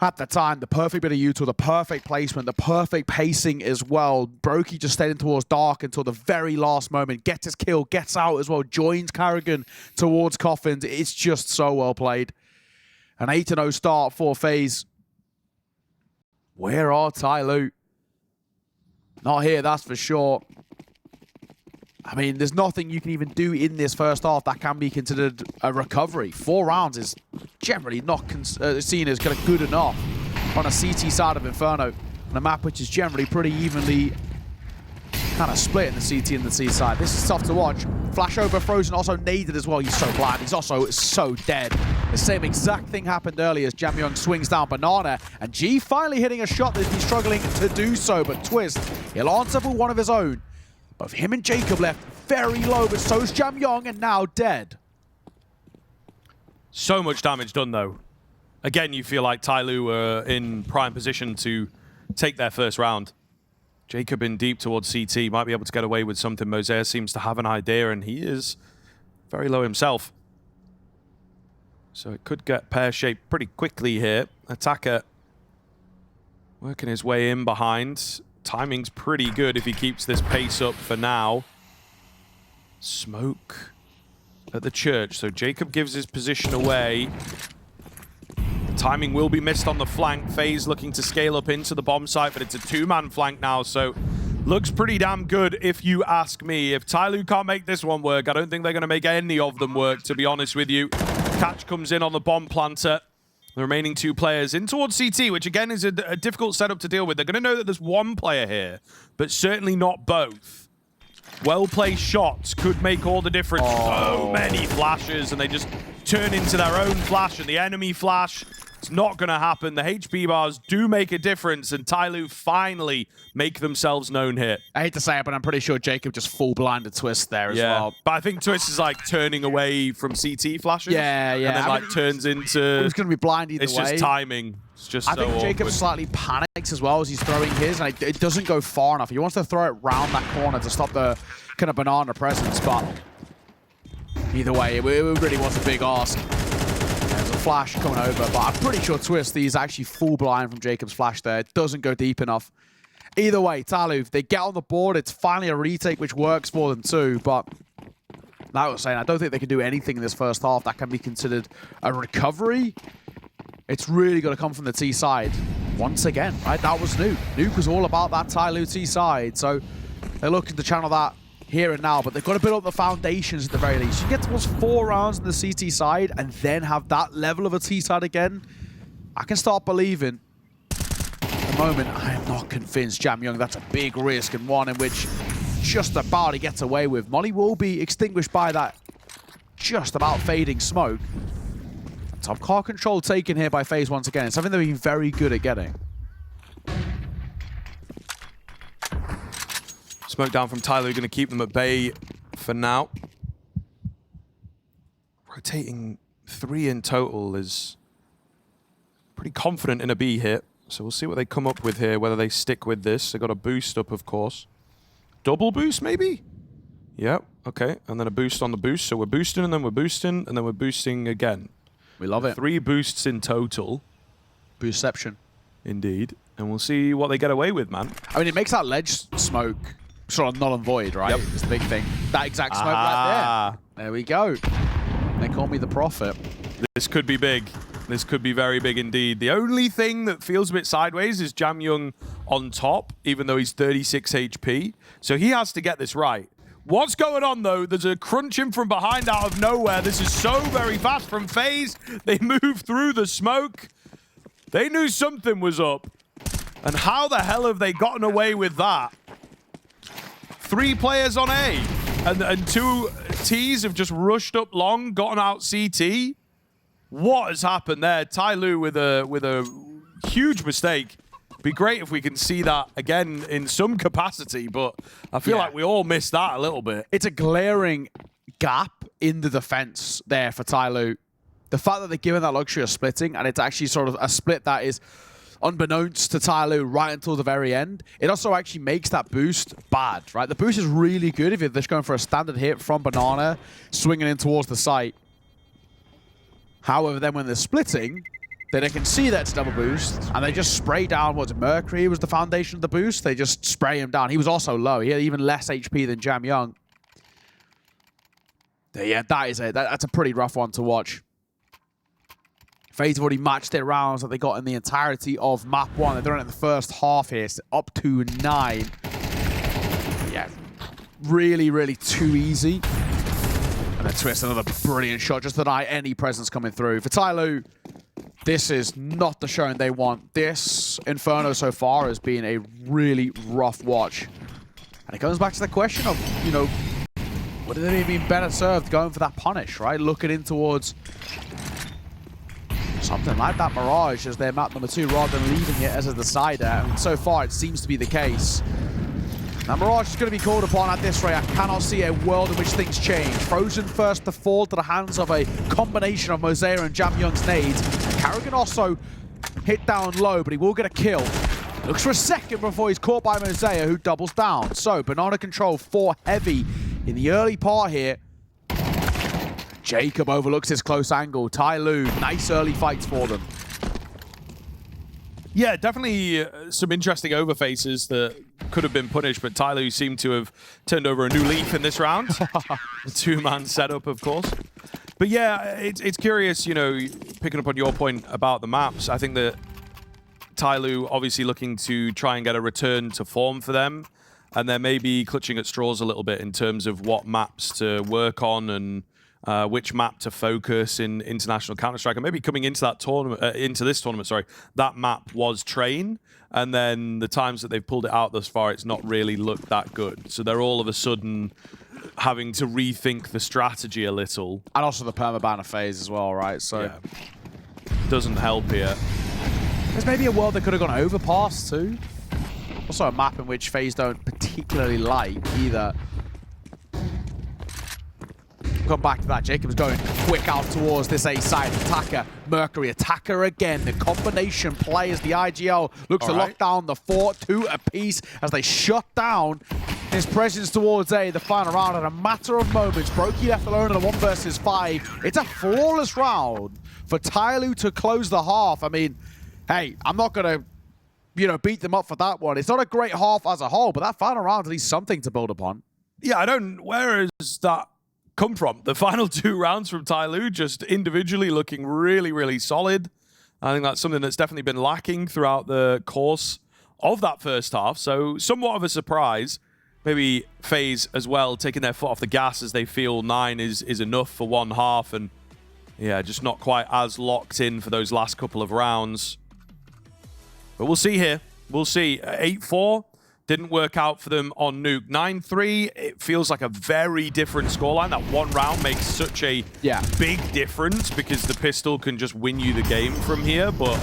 At the time, the perfect bit of util, the perfect placement, the perfect pacing as well. broky just stayed in towards Dark until the very last moment. Gets his kill, gets out as well, joins Carrigan towards Coffins. It's just so well played. An 8-0 start for FaZe. Where are TYLOO? Not here, that's for sure. I mean, there's nothing you can even do in this first half that can be considered a recovery. 4 rounds is generally not seen as kind of good enough on a CT side of Inferno, on a map which is generally pretty evenly kind of split in the CT and the C side. This is tough to watch. Flash over Frozen, also naded as well. He's so blind. He's also so dead. The same exact thing happened earlier as Jamyung swings down Banana, and G finally hitting a shot that he's been struggling to do so, but Twist, he'll answer for one of his own. Both him and Jacob left very low, but so's Jamyung, and now dead. So much damage done, though. Again, you feel like TYLOO were in prime position to take their first round. Jacob in deep towards CT, might be able to get away with something. Mosaic seems to have an idea, and he is very low himself. So it could get pear-shaped pretty quickly here. Attacker working his way in behind. Timing's pretty good if he keeps this pace up for now. Smoke at the church, so Jacob gives his position away. Timing will be missed on the flank. FaZe looking to scale up into the bomb site, but it's a 2-man flank now, so looks pretty damn good if you ask me. If TYLOO can't make this one work, I don't think they're going to make any of them work, to be honest with you. Catch comes in on the bomb planter. The remaining 2 players in towards CT, which again is a difficult setup to deal with. They're going to know that there's 1 player here, but certainly not both. Well-placed shots could make all the difference. So many flashes, and they just turn into their own flash and the enemy flash. It's not going to happen. The HP bars do make a difference, and TYLOO finally make themselves known here. I hate to say it, but I'm pretty sure Jacob just full blinded Twist there as well. But I think Twist is like turning away from CT flashes. Yeah. And then like turns into... It was going to be blind either way. It's just timing. It's just so I think Jacob slightly panics as well as he's throwing his, and it doesn't go far enough. He wants to throw it round that corner to stop the kind of Banana presence, but either way, it really was a big ask. There's a flash coming over, but I'm pretty sure Twist, he's actually full blind from Jacob's flash there. It doesn't go deep enough. Either way, TYLOO, if they get on the board, it's finally a retake which works for them too, but like I was saying, I don't think they can do anything in this first half that can be considered a recovery. It's really got to come from the T side once again, right? That was Nuke. Nuke was all about that TYLOO T side, so they're looking to channel that here and now, but they've got to build up the foundations at the very least. You get towards 4 rounds on the CT side and then have that level of a T side again, I can start believing. At the moment, I am not convinced Jamyung. That's a big risk, and one in which just about he gets away with. Molly will be extinguished by that just about fading smoke. Top car control taken here by FaZe once again. It's something they've been very good at getting. Smoke down from TYLOO, going to keep them at bay for now. Rotating 3 in total is pretty confident in a B hit. So we'll see what they come up with here, whether they stick with this. They got a boost up, of course. Double boost, maybe? Yep, okay. And then a boost on the boost. So we're boosting, and then we're boosting, and then we're boosting again. We love it. 3 boosts in total. Boostception. Indeed. And we'll see what they get away with, man. I mean, it makes that ledge smoke sort of null and void, right? Yep. It's the big thing. That exact smoke right there. There we go. They call me the prophet. This could be big. This could be very big indeed. The only thing that feels a bit sideways is Jamyung on top, even though he's 36 HP. So he has to get this right. What's going on, though? There's a crunching from behind out of nowhere. This is so very fast from FaZe. They move through the smoke. They knew something was up. And how the hell have they gotten away with that? 3 players on A. And 2 Ts have just rushed up long, gotten out CT. What has happened there? TYLOO with a huge mistake. Be great if we can see that again in some capacity, but I feel like we all missed that a little bit. It's a glaring gap in the defense there for TYLOO. The fact that they're given that luxury of splitting, and it's actually sort of a split that is unbeknownst to TYLOO right until the very end, it also actually makes that boost bad, right? The boost is really good if you're just going for a standard hit from Banana, swinging in towards the site. However, then when they're splitting, then they can see that it's double boost, and they just spray down. What's Mercury was the foundation of the boost. They just spray him down. He was also low. He had even less HP than Jam Young. Yeah, that's a pretty rough one to watch. FaZe have already matched their rounds that they got in the entirety of map 1. They're doing it in the first half here, so up to 9. Yeah, really, really too easy. And then Twist, another brilliant shot, just to deny any presence coming through. For TYLOO, this is not the showing they want. This Inferno so far has been a really rough watch. And it comes back to the question of, you know, would they have been better served going for that punish, right? Looking in towards something like that Mirage as their map number 2 rather than leaving it as a decider. And so far, it seems to be the case. Now, Mirage is going to be called upon at this rate. I cannot see a world in which things change. Frozen first to fall to the hands of a combination of Mosaic and Jam Young's nades. Karrigan also hit down low, but he will get a kill. Looks for a second before he's caught by Mosaic, who doubles down. So, Banana Control 4 heavy in the early part here. Jacob overlooks his close angle. TYLOO, nice early fights for them. Yeah, definitely some interesting overfaces that could have been punished, but TYLOO seemed to have turned over a new leaf in this round. The two-man setup, of course. But yeah, it's curious, you know, picking up on your point about the maps. I think that TYLOO obviously looking to try and get a return to form for them, and they're maybe clutching at straws a little bit in terms of what maps to work on and which map to focus in international Counter-Strike. And maybe coming into that tournament, that map was Train, and then the times that they've pulled it out thus far, it's not really looked that good. So they're all of a sudden having to rethink the strategy a little. And also the permaban of FaZe as well, right? So yeah. Doesn't help here. There's maybe a world that could have gone overpass too. Also a map in which FaZe don't particularly like either. Come back to that. Jacob's going quick out towards this A-side attacker. Mercury attacker again. The combination play as the IGL looks to lock down the fort, 2 apiece as they shut down his presence towards A. The final round in a matter of moments. broky left alone in a 1 versus 5. It's a flawless round for TYLOO to close the half. I mean, hey, I'm not going to, you know, beat them up for that one. It's not a great half as a whole, but that final round at least something to build upon. Yeah, where is that come from? The final 2 rounds from TYLOO just individually looking really, really solid. I think that's something that's definitely been lacking throughout the course of that first half. So somewhat of a surprise. Maybe FaZe as well taking their foot off the gas as they feel 9 is enough for one half, and yeah, just not quite as locked in for those last couple of rounds. But we'll see here. We'll see. 8-4. Didn't work out for them on Nuke. 9-3, it feels like a very different scoreline. That one round makes such a big difference because the pistol can just win you the game from here, but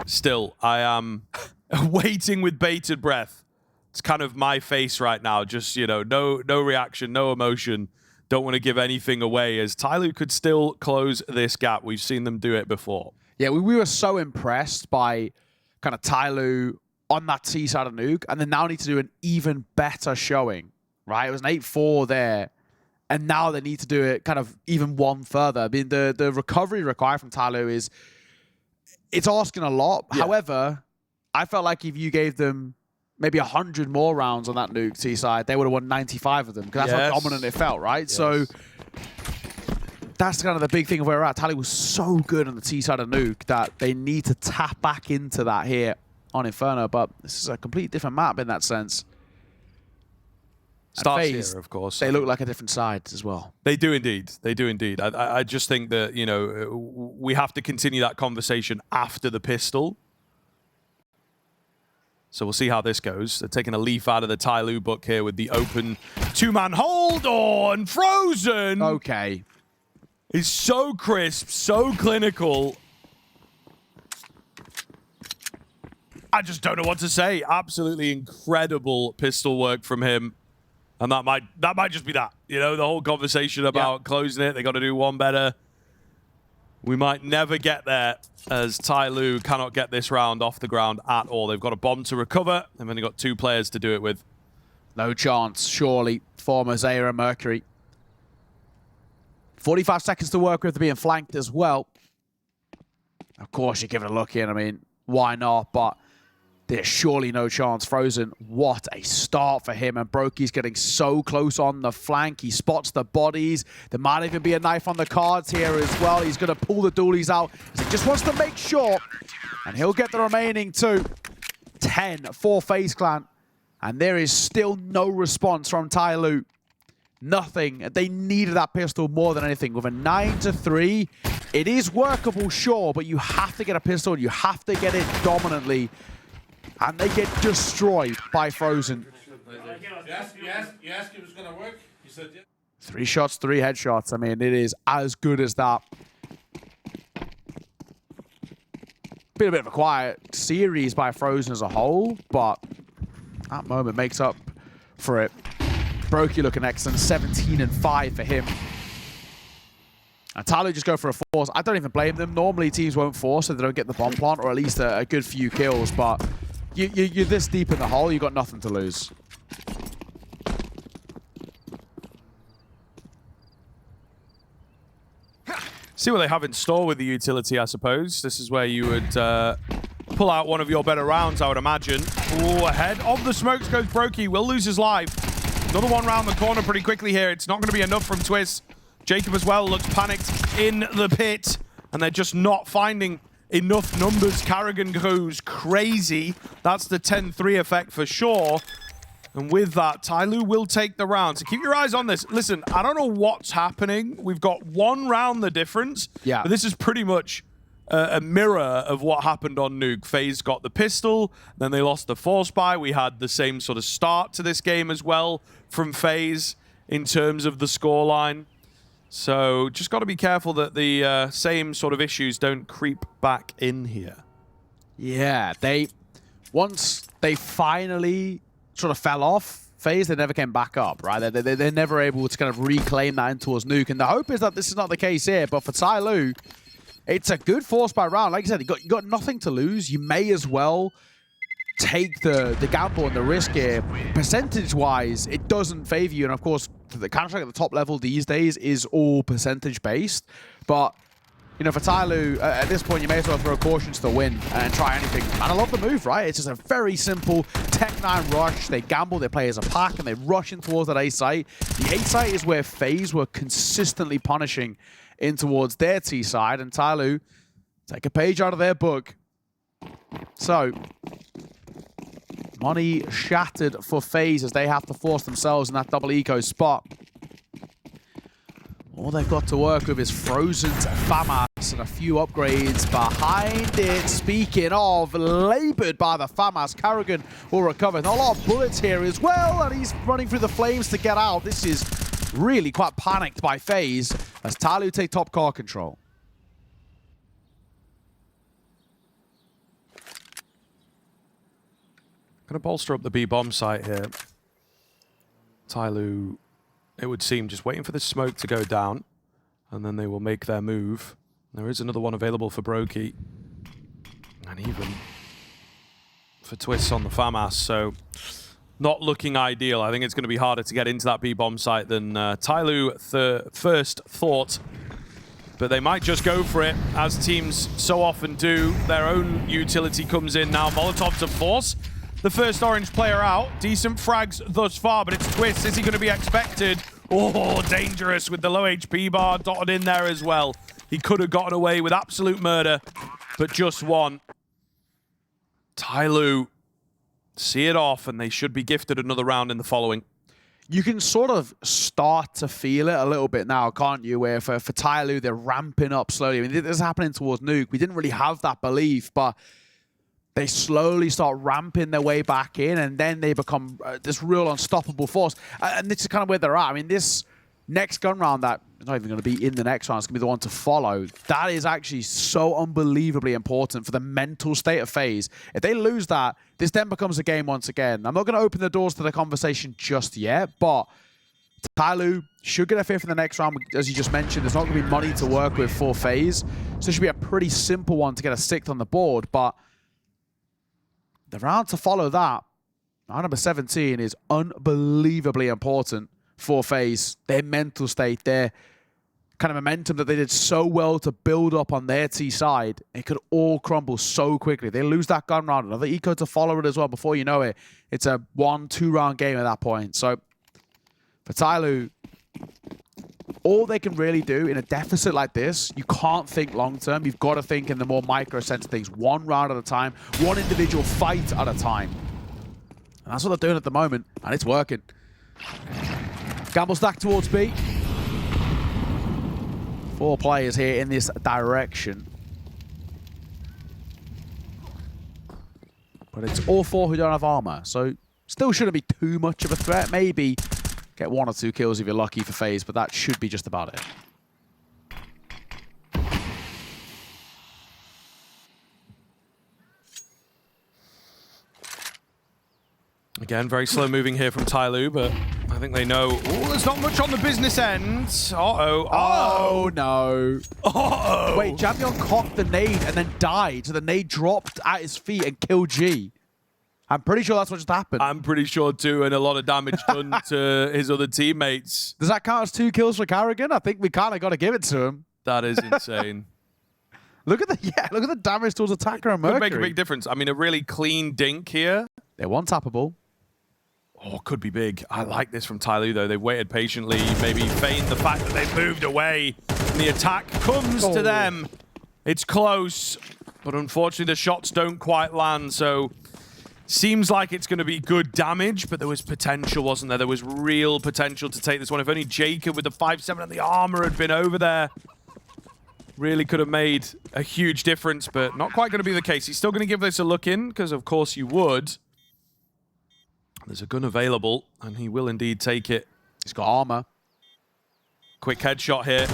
still, I am waiting with bated breath. It's kind of my face right now. Just, you know, no reaction, no emotion. Don't want to give anything away as TYLOO could still close this gap. We've seen them do it before. Yeah, we were so impressed by kind of TYLOO on that T side of Nuke, and then now need to do an even better showing, right? It was an 8-4 there, and now they need to do it kind of even one further. I mean, the recovery required from TYLOO it's asking a lot. Yeah. However, I felt like if you gave them maybe 100 more rounds on that Nuke T side, they would have won 95 of them, because that's how dominant it felt, right? Yes. So that's kind of the big thing of where we're at. TYLOO was so good on the T side of Nuke that they need to tap back into that here on Inferno, but this is a completely different map in that sense. Starts FaZe, here, of course. They look like a different side as well. They do indeed. They do indeed. I just think that, you know, we have to continue that conversation after the pistol. So we'll see how this goes. They're taking a leaf out of the TYLOO book here with the open 2-man hold on. Frozen. Okay. Is so crisp, so clinical. I just don't know what to say. Absolutely incredible pistol work from him. And that might just be that. You know, the whole conversation about closing it, they got to do one better. We might never get there as TYLOO cannot get this round off the ground at all. They've got a bomb to recover. They've only got 2 players to do it with. No chance, surely, for Mosaic and Mercury. 45 seconds to work with, being flanked as well. Of course, you give it a look in. I mean, why not? But there's surely no chance. Frozen, what a start for him. And broky's getting so close on the flank. He spots the bodies. There might even be a knife on the cards here as well. He's going to pull the dualies out. He just wants to make sure. And he'll get the remaining 2. 10 for FaZe Clan. And there is still no response from TYLOO. Nothing. They needed that pistol more than anything. With a 9-3, it is workable, sure, but you have to get a pistol. You have to get it dominantly. And they get destroyed by Frozen. You asked if it was going to work? He said, yeah. 3 shots, 3 headshots. I mean, it is as good as that. Been a bit of a quiet series by Frozen as a whole, but that moment makes up for it. broky looking excellent, 17-5 for him. And TYLOO just go for a force. I don't even blame them. Normally teams won't force so they don't get the bomb plant, or at least a good few kills, but you're this deep in the hole, you've got nothing to lose. See what they have in store with the utility, I suppose. This is where you would pull out one of your better rounds, I would imagine. Ooh, ahead of the smokes goes broky. Will lose his life. Another one round the corner pretty quickly here. It's not going to be enough from Twist. Jacob as well looks panicked in the pit, and they're just not finding enough numbers. Carrigan goes crazy. That's the 10-3 effect for sure. And with that, TYLOO will take the round. So keep your eyes on this. Listen, I don't know what's happening. We've got one round the difference. Yeah. But this is pretty much a mirror of what happened on Nuke. FaZe got the pistol, then they lost the force buy. We had the same sort of start to this game as well from FaZe in terms of the scoreline. So just got to be careful that the same sort of issues don't creep back in here. Yeah, once they finally sort of fell off FaZe, they never came back up, right? They're never able to kind of reclaim that in towards Nuke. And the hope is that this is not the case here, but for TYLOO, it's a good force buy round. Like I said, you got nothing to lose. You may as well take the gamble and the risk here. Percentage-wise, it doesn't favor you. And of course, the Counter-Strike at the top level these days is all percentage-based. But, you know, for TYLOO, at this point, you may as well throw caution to the wind and try anything. And I love the move, right? It's just a very simple Tech-9 rush. They gamble, they play as a pack, and they rush in towards that A site. The A site is where FaZe were consistently punishing in towards their T side, and TYLOO take a page out of their book. So, money shattered for FaZe as they have to force themselves in that double eco spot. All they've got to work with is Frozen's FAMAS and a few upgrades behind it. Speaking of, labored by the FAMAS, Carrigan will recover. Not a lot of bullets here as well, and he's running through the flames to get out. This is really quite panicked by FaZe as TYLOO take top car control. Gonna bolster up the B bomb site here. TYLOO, it would seem, just waiting for the smoke to go down, and then they will make their move. There is another one available for broky, and even for Twists on the FAMAS, so not looking ideal. I think it's going to be harder to get into that B bomb site than TYLOO first thought. But they might just go for it, as teams so often do. Their own utility comes in now. Molotov to force the first orange player out. Decent frags thus far, but it's Twist. Is he going to be expected? Oh, dangerous with the low HP bar dotted in there as well. He could have gotten away with absolute murder, but just one. TYLOO see it off, and they should be gifted another round in the following. You can sort of start to feel it a little bit now, can't you? Where for TYLOO, they're ramping up slowly. I mean, this is happening towards Nuke. We didn't really have that belief, but they slowly start ramping their way back in, and then they become this real unstoppable force. And this is kind of where they're at. I mean, this next gun round that is not even going to be in the next round, it's going to be the one to follow. That is actually so unbelievably important for the mental state of FaZe. If they lose that, this then becomes a game once again. I'm not going to open the doors to the conversation just yet, but TYLOO should get a fifth in the next round. As you just mentioned, there's not going to be money to work with for FaZe, so it should be a pretty simple one to get a sixth on the board. But the round to follow that, round number 17, is unbelievably important for FaZe. Their mental state, their kind of momentum that they did so well to build up on their T side, it could all crumble so quickly. They lose that gun round, another eco to follow it as well. Before you know it, it's a 1-2 round game at that point. So for TYLOO, all they can really do in a deficit like this, you can't think long term. You've got to think in the more micro sense of things. One round at a time, one individual fight at a time. And that's what they're doing at the moment, and it's working. Gamble stack towards B. 4 players here in this direction. But it's all 4 who don't have armor, so still shouldn't be too much of a threat. Maybe get 1 or 2 kills if you're lucky for FaZe, but that should be just about it. Again, very slow moving here from TYLOO, but I think they know. Oh, there's not much on the business end. Uh-oh. Oh, no. Uh-oh. Wait, Jamyeon cocked the nade and then died, so the nade dropped at his feet and killed G. I'm pretty sure that's what just happened. I'm pretty sure too, and a lot of damage done to his other teammates. Does that count as 2 kills for Carrigan? I think we kind of got to give it to him. That is insane. Look at the damage towards Attacker and Mercury. Could make a big difference. I mean, a really clean dink here. They're one-tappable. Oh, could be big. I like this from TYLOO, though. They've waited patiently, maybe feigned the fact that they've moved away. And the attack comes to them. It's close, but unfortunately the shots don't quite land, so seems like it's going to be good damage, but there was potential, wasn't there? There was real potential to take this one. If only Jacob with the 5-7 and the armor had been over there, really could have made a huge difference, but not quite going to be the case. He's still going to give this a look in, because of course you would. There's a gun available, and he will indeed take it. He's got armor. Quick headshot here.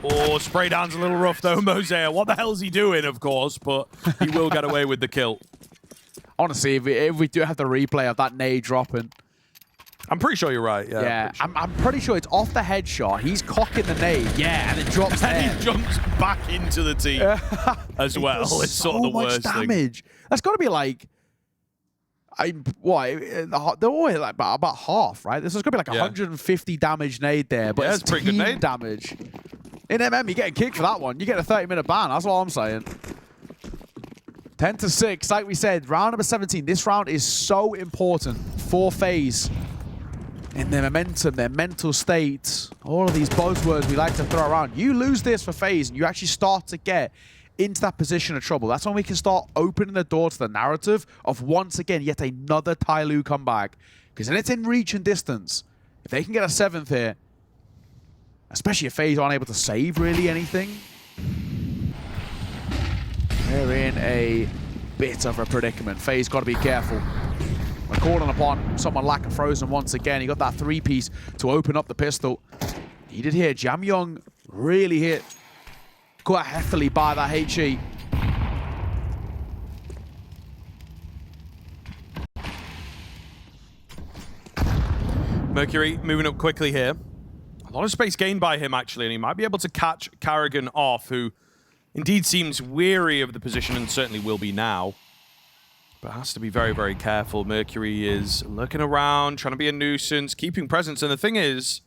Oh, spray down's a little rough though, Mosaic. What the hell's he doing, of course, but he will get away with the kill. Honestly, if we do have the replay of that nade dropping. I'm pretty sure you're right, yeah. Yeah, I'm pretty sure it's off the headshot. He's cocking the nade, yeah, and it drops there. And he jumps back into the team as well. It's sort of the worst damage. Thing. That's got to be like... they're always like about half, right? This is going to be like 150 damage nade there, but it's pretty good nade damage. In MM, you're getting kicked for that one. You get a 30-minute ban. That's all I'm saying. 10-6, like we said, round number 17. This round is so important for FaZe in their momentum, their mental state, all of these buzzwords we like to throw around. You lose this for FaZe, and you actually start to get into that position of trouble. That's when we can start opening the door to the narrative of, once again, yet another TYLOO comeback. Because then it's in reach and distance. If they can get a 7th here, especially if FaZe aren't able to save really anything, they're in a bit of a predicament. FaZe got to be careful. We're calling upon someone like a Frozen once again. He got that 3-piece to open up the pistol. He did here. Jamyeon really hit quite heftily by that HE. Mercury moving up quickly here. A lot of space gained by him, actually, and he might be able to catch Carrigan off, who indeed seems weary of the position and certainly will be now. But has to be very, very careful. Mercury is looking around, trying to be a nuisance, keeping presence. And the thing is,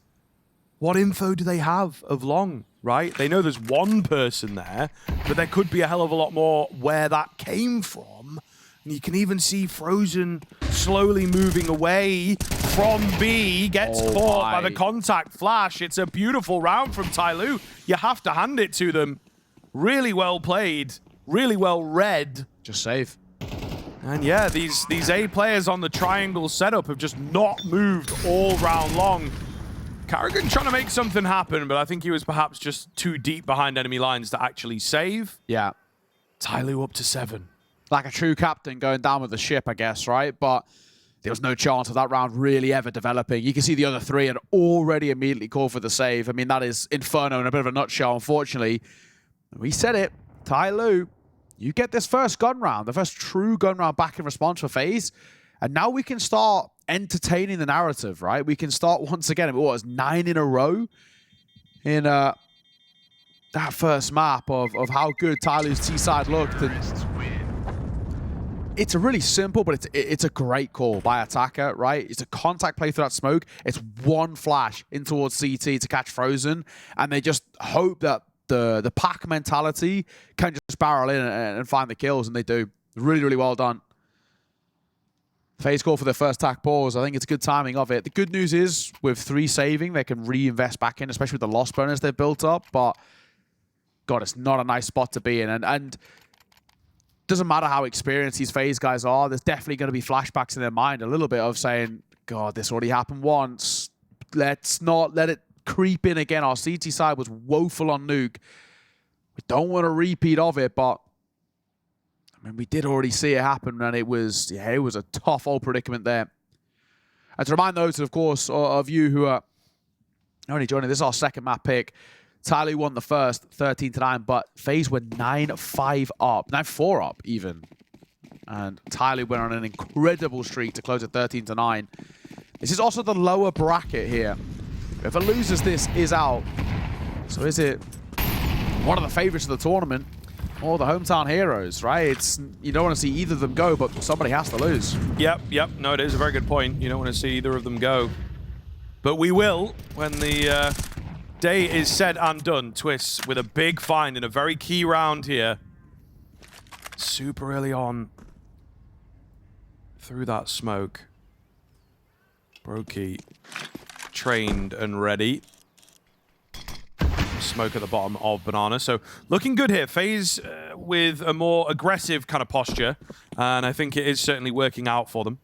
what info do they have of Long, right? They know there's one person there, but there could be a hell of a lot more where that came from. And you can even see Frozen slowly moving away from B, gets caught by the contact flash. It's a beautiful round from TYLOO. You have to hand it to them. Really well played, really well read. Just save. And yeah, these A players on the triangle setup have just not moved all round long. Carrigan trying to make something happen, but I think he was perhaps just too deep behind enemy lines to actually save. Yeah. TYLOO up to 7. Like a true captain going down with the ship, I guess, right? But there was no chance of that round really ever developing. You can see the other 3 had already immediately called for the save. I mean, that is Inferno in a bit of a nutshell, unfortunately. We said it. TYLOO, you get this first gun round, the first true gun round back in response for FaZe. And now we can start entertaining the narrative, right? We can start once again. It was 9 in a row in that first map of how good TYLOO's T-side looked. And it's a really simple, but it's a great call by attacker, right? It's a contact play through that smoke. It's one flash in towards CT to catch Frozen, and they just hope that the pack mentality can just barrel in and find the kills, and they do. Really, really well done. FaZe call for their first tack pause. I think it's good timing of it. The good news is, with 3 saving, they can reinvest back in, especially with the loss bonus they've built up, but God, it's not a nice spot to be in. And doesn't matter how experienced these FaZe guys are, there's definitely going to be flashbacks in their mind a little bit of saying, God, this already happened once. Let's not let it creep in again. Our CT side was woeful on Nuke. We don't want a repeat of it, but I mean, we did already see it happen, and it was a tough old predicament there. And to remind those, of course, of you who are only joining, this is our second map pick. TYLOO won the first, 13-9, but FaZe were 9-5 up, 9-4 up even. And TYLOO went on an incredible streak to close at 13-9. This is also the lower bracket here. Whoever loses this is out. So is it one of the favorites of the tournament or the hometown heroes, right? You don't want to see either of them go, but somebody has to lose. Yep. No, it is a very good point. You don't want to see either of them go. But we will when the day is said and done. Twists with a big find in a very key round here. Super early on through that smoke. broky trained and ready. Smoke at the bottom of Banana. So looking good here. FaZe with a more aggressive kind of posture. And I think it is certainly working out for them.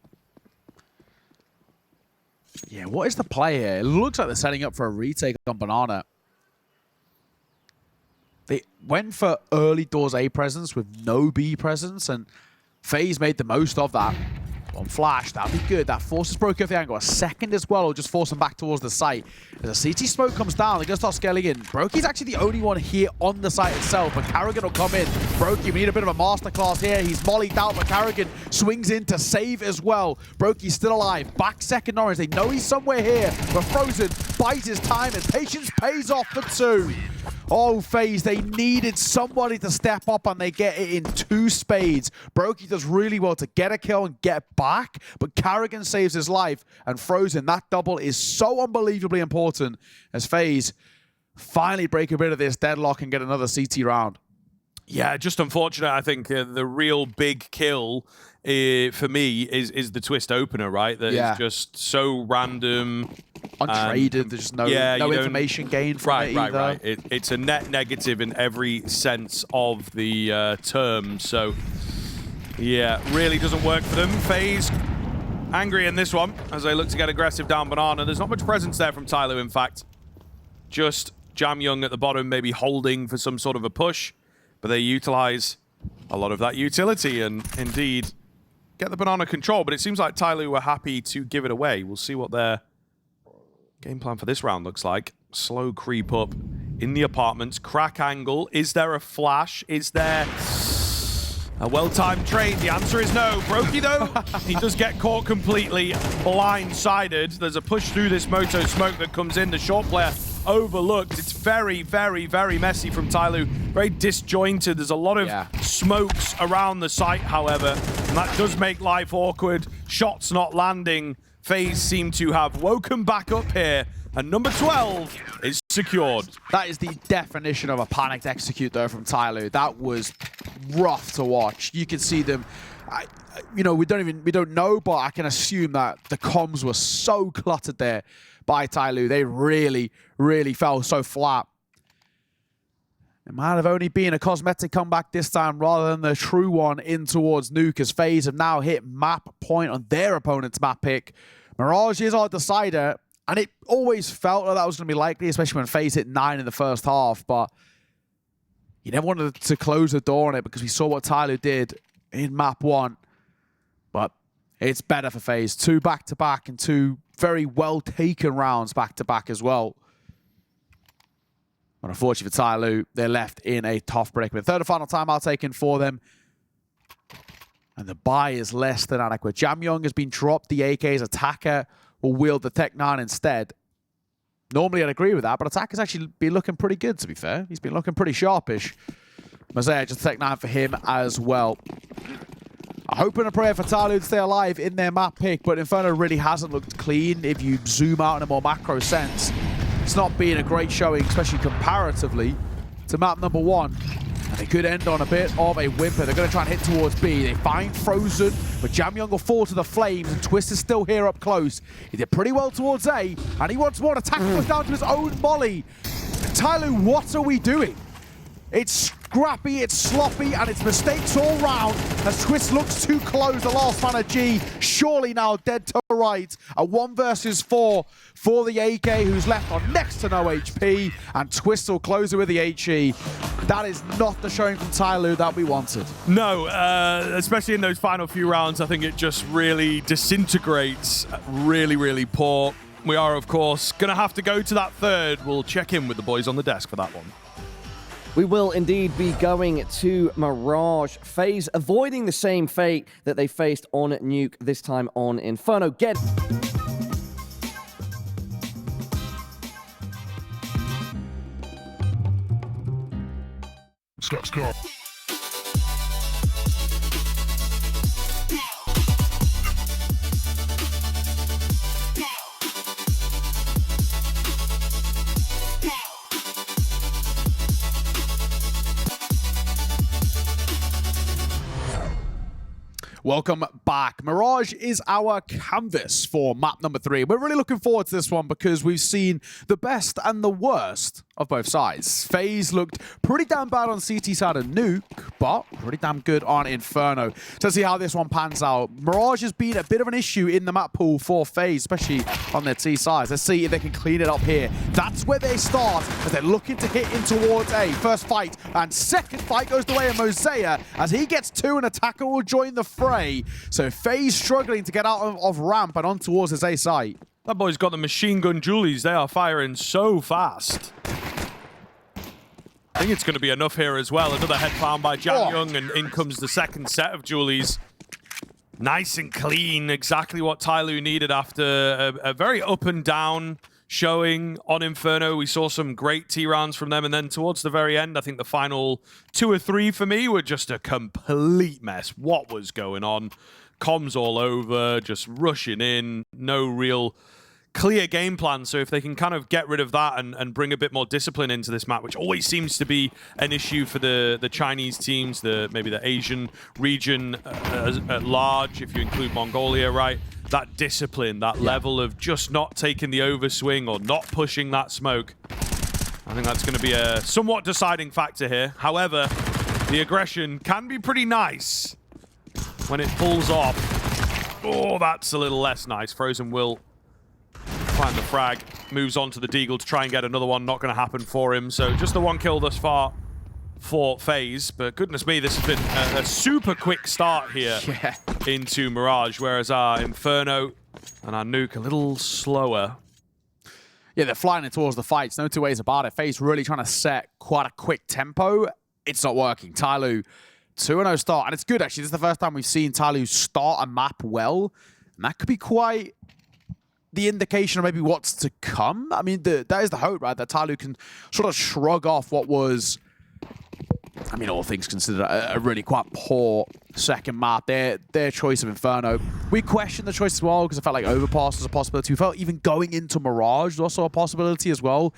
Yeah, what is the play here? It looks like they're setting up for a retake on Banana. They went for early doors A presence with no B presence, and FaZe made the most of that. One flash, that'd be good. That forces broky off the angle. A second as well, or just force them back towards the site. As a CT smoke comes down, they're going to start scaling in. broky's actually the only one here on the site itself, but Karrigan will come in. broky, we need a bit of a masterclass here. He's mollied out, but Karrigan swings in to save as well. broky's still alive. Back second orange. They know he's somewhere here, but Frozen buys his time, and patience pays off for 2. Oh, FaZe, they needed somebody to step up, and they get it in 2 spades. broky does really well to get a kill and get back, but Karrigan saves his life, and Frozen, that double is so unbelievably important as FaZe finally break a bit of this deadlock and get another CT round. Yeah, just unfortunate. I think the real big kill for me is the Twist opener, right? That is just so random. Untraded, there's just no information gained from it either. Right. It's a net negative in every sense of the term. So, yeah, really doesn't work for them. FaZe angry in this one as they look to get aggressive down Banana. There's not much presence there from TYLOO, in fact. Just Jamyoung at the bottom, maybe holding for some sort of a push. But they utilize a lot of that utility and indeed get the Banana control. But it seems like TYLOO were happy to give it away. We'll see what their game plan for this round looks like. Slow creep up in the apartments. Crack angle. Is there a flash? Is there a well-timed trade? The answer is no. broky, though, he does get caught completely blindsided. There's a push through this Moto smoke that comes in. The short player overlooked. It's very, very, very messy from TYLOO. Very disjointed. There's a lot of smokes around the site, however, and that does make life awkward. Shots not landing. FaZe seem to have woken back up here, and number 12 is secured. That is the definition of a panicked execute, though, from TYLOO. That was rough to watch. You can see them. We don't know, but I can assume that the comms were so cluttered there by TYLOO. They really, really fell so flat. It might have only been a cosmetic comeback this time rather than the true one in towards Nuke, as FaZe have now hit map point on their opponent's map pick. Mirage is our decider, and it always felt like that was going to be likely, especially when FaZe hit 9 in the first half, but you never wanted to close the door on it because we saw what TYLOO did in map 1. But it's better for FaZe. 2 back-to-back and 2 very well-taken rounds back-to-back as well. But unfortunately for TYLOO, they're left in a tough predicament. Third and final timeout taken for them. And the buy is less than adequate. Jamyoung has been dropped. The AK's attacker will wield the Tech 9 instead. Normally I'd agree with that, but attacker's actually been looking pretty good, to be fair. He's been looking pretty sharpish. Mosaic just Tech 9 for him as well. Hoping and praying for TYLOO to stay alive in their map pick, but Inferno really hasn't looked clean if you zoom out in a more macro sense. It's not been a great showing, especially comparatively to map number 1. And they could end on a bit of a whimper. They're going to try and hit towards B. They find Frozen, but Jamyong will fall to the flames, and Twist is still here up close. He did pretty well towards A, and he wants more. Attack goes down to his own molly. TYLOO, what are we doing? It's scrappy, it's sloppy, and it's mistakes all round as Twist looks too close. The last man of G, surely now dead to right. A 1 versus 4 for the AK, who's left on next to no HP, and Twist will close it with the HE. That is not the showing from TYLOO that we wanted. No, especially in those final few rounds, I think it just really disintegrates. Really, really poor. We are, of course, going to have to go to that third. We'll check in with the boys on the desk for that one. We will indeed be going to Mirage. FaZe avoiding the same fate that they faced on Nuke, this time on Inferno. Get... Stop. Welcome back. Mirage is our canvas for map number 3. We're really looking forward to this one because we've seen the best and the worst of both sides. FaZe looked pretty damn bad on CT side of Nuke, but pretty damn good on Inferno. To see how this one pans out. Mirage has been a bit of an issue in the map pool for FaZe, especially on their T sides. Let's see if they can clean it up here. That's where they start, as they're looking to hit in towards A. First fight, and second fight goes the way of Mosaic, as he gets 2, and Attacker will join the fray. So FaZe struggling to get out of ramp and on towards his A site. That boy's got the machine gun Julies. They are firing so fast. I think it's going to be enough here as well. Another head found by Jamyong, and in comes the second set of Julies. Nice and clean. Exactly what TYLOO needed after a very up and down showing on Inferno. We saw some great T rounds from them, and then towards the very end, I think the final 2 or 3 for me were just a complete mess. What was going on? Comms all over, just rushing in, no real clear game plan. So if they can kind of get rid of that and bring a bit more discipline into this map, which always seems to be an issue for the Chinese teams, maybe the Asian region at large, if you include Mongolia, right? That discipline, that level of just not taking the overswing or not pushing that smoke. I think that's going to be a somewhat deciding factor here. However, the aggression can be pretty nice when it pulls off. Oh, that's a little less nice. Frozen will find the frag, moves on to the Deagle to try and get another one. Not going to happen for him. So just the 1 kill thus far for FaZe, but goodness me, this has been a super quick start here into Mirage, whereas our Inferno and our Nuke a little slower. Yeah, they're flying it towards the fights. No 2 ways about it. FaZe really trying to set quite a quick tempo. It's not working. TYLOO 2-0 start, and it's good actually. This is the first time we've seen TYLOO start a map well, and that could be quite the indication of maybe what's to come. I mean, that is the hope, right? That TYLOO can sort of shrug off what was, I mean, all things considered, a really quite poor second map. Their choice of Inferno. We questioned the choice as well because I felt like Overpass was a possibility. We felt even going into Mirage was also a possibility as well.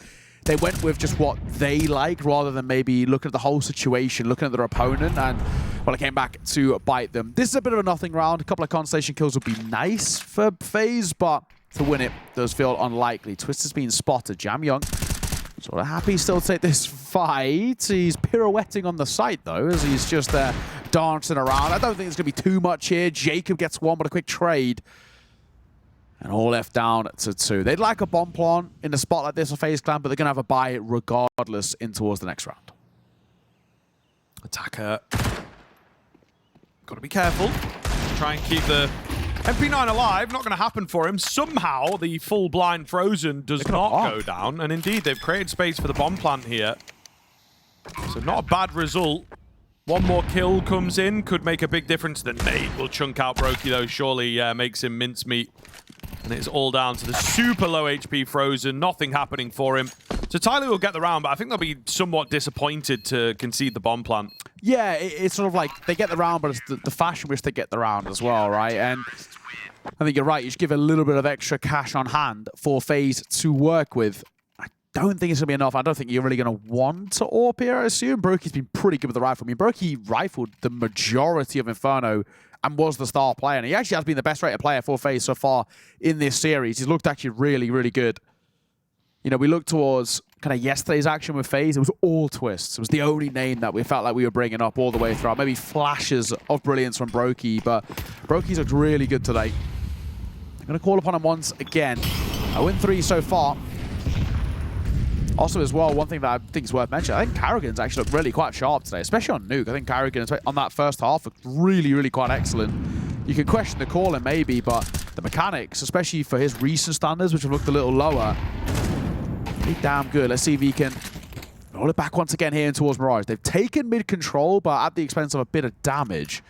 They went with just what they like rather than maybe looking at the whole situation, looking at their opponent, and, well, it came back to bite them. This is a bit of a nothing round. A couple of Constellation kills would be nice for FaZe, but to win it does feel unlikely. Twist has been spotted. Jamyong sort of happy still to take this fight. He's pirouetting on the site, though, as he's just dancing around. I don't think there's going to be too much here. Jacob gets 1, but a quick trade. And all left down to 2. They'd like a bomb plant in a spot like this for FaZe Clan, but they're going to have a buy regardless in towards the next round. Attacker. Got to be careful. Try and keep the MP9 alive. Not going to happen for him. Somehow, the full blind Frozen does not go down. And indeed, they've created space for the bomb plant here. So not a bad result. 1 more kill comes in. Could make a big difference. The nade will chunk out broky, though. Surely makes him mincemeat. And it's all down to the super low HP Frozen. Nothing happening for him. So TYLOO will get the round, but I think they'll be somewhat disappointed to concede the bomb plant. Yeah, it's sort of like they get the round, but it's the fashion which they get the round as well, right? And I think you're right. You should give a little bit of extra cash on hand for FaZe to work with. I don't think it's going to be enough. I don't think you're really going to want to AWP here, I assume. broky's been pretty good with the rifle. I mean, broky rifled the majority of Inferno and was the star player. And he actually has been the best rated player for FaZe so far in this series. He's looked actually really, really good. You know, we looked towards kind of yesterday's action with FaZe. It was all twists. It was the only name that we felt like we were bringing up all the way throughout. Maybe flashes of brilliance from broky, but broky's looked really good today. I'm going to call upon him once again. 0-3 so far. Also, as well, one thing that I think is worth mentioning, I think Karrigan's actually looked really quite sharp today, especially on Nuke. I think Karrigan, on that first half, looked really, really quite excellent. You can question the calling maybe, but the mechanics, especially for his recent standards, which have looked a little lower, pretty damn good. Let's see if he can roll it back once again here towards Mirage. They've taken mid-control, but at the expense of a bit of damage.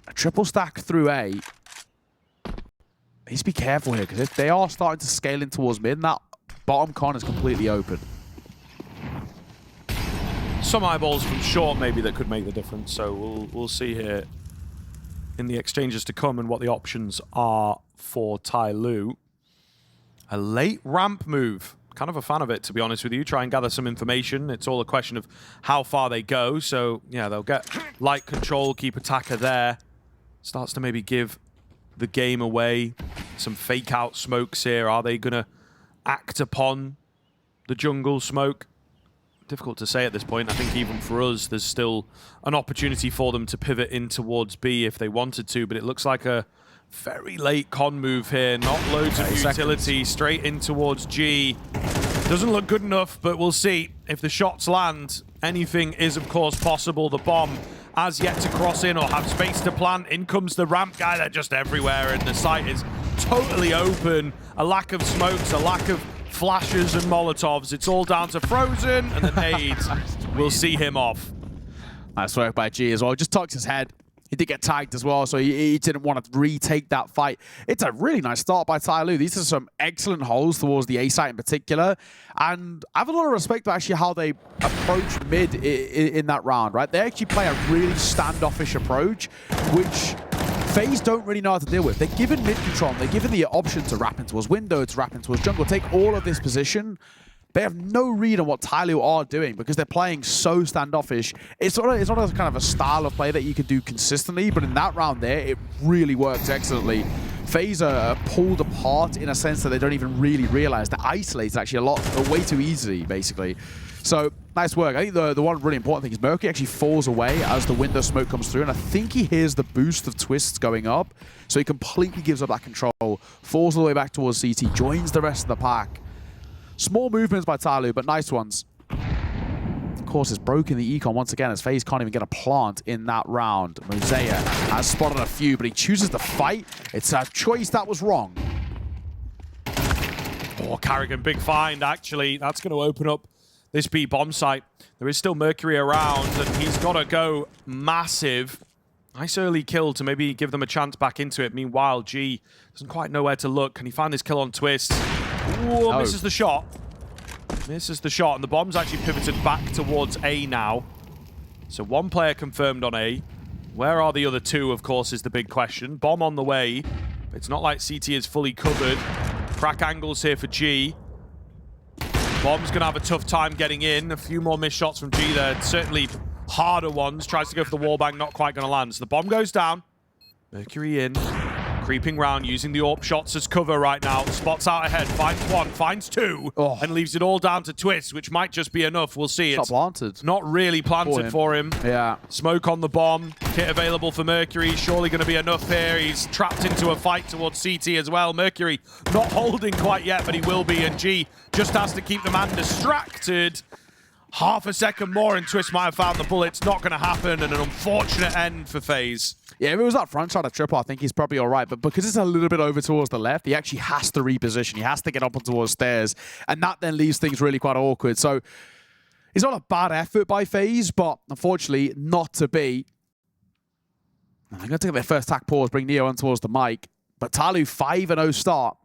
A triple stack through A. Needs to be careful here, because if they are starting to scale in towards mid, and that bottom con is completely open. Some eyeballs from short maybe that could make the difference, so we'll see here in the exchanges to come and what the options are for TYLOO. A late ramp move. Kind of a fan of it, to be honest with you. Try and gather some information. It's all a question of how far they go. So, yeah, they'll get light control, keep attacker there. Starts to maybe give the game away. Some fake out smokes here. Are they going to act upon the jungle smoke? Difficult to say at this point. I think even for us, there's still an opportunity for them to pivot in towards B if they wanted to, but it looks like a very late con move here. Not loads of utility. Straight in towards G. Doesn't look good enough, but we'll see. If the shots land, anything is, of course, possible. The bomb has yet to cross in or have space to plant. In comes the ramp guy. They're just everywhere, and the site is totally open. A lack of smokes, a lack of flashes and molotovs. It's all down to Frozen, and the nades will see him off. Nice work by G as well. Just tucks his head. He did get tagged as well, so he didn't want to retake that fight. It's a really nice start by TYLOO. These are some excellent holes towards the A site in particular. And I have a lot of respect for actually how they approach mid in that round, right? They actually play a really standoffish approach, which FaZe don't really know how to deal with. They're given mid control. They're given the option to wrap into towards window, to wrap into towards jungle, take all of this position. They have no read on what TYLOO are doing because they're playing so standoffish. It's not a kind of a style of play that you can do consistently, but in that round there, it really works excellently. FaZe are pulled apart in a sense that they don't even really realize. They're isolated actually way too easily, basically. So, nice work. I think the one really important thing is Mercury actually falls away as the window smoke comes through, and I think he hears the boost of twists going up, so he completely gives up that control, falls all the way back towards CT, joins the rest of the pack. Small movements by TYLOO, but nice ones. Of course, it's broken the econ once again as FaZe can't even get a plant in that round. Mosaic has spotted a few, but he chooses to fight. It's a choice that was wrong. Oh, Karrigan, big find, actually. That's going to open up this B bomb site. There is still Mercury around, and he's got to go massive. Nice early kill to maybe give them a chance back into it. Meanwhile, G doesn't quite know where to look. Can he find this kill on Twist? Ooh, no. Misses the shot. Misses the shot, and the bomb's actually pivoted back towards A now. So one player confirmed on A. Where are the other two, of course, is the big question. Bomb on the way. It's not like CT is fully covered. Crack angles here for G. Bomb's going to have a tough time getting in. A few more missed shots from G there. Certainly harder ones. Tries to go for the wallbang, not quite going to land. So the bomb goes down. Mercury in. Creeping round, using the AWP shots as cover right now. Spots out ahead, finds one, finds two, and leaves it all down to Twist, which might just be enough. We'll see. It's not planted. Not really planted for him. Yeah. Smoke on the bomb. Kit available for Mercury. Surely going to be enough here. He's trapped into a fight towards CT as well. Mercury not holding quite yet, but he will be. And G just has to keep the man distracted. Half a second more and Twist might have found the bullet. It's not going to happen, and an unfortunate end for FaZe. Yeah, if it was that front side of triple, I think he's probably all right. But because it's a little bit over towards the left, he actually has to reposition. He has to get up towards stairs. And that then leaves things really quite awkward. So it's not a bad effort by FaZe, but unfortunately not to be. I'm going to take their first attack pause, bring Neo on towards the mic. But TYLOO 5-0 start.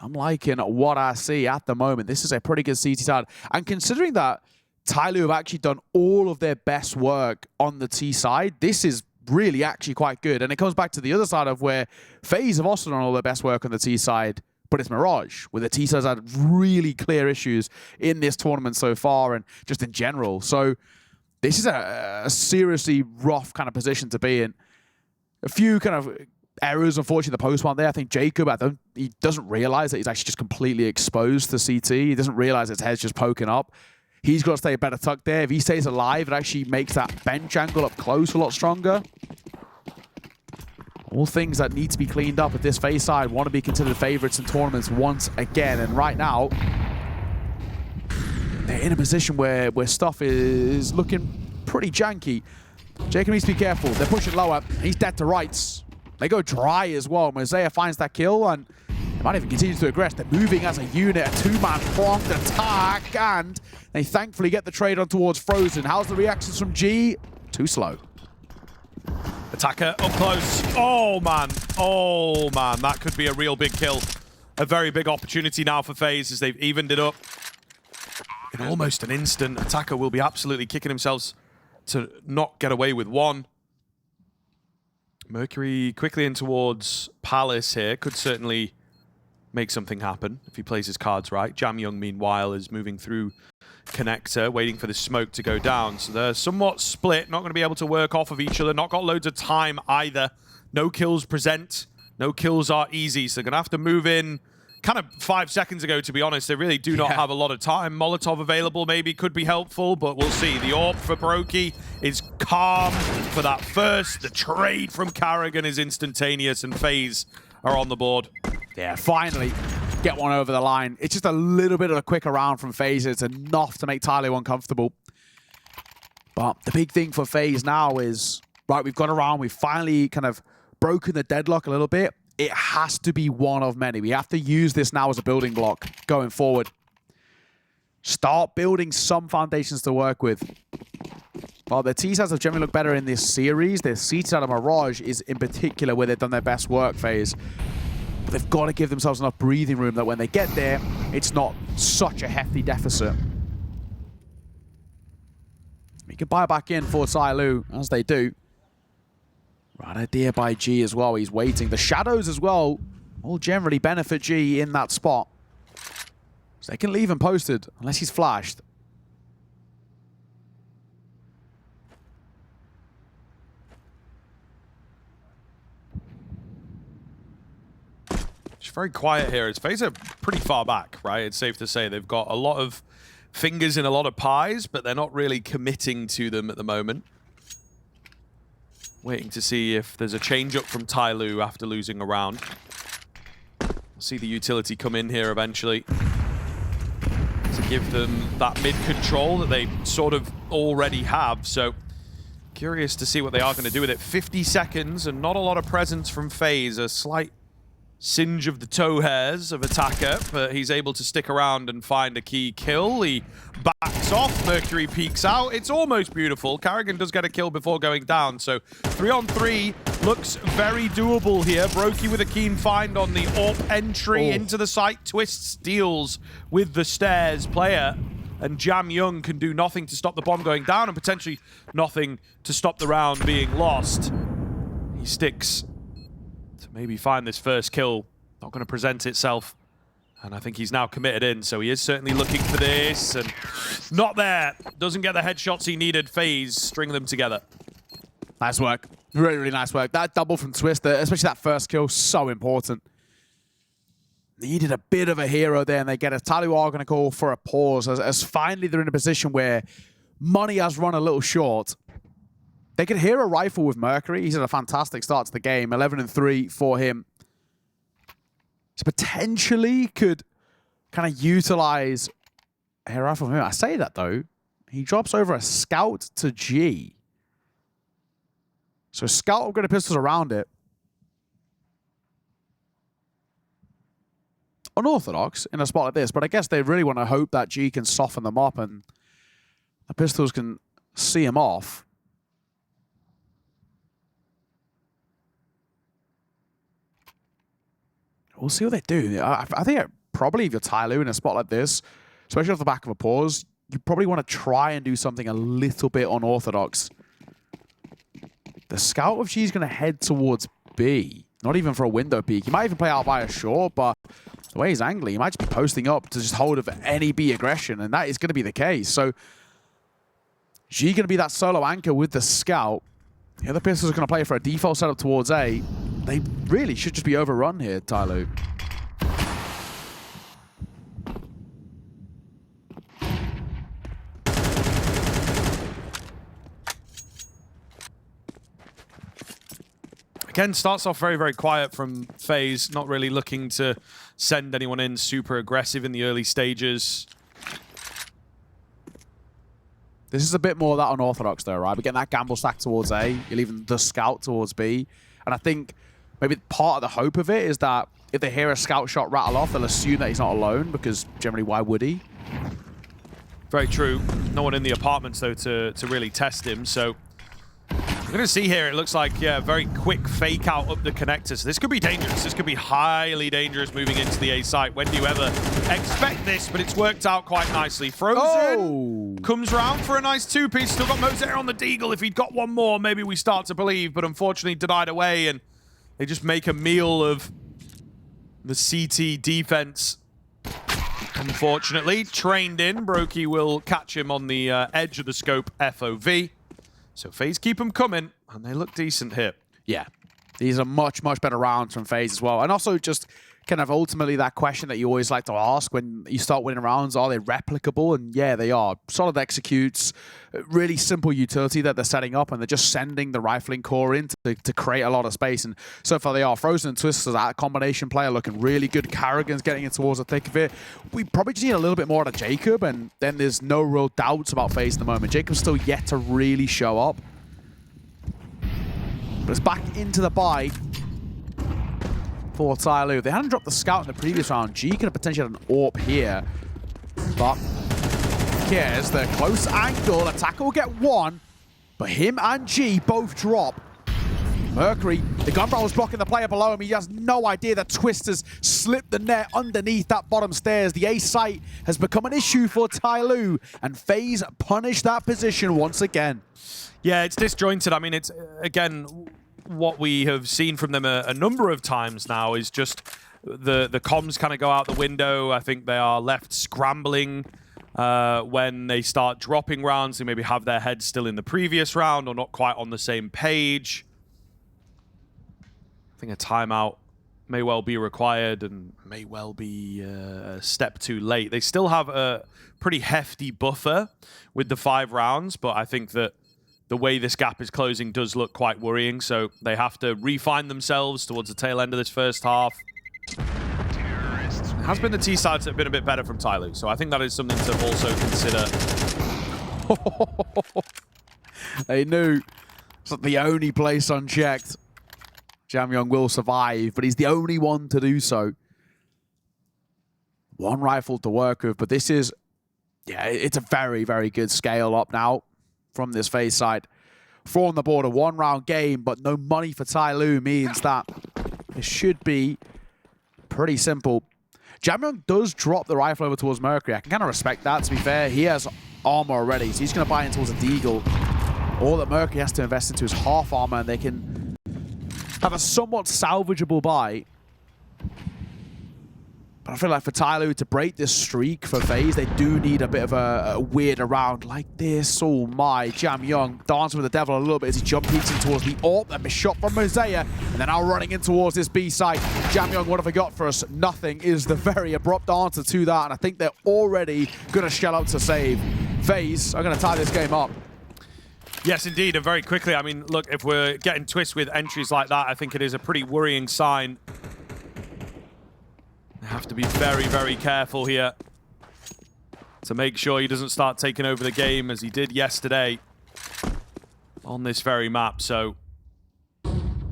I'm liking what I see at the moment. This is a pretty good CT side. And considering that TYLOO have actually done all of their best work on the T side. This is really actually quite good. And it comes back to the other side of where FaZe have also done all their best work on the T side, but it's Mirage, where the T side's had really clear issues in this tournament so far and just in general. So this is a seriously rough kind of position to be in. A few kind of errors, unfortunately, the post one there. I think Jacob, he doesn't realize that he's actually just completely exposed to CT. He doesn't realize his head's just poking up. He's got to stay better tucked there. If he stays alive, it actually makes that bench angle up close a lot stronger. All things that need to be cleaned up if this FaZe side want to be considered favorites in tournaments once again. And right now, they're in a position where stuff is looking pretty janky. Jacob needs to be careful. They're pushing lower. He's dead to rights. They go dry as well. Mosaic finds that kill, and they might even continue to aggress. They're moving as a unit, a two-man pronged attack, and they thankfully get the trade on towards Frozen. How's the reactions from G? Too slow. Attacker up close. Oh, man. Oh, man. That could be a real big kill. A very big opportunity now for FaZe as they've evened it up. In almost an instant, Attacker will be absolutely kicking themselves to not get away with one. Mercury quickly in towards Palace here. Could certainly make something happen if he plays his cards right. Jamyoung, meanwhile, is moving through connector, waiting for the smoke to go down. So they're somewhat split, not going to be able to work off of each other. Not got loads of time either. No kills present. No kills are easy. So they're going to have to move in kind of 5 seconds ago, to be honest. They really do not have a lot of time. Molotov available maybe could be helpful, but we'll see. The AWP for broky is calm for that first. The trade from Carrigan is instantaneous, and FaZe are on the board. Yeah, finally get one over the line. It's just a little bit of a quicker round from FaZe. It's enough to make TYLOO uncomfortable. But the big thing for FaZe now is, right, we've got around. We've finally kind of broken the deadlock a little bit. It has to be one of many. We have to use this now as a building block going forward. Start building some foundations to work with. Well, their T-sides have generally looked better in this series. Their C-side of Mirage is in particular where they've done their best work, FaZe. But they've got to give themselves enough breathing room that when they get there, it's not such a hefty deficit. We can buy back in for TYLOO, as they do. Right idea by G as well. He's waiting. The shadows as well will generally benefit G in that spot. So they can leave him posted unless he's flashed. It's very quiet here. It's FaZe are pretty far back, right? It's safe to say they've got a lot of fingers in a lot of pies, but they're not really committing to them at the moment. Waiting to see if there's a change-up from TYLOO after losing a round. We'll see the utility come in here eventually to give them that mid-control that they sort of already have. So, curious to see what they are going to do with it. 50 seconds and not a lot of presence from FaZe. A slight singe of the toe hairs of Attacker, but he's able to stick around and find a key kill. He backs off, Mercury peeks out. It's almost beautiful. Carrigan does get a kill before going down, so 3-on-3 looks very doable here. broky with a keen find on the AWP entry into the site. Twists deals with the stairs player, and Jamyoung can do nothing to stop the bomb going down and potentially nothing to stop the round being lost. He sticks to maybe find this first kill. Not going to present itself. And I think he's now committed in, so he is certainly looking for this. And not there. Doesn't get the headshots he needed. FaZe string them together. Nice work. Really, really nice work. That double from Twister, especially that first kill, so important. Needed a bit of a hero there, and they get a TYLOO are going to call for a pause as finally they're in a position where money has run a little short. They could hero rifle with Mercury. He's had a fantastic start to the game. 11-3 for him. So potentially could kind of utilize a hero rifle from him. I say that though. He drops over a scout to G. So scout will get a pistols around it. Unorthodox in a spot like this, but I guess they really want to hope that G can soften them up and the pistols can see him off. We'll see what they do. I think probably if you're TYLOO in a spot like this, especially off the back of a pause, you probably want to try and do something a little bit unorthodox. The scout of G is going to head towards B. Not even for a window peek. He might even play out by a short, but the way he's angling, he might just be posting up to just hold of any B aggression, and that is going to be the case. So G going to be that solo anchor with the scout. The other pistols are going to play for a default setup towards A. They really should just be overrun here, TYLOO. Again, starts off very, very quiet from FaZe, not really looking to send anyone in super aggressive in the early stages. This is a bit more of that unorthodox though, right? We're getting that gamble stack towards A. You're leaving the scout towards B. And I think maybe part of the hope of it is that if they hear a scout shot rattle off, they'll assume that he's not alone, because generally, why would he? Very true. No one in the apartments, though, to really test him. So we're going to see here, it looks like, yeah, very quick fake out up the connector. So this could be dangerous. This could be highly dangerous moving into the A site. When do you ever expect this? But it's worked out quite nicely. Frozen comes round for a nice two-piece. Still got Mosaic on the deagle. If he'd got one more, maybe we start to believe. But unfortunately denied away, and they just make a meal of the CT defense. Unfortunately, trained in. broky will catch him on the edge of the scope FOV. So FaZe keep them coming, and they look decent here. Yeah, these are much, much better rounds from FaZe as well. And also just kind of ultimately that question that you always like to ask when you start winning rounds, are they replicable? And yeah, they are. Solid executes, really simple utility that they're setting up, and they're just sending the rifling core in to create a lot of space. And so far they are. Frozen and Twist as that combination player looking really good. Carrigan's getting in towards the thick of it. We probably just need a little bit more out of Jacob, and then there's no real doubts about FaZe at the moment. Jacob's still yet to really show up. But it's back into the buy for TYLOO. If they hadn't dropped the scout in the previous round, G could have potentially had an AWP here. But here's the close angle. Attacker will get one, but him and G both drop. Mercury, the gun barrel's blocking the player below him. He has no idea that Twist has slipped the net underneath that bottom stairs. The A site has become an issue for TYLOO, and FaZe punish that position once again. Yeah, it's disjointed. I mean, it's, again, what we have seen from them a number of times now is just the comms kind of go out the window. I think they are left scrambling when they start dropping rounds. They maybe have their heads still in the previous round or not quite on the same page. I think a timeout may well be required and may well be a step too late. They still have a pretty hefty buffer with the 5 rounds, but I think that the way this gap is closing does look quite worrying, so they have to refine themselves towards the tail end of this first half. It has been the T sides that have been a bit better from TYLOO, so I think that is something to also consider. They knew it's not the only place unchecked. Jamyong will survive, but he's the only one to do so. One rifle to work with, but this is, yeah, it's a very, very good scale up now from this FaZe side. 4 on the board, a 1-round game, but no money for TYLOO means that it should be pretty simple. Jamyong does drop the rifle over towards Mercury. I can kind of respect that, to be fair. He has armor already, so he's going to buy in towards a deagle. All that Mercury has to invest into is half armor, and they can have a somewhat salvageable buy. But I feel like for TYLOO to break this streak for FaZe, they do need a bit of a weirder round like this. Oh my, Jamyong dancing with the devil a little bit as he jump peeks in towards the AWP. Then a shot from Mosaic, and then now running in towards this B site. Jamyong, what have they got for us? Nothing is the very abrupt answer to that, and I think they're already going to shell out to save. FaZe are going to tie this game up. Yes, indeed, and very quickly. I mean, look, if we're getting twists with entries like that, I think it is a pretty worrying sign. They have to be very, very careful here to make sure he doesn't start taking over the game as he did yesterday on this very map. So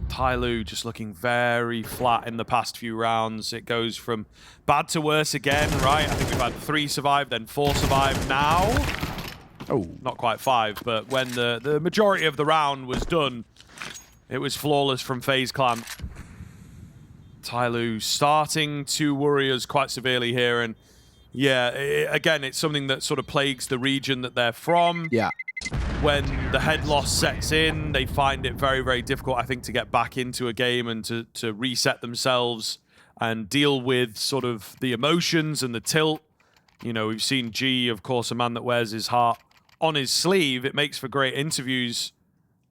TYLOO just looking very flat in the past few rounds. It goes from bad to worse again, right? I think we've had 3 survive, then 4 survive now. Oh, not quite 5, but when the majority of the round was done, it was flawless from FaZe Clan. TYLOO starting to worry us quite severely here, and Yeah, again, it's something that sort of plagues the region that they're from. Yeah. When the head loss sets in, they find it very, very difficult, I think, to get back into a game and to reset themselves and deal with sort of the emotions and the tilt. You know, we've seen G, of course, a man that wears his heart on his sleeve. It makes for great interviews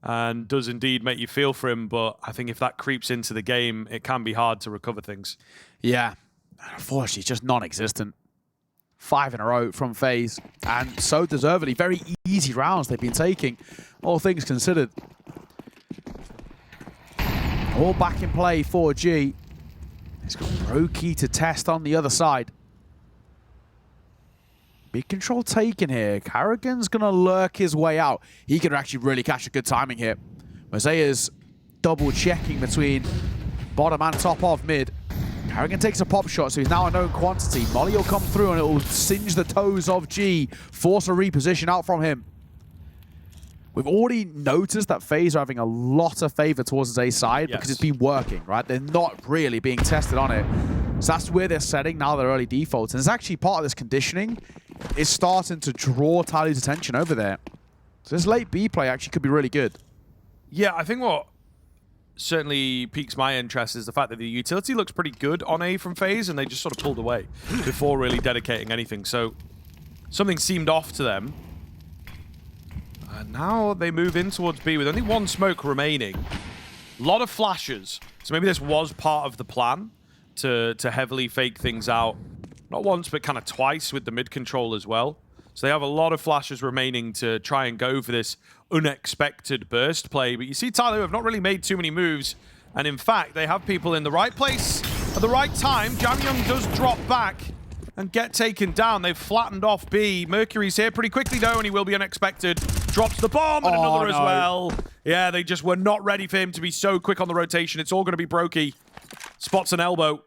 and does indeed make you feel for him, but I think if that creeps into the game, it can be hard to recover things. Yeah. Unfortunately, just non-existent. 5 in a row from FaZe, and so deservedly. Very easy rounds they've been taking, all things considered. All back in play for G. He's got broky to test on the other side. Big control taken here. Carrigan's going to lurk his way out. He could actually really catch a good timing here. Mosea's double checking between bottom and top of mid. Carrigan takes a pop shot, so he's now a known quantity. Molly will come through and it will singe the toes of G, force a reposition out from him. We've already noticed that FaZe are having a lot of favor towards his A side because it's been working, right? They're not really being tested on it. So that's where they're setting now their early defaults. And it's actually part of this conditioning is starting to draw TYLOO's attention over there. So this late B play actually could be really good. Yeah, I think what certainly piques my interest is the fact that the utility looks pretty good on A from FaZe, and they just sort of pulled away before really dedicating anything. So something seemed off to them. And now they move in towards B with only one smoke remaining. A lot of flashes. So maybe this was part of the plan to heavily fake things out. Not once, but kind of twice with the mid control as well. So they have a lot of flashes remaining to try and go for this unexpected burst play. But you see TYLOO have not really made too many moves. And in fact, they have people in the right place at the right time. Jamyoung does drop back and get taken down. They've flattened off B. Mercury's here pretty quickly, though, and he will be unexpected. Drops the bomb and another as well. Yeah, they just were not ready for him to be so quick on the rotation. It's all going to be broky. Spots an elbow.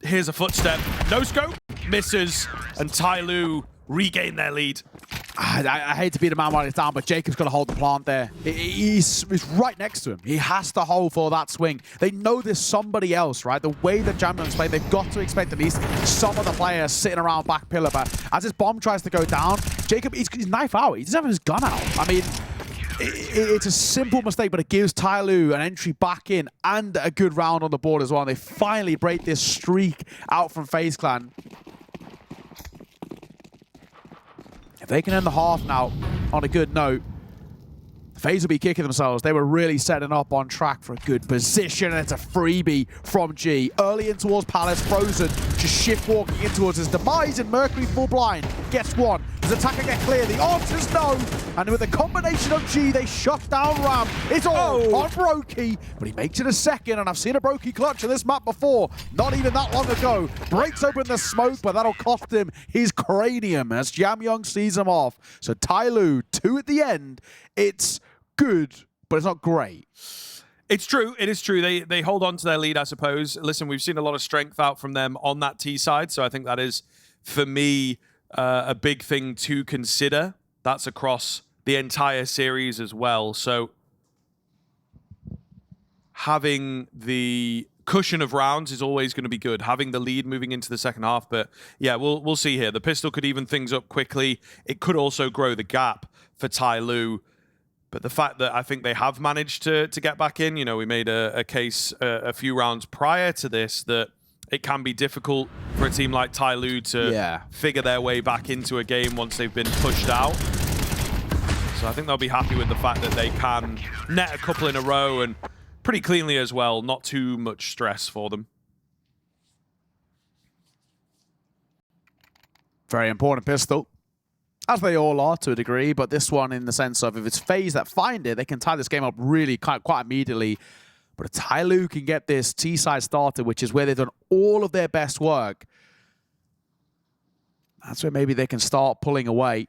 Here's a footstep. No scope. Misses. And TYLOO regain their lead. I hate to beat a man while he's down, but Jacob's got to hold the plant there. He's right next to him. He has to hold for that swing. They know there's somebody else, right? The way that Jamyoung's played, they've got to expect at least some of the players sitting around back pillar. But as his bomb tries to go down, Jacob, he's knife out. He doesn't have his gun out. I mean, it's a simple mistake, but it gives TYLOO an entry back in and a good round on the board as well. And they finally break this streak out from FaZe Clan. If they can end the half now on a good note, FaZe will be kicking themselves. They were really setting up on track for a good position, and it's a freebie from G. Early in towards Palace, Frozen just shift walking in towards his demise, and Mercury full blind gets one. Does attacker get clear? The answer is no. And with a combination of G, they shut down Ram. It's all on broky, but he makes it a second, and I've seen a broky clutch on this map before, not even that long ago. Breaks open the smoke, but that'll cost him his cranium as Jamyoung sees him off. So TYLOO, 2 at the end. It's good, but it's not great. It's true. It is true. They hold on to their lead, I suppose. Listen, we've seen a lot of strength out from them on that T side, so I think that is, for me, a big thing to consider. That's across the entire series as well. So having the cushion of rounds is always going to be good. Having the lead moving into the second half, but yeah, we'll see here. The pistol could even things up quickly. It could also grow the gap for TYLOO. But the fact that I think they have managed to get back in, you know, we made a case a few rounds prior to this that it can be difficult for a team like TYLOO to figure their way back into a game once they've been pushed out. So I think they'll be happy with the fact that they can net a couple in a row and pretty cleanly as well. Not too much stress for them. Very important pistol. As they all are to a degree, but this one in the sense of if it's FaZe that find it, they can tie this game up really quite immediately. But if TYLOO can get this T-side started, which is where they've done all of their best work, that's where maybe they can start pulling away.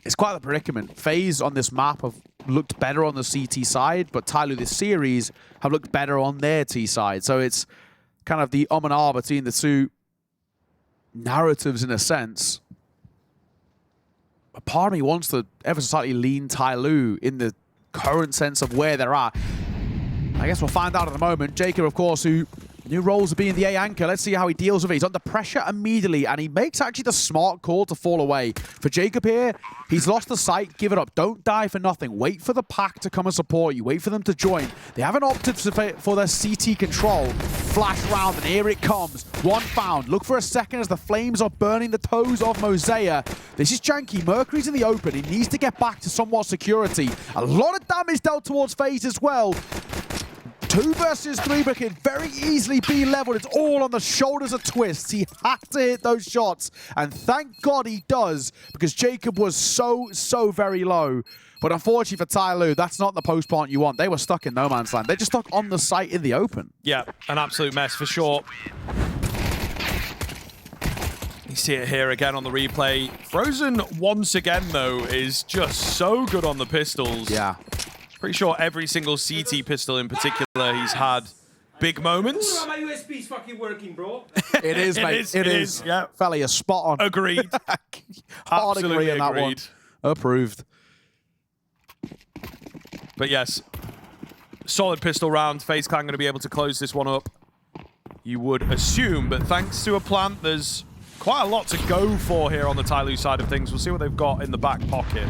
It's quite the predicament. FaZe on this map have looked better on the CT side, but TYLOO this series have looked better on their T side. So it's kind of the and ah between the two narratives in a sense. A part of me wants to ever so slightly lean TYLOO in the current sense of where they're at. I guess we'll find out in a moment. Jacob, of course, who New roles of being the A anchor. Let's see how he deals with it. He's under pressure immediately, and he makes actually the smart call to fall away. For Jacob here, he's lost the sight. Give it up. Don't die for nothing. Wait for the pack to come and support you. Wait for them to join. They haven't opted for their CT control. Flash round, and here it comes. One found. Look for a second as the flames are burning the toes of Mosaic. This is janky. Mercury's in the open. He needs to get back to somewhat security. A lot of damage dealt towards FaZe as well. 2 versus 3, but can very easily be leveled. It's all on the shoulders of Twist. He had to hit those shots, and thank God he does, because Jacob was so very low. But unfortunately for TYLOO, that's not the post plant you want. They were stuck in no man's land. They're just stuck on the site in the open. Yeah, an absolute mess for sure. You see it here again on the replay. Frozen, once again, though, is just so good on the pistols. Yeah. Pretty sure every single CT pistol in particular, he's had big moments. My USB's fucking working, bro. It is, mate. It is. Yeah. Fella, you're spot on. Agreed. Hard Absolutely agree on that one. agreed. Approved. But yes, solid pistol round. FaZe Clan going to be able to close this one up, you would assume. But thanks to a plant, there's quite a lot to go for here on the TYLOO side of things. We'll see what they've got in the back pocket.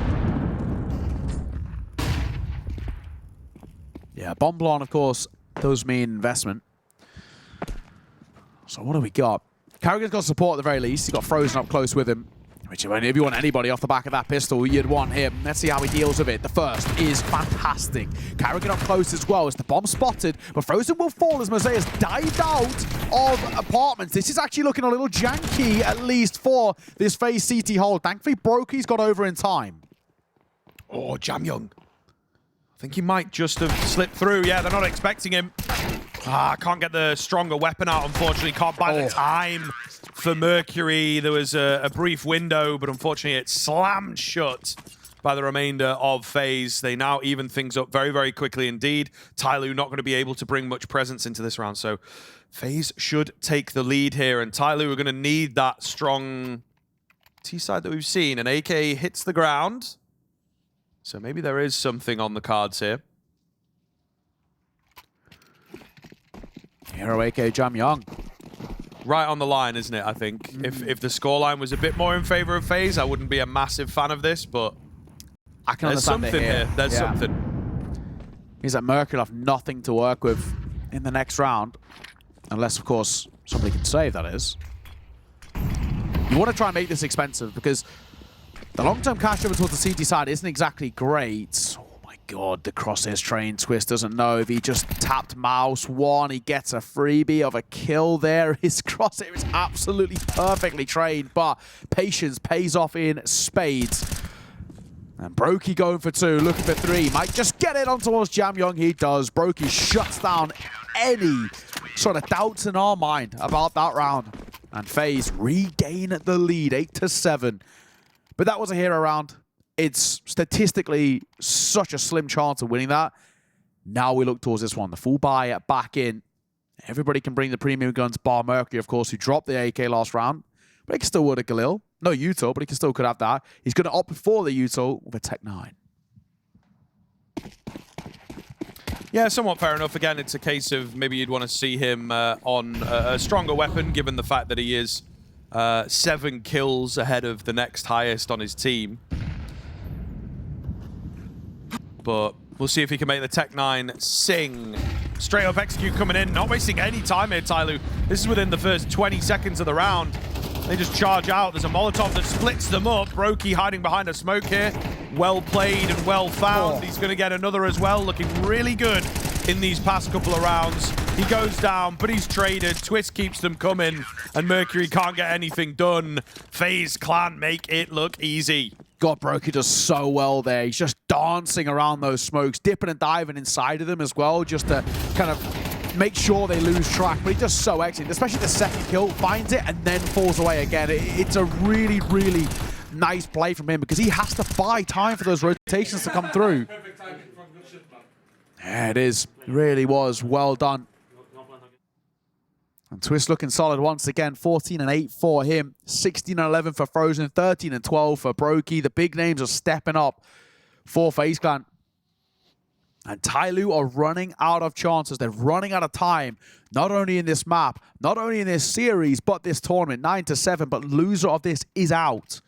Yeah, Bomb Blonde, of course, does mean investment. So what do we got? Carrigan's got support at the very least. He's got Frozen up close with him. Which, if you want anybody off the back of that pistol, you'd want him. Let's see how he deals with it. The first is fantastic. Carrigan up close as well as the bomb spotted, but Frozen will fall as Mosaic has dived out of apartments. This is actually looking a little janky, at least for this FaZe CT hold. Thankfully, broky's got over in time. Oh, Jamyoung. I think he might just have slipped through. Yeah, they're not expecting him. Can't get the stronger weapon out, unfortunately. Can't buy the time for Mercury. There was a brief window, but unfortunately it slammed shut by the remainder of FaZe. They now even things up very quickly indeed. TYLOO not going to be able to bring much presence into this round, so FaZe should take the lead here, and TYLOO are going to need that strong T-side that we've seen. And AK hits the ground. So maybe there is something on the cards here. Hero AK Jamyoung. Right on the line, isn't it, I think? If the scoreline was a bit more in favor of FaZe, I wouldn't be a massive fan of this, but I can there's understand something it here. There's something. Means that Mercury will have nothing to work with in the next round. Unless, of course, somebody can save, that is. You want to try and make this expensive, because the long-term cash over towards the CT side isn't exactly great. Oh my god, the crosshairs train. Twist doesn't know if he just tapped mouse one. He gets a freebie of a kill there. His crosshair is absolutely perfectly trained, but patience pays off in spades. And broky going for 2, looking for 3. Might just get it on towards Jamyoung. He does. broky shuts down any sort of doubts in our mind about that round. And FaZe regain the lead, 8-7. But that was a hero round. It's statistically such a slim chance of winning that. Now we look towards this one. The full buy back in. Everybody can bring the premium guns, bar Mercury, of course, who dropped the AK last round. But he can still would a Galil. No Util, but he still could have that. He's going to opt for the Util with a Tech 9. Yeah, somewhat fair enough. Again, it's a case of maybe you'd want to see him on a stronger weapon, given the fact that he is 7 kills ahead of the next highest on his team. But we'll see if he can make the Tech 9 sing. Straight up execute coming in, not wasting any time here, TYLOO. This is within the first 20 seconds of the round. They just charge out. There's a Molotov that splits them up. broky hiding behind a smoke here. Well played and well found. He's going to get another as well. Looking really good in these past couple of rounds. He goes down, but he's traded. Twist keeps them coming, and Mercury can't get anything done. FaZe Clan make it look easy. God, broky does so well there. He's just dancing around those smokes, dipping and diving inside of them as well, just to kind of make sure they lose track. But he does so excellent, especially the second kill, finds it and then falls away again. It's a really nice play from him, because he has to buy time for those rotations to come through. Perfect timing from good shit, man. Yeah, it is. Really was. Well done. And Twist looking solid once again. 14-8 for him. 16-11 for Frozen. 13-12 for broky. The big names are stepping up for FaZe Clan. And TYLOO are running out of chances. They're running out of time, not only in this map, not only in this series, but this tournament, 9-7, but loser of this is out.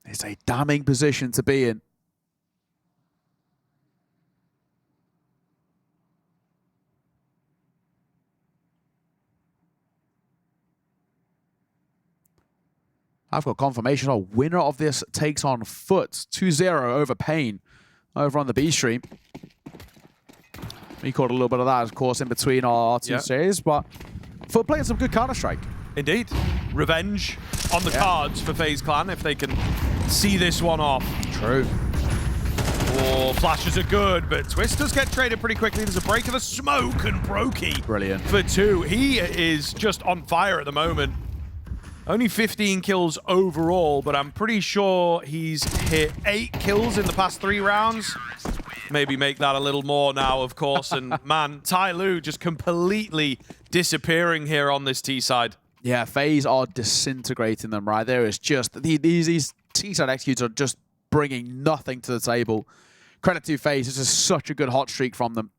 It's a damning position to be in. I've got confirmation. A winner of this takes on FUT 2-0 over Pain over on the B stream. We caught a little bit of that, of course, in between our two series, but FUT playing some good Counter-Strike. Indeed. Revenge on the cards for FaZe Clan if they can see this one off. True. Oh, flashes are good, but Twist does get traded pretty quickly. There's a break of the smoke and broky. Brilliant. For 2. He is just on fire at the moment. Only 15 kills overall, but I'm pretty sure he's hit 8 kills in the past 3 rounds. Maybe make that a little more now, of course. And man, TYLOO just completely disappearing here on this T side. Yeah, FaZe are disintegrating them, right? There is just, these T-side executes are just bringing nothing to the table. Credit to FaZe, this is such a good hot streak from them.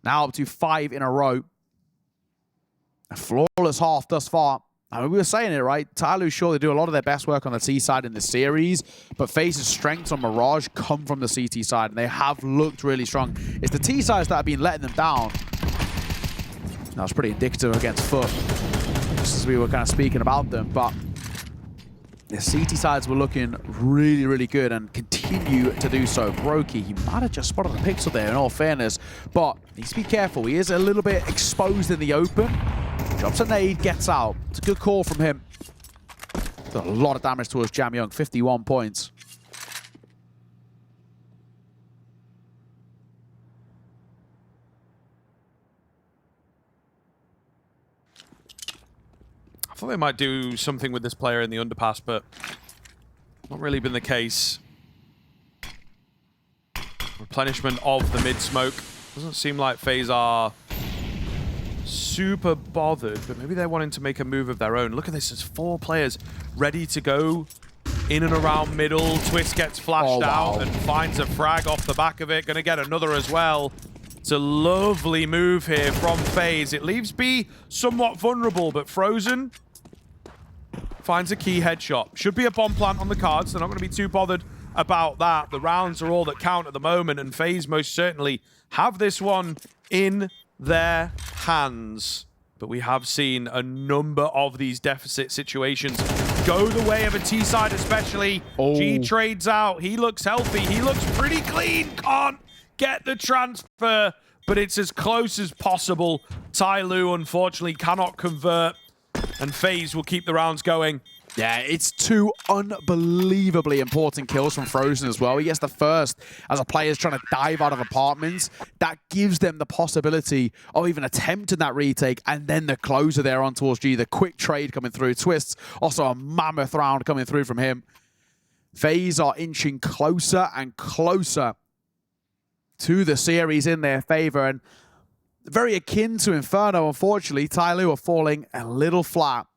Now up to 5 in a row. A flawless half thus far. I mean, we were saying it, right? TYLOO sure they do a lot of their best work on the T side in the series, but FaZe's strengths on Mirage come from the CT side, and they have looked really strong. It's the T sides that have been letting them down. That was pretty indicative against FUT, just as we were kind of speaking about them, but the CT sides were looking really, really good and continue to do so. broky, he might have just spotted a pixel there, in all fairness, but needs to be careful. He is a little bit exposed in the open. Drops a nade, gets out. It's a good call from him. Done a lot of damage towards Jam Young, 51 points. I thought they might do something with this player in the underpass, but not really been the case. Replenishment of the mid-smoke. Doesn't seem like FaZe are super bothered, but maybe they're wanting to make a move of their own. Look at this, there's 4 players ready to go in and around middle. Twist gets flashed out and finds a frag off the back of it. Gonna get another as well. It's a lovely move here from FaZe. It leaves B somewhat vulnerable, but Frozen finds a key headshot. Should be a bomb plant on the cards. They're not going to be too bothered about that. The rounds are all that count at the moment, and FaZe most certainly have this one in their hands. But we have seen a number of these deficit situations go the way of a T-side especially. G trades out. He looks healthy. He looks pretty clean. Can't get the transfer, but it's as close as possible. TYLOO, unfortunately, cannot convert, and FaZe will keep the rounds going. Yeah, it's 2 unbelievably important kills from Frozen as well. He gets the first as a player's trying to dive out of apartments. That gives them the possibility of even attempting that retake, and then the closer there on towards G. The quick trade coming through. Twists, also a mammoth round coming through from him. FaZe are inching closer and closer to the series in their favor, and very akin to Inferno, unfortunately. TYLOO are falling a little flat.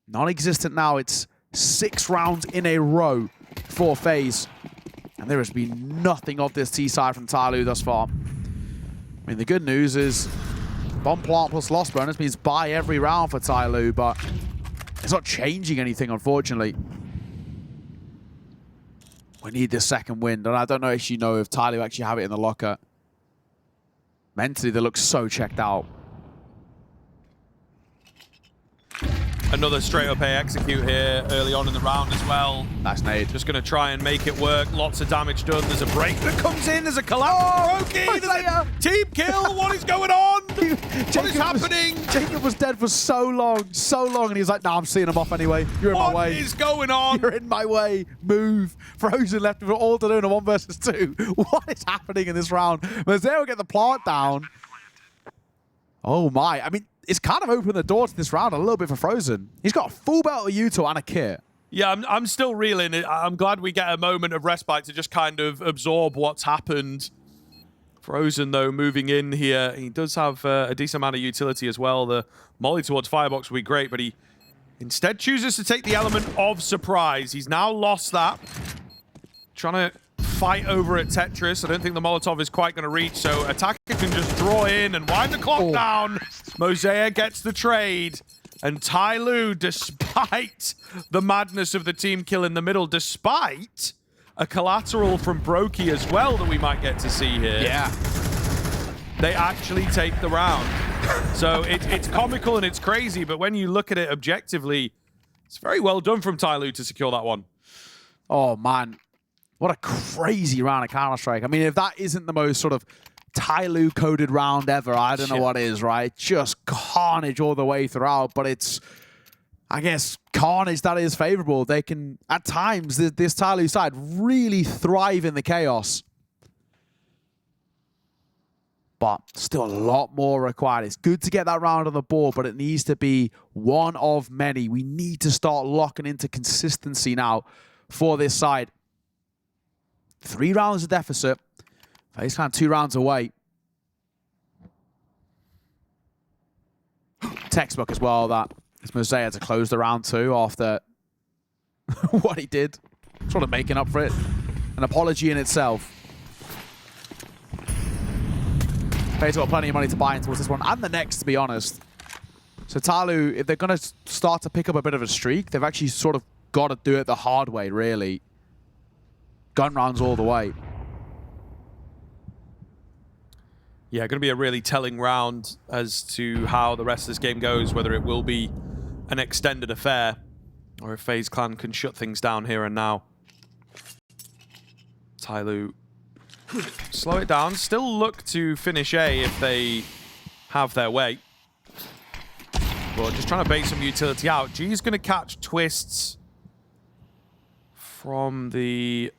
Non-existent now. It's 6 rounds in a row for FaZe, and there has been nothing of this T-side from TYLOO thus far. I mean, the good news is bomb plant plus loss bonus means buy every round for TYLOO, but it's not changing anything, unfortunately. We need this second win, and I don't know if TYLOO actually have it in the locker. Mentally, they look so checked out. Another straight up A execute here early on in the round as well. Nice nade. Just going to try and make it work. Lots of damage done. There's a break that comes in. There's a collapse. broky! There's a team kill. What is going on? What is happening? Jacob was dead for so long, and he was like, nah, I'm seeing him off anyway. You're in my way. What is going on? You're in my way. Move. Frozen left with all to do in a 1 versus 2. What is happening in this round? Mazero will get the plant down. Oh my. I mean, it's kind of opened the door to this round a little bit for Frozen. He's got a full belt of Yuto and a kit. Yeah, I'm still reeling. I'm glad we get a moment of respite to just kind of absorb what's happened. Frozen, though, moving in here. He does have a decent amount of utility as well. The molly towards Firebox would be great, but he instead chooses to take the element of surprise. He's now lost that. Trying to fight over at Tetris. I don't think the Molotov is quite going to reach, so Attacker can just draw in and wind the clock down. Mosaic gets the trade. And TYLOO, despite the madness of the team kill in the middle, despite a collateral from broky as well that we might get to see here. Yeah. They actually take the round. So it's comical and it's crazy, but when you look at it objectively, it's very well done from TYLOO to secure that one. Oh, man. What a crazy round of Counter-Strike. I mean, if that isn't the most sort of TYLOO-coded round ever, I don't know what is, right? Just carnage all the way throughout, but it's, I guess, carnage that is favorable. They can, at times, this TYLOO side really thrive in the chaos. But still a lot more required. It's good to get that round on the board, but it needs to be one of many. We need to start locking into consistency now for this side. 3 rounds of deficit. FaZe Clan 2 rounds away. Textbook as well, that it's Mosaic to close the round 2 after what he did. Sort of making up for it. An apology in itself. FaZe got plenty of money to buy into this one and the next, to be honest. So TYLOO, if they're going to start to pick up a bit of a streak, they've actually sort of got to do it the hard way, really. Gun rounds all the way. Yeah, going to be a really telling round as to how the rest of this game goes, whether it will be an extended affair or if FaZe Clan can shut things down here and now. TYLOO slow it down, still look to finish A if they have their way. But just trying to bait some utility out. G's going to catch twists from the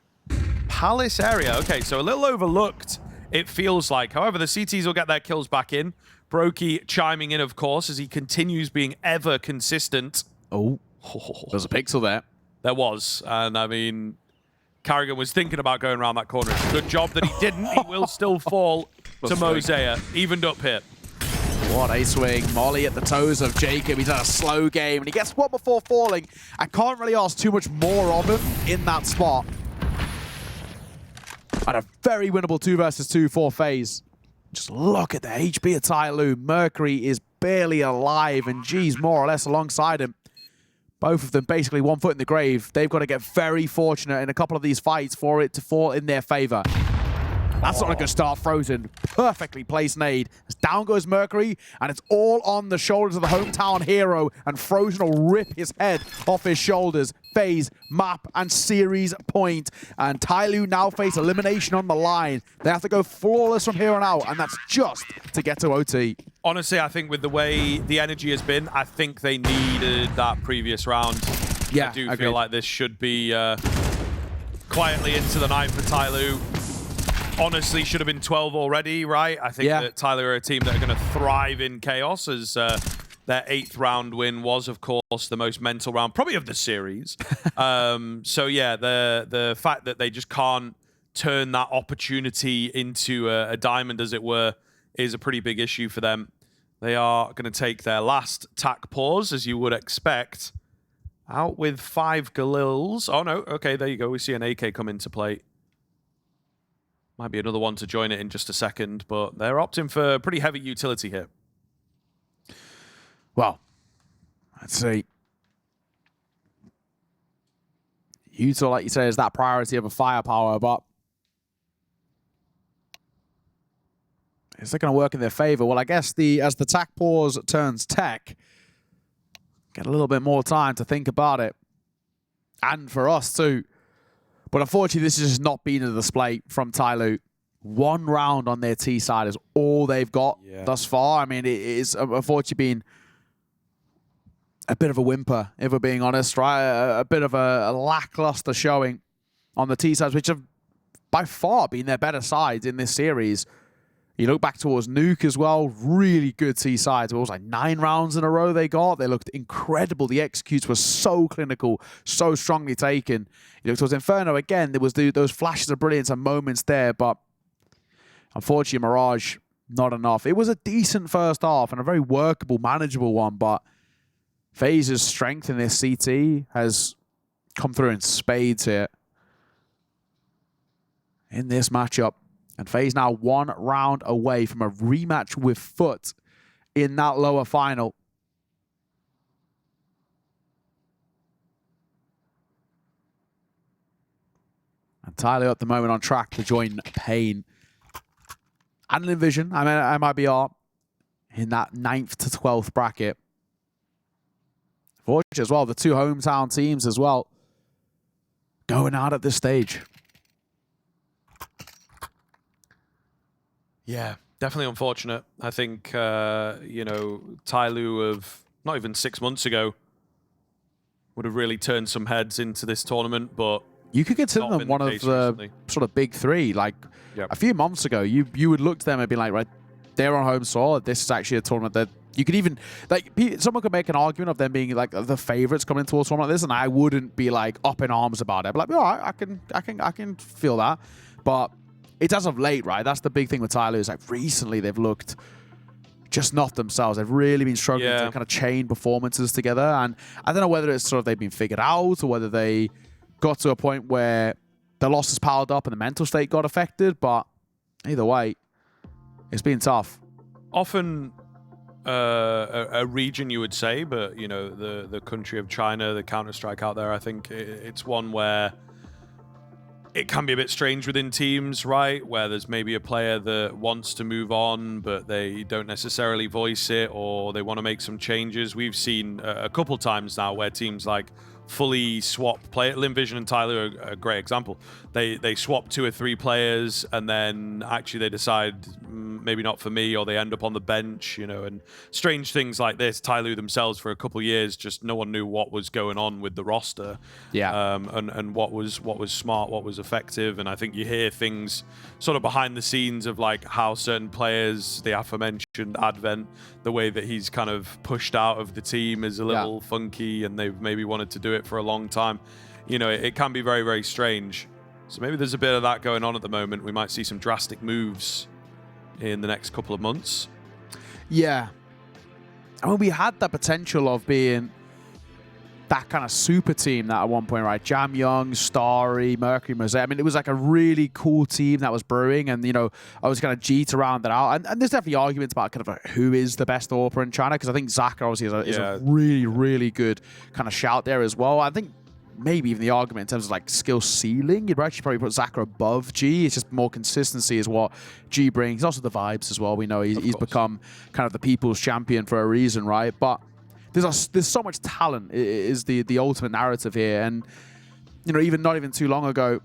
Palace area. Okay, so a little overlooked, it feels like. However, the CTs will get their kills back in. broky chiming in, of course, as he continues being ever consistent. Oh, there's a pixel there. There was. And, I mean, Carrigan was thinking about going around that corner. It's a good job that he didn't. He will still fall to Mosaic. Evened up here. What a swing. Molly at the toes of Jacob. He's had a slow game, and he gets one before falling. I can't really ask too much more of him in that spot. And a very winnable 2 versus 2 for FaZe. Just look at the HP of TYLOO. Mercury is barely alive, and G's more or less alongside him. Both of them basically 1 foot in the grave. They've got to get very fortunate in a couple of these fights for it to fall in their favor. That's not a good start. Frozen. Perfectly placed nade. As down goes Mercury, and it's all on the shoulders of the hometown hero, and Frozen will rip his head off his shoulders. FaZe, map, and series point. And TYLOO now face elimination on the line. They have to go flawless from here on out, and that's just to get to OT. Honestly, I think with the way the energy has been, I think they needed that previous round. Yeah, I do feel like this should be quietly into the night for TYLOO. Honestly, should have been 12 already, right? I think that TYLOO are a team that are going to thrive in chaos, as their 8th round win was, of course, the most mental round, probably of the series. So yeah, the fact that they just can't turn that opportunity into a diamond, as it were, is a pretty big issue for them. They are going to take their last tack pause, as you would expect, out with 5 Galils. Oh no, okay, there you go. We see an AK come into play. Might be another one to join it in just a second, but they're opting for pretty heavy utility here. Well, let's see. Util, like you say, is that priority of a firepower, but is that going to work in their favor? Well, I guess as the tack pause turns tech, get a little bit more time to think about it. And for us too. But unfortunately, this has just not been a display from TYLOO. 1 round on their T side is all they've got thus far. I mean, it is unfortunately been a bit of a whimper, if we're being honest, right? A bit of a lackluster showing on the T sides, which have by far been their better sides in this series. You look back towards Nuke as well, really good T sides. It was like 9 rounds in a row they got. They looked incredible. The executes were so clinical, so strongly taken. You look towards Inferno again, there was those flashes of brilliance and moments there, but unfortunately, Mirage, not enough. It was a decent first half and a very workable, manageable one, but FaZe's strength in this CT has come through in spades here. in this matchup. And FaZe now 1 round away from a rematch with FUT in that lower final. And TYLOO at the moment on track to join Pain and Envision, MIBR, in that 9th to 12th bracket. Fortunate as well, the 2 hometown teams as well going out at this stage. Yeah, definitely unfortunate. I think, you know, TYLOO of not even 6 months ago would have really turned some heads into this tournament, but you could consider them one of the sort of big 3. Like a few months ago, you would look to them and be like, right, they're on home soil. This is actually a tournament that you could even, like, someone could make an argument of them being like the favorites coming into a tournament like this, and I wouldn't be like up in arms about it. I'd be like, all right, I can feel that. But it's as of late, right? That's the big thing with TYLOO is like recently they've looked just not themselves. They've really been struggling to kind of chain performances together. And I don't know whether it's sort of they've been figured out or whether they got to a point where the losses piled up and the mental state got affected. But either way, it's been tough. Often a region, you would say, but, you know, the country of China, the Counter-Strike out there, I think it's one where it can be a bit strange within teams, right? Where there's maybe a player that wants to move on, but they don't necessarily voice it, or they want to make some changes. We've seen a couple times now where teams like fully swap play. Lynn and TYLOO are a great example. They swap 2 or 3 players, and then actually they decide maybe not for me, or they end up on the bench, you know, and strange things like this. TYLOO themselves for a couple of years, just no one knew what was going on with the roster. Yeah. And what was smart, what was effective. And I think you hear things sort of behind the scenes of like how certain players, the aforementioned Advent, the way that he's kind of pushed out of the team is a little funky, and they've maybe wanted to do it for a long time. You know, it can be very, very strange. So maybe there's a bit of that going on at the moment. We might see some drastic moves in the next couple of months. Yeah. I mean, we had the potential of being that kind of super team that at one point, right? Jam Young, Starry, Mercury, Mosaic. I mean, it was like a really cool team that was brewing, and, you know, I was kind of G to round that out. And there's definitely arguments about kind of who is the best AWPer in China, because I think Zaka obviously is a really, really good kind of shout there as well. I think maybe even the argument in terms of like skill ceiling, you'd actually probably put Zaka above G. It's just more consistency is what G brings. Also the vibes as well. We know he's become kind of the people's champion for a reason, right? But there's so much talent is the ultimate narrative here. And, you know, not even too long ago,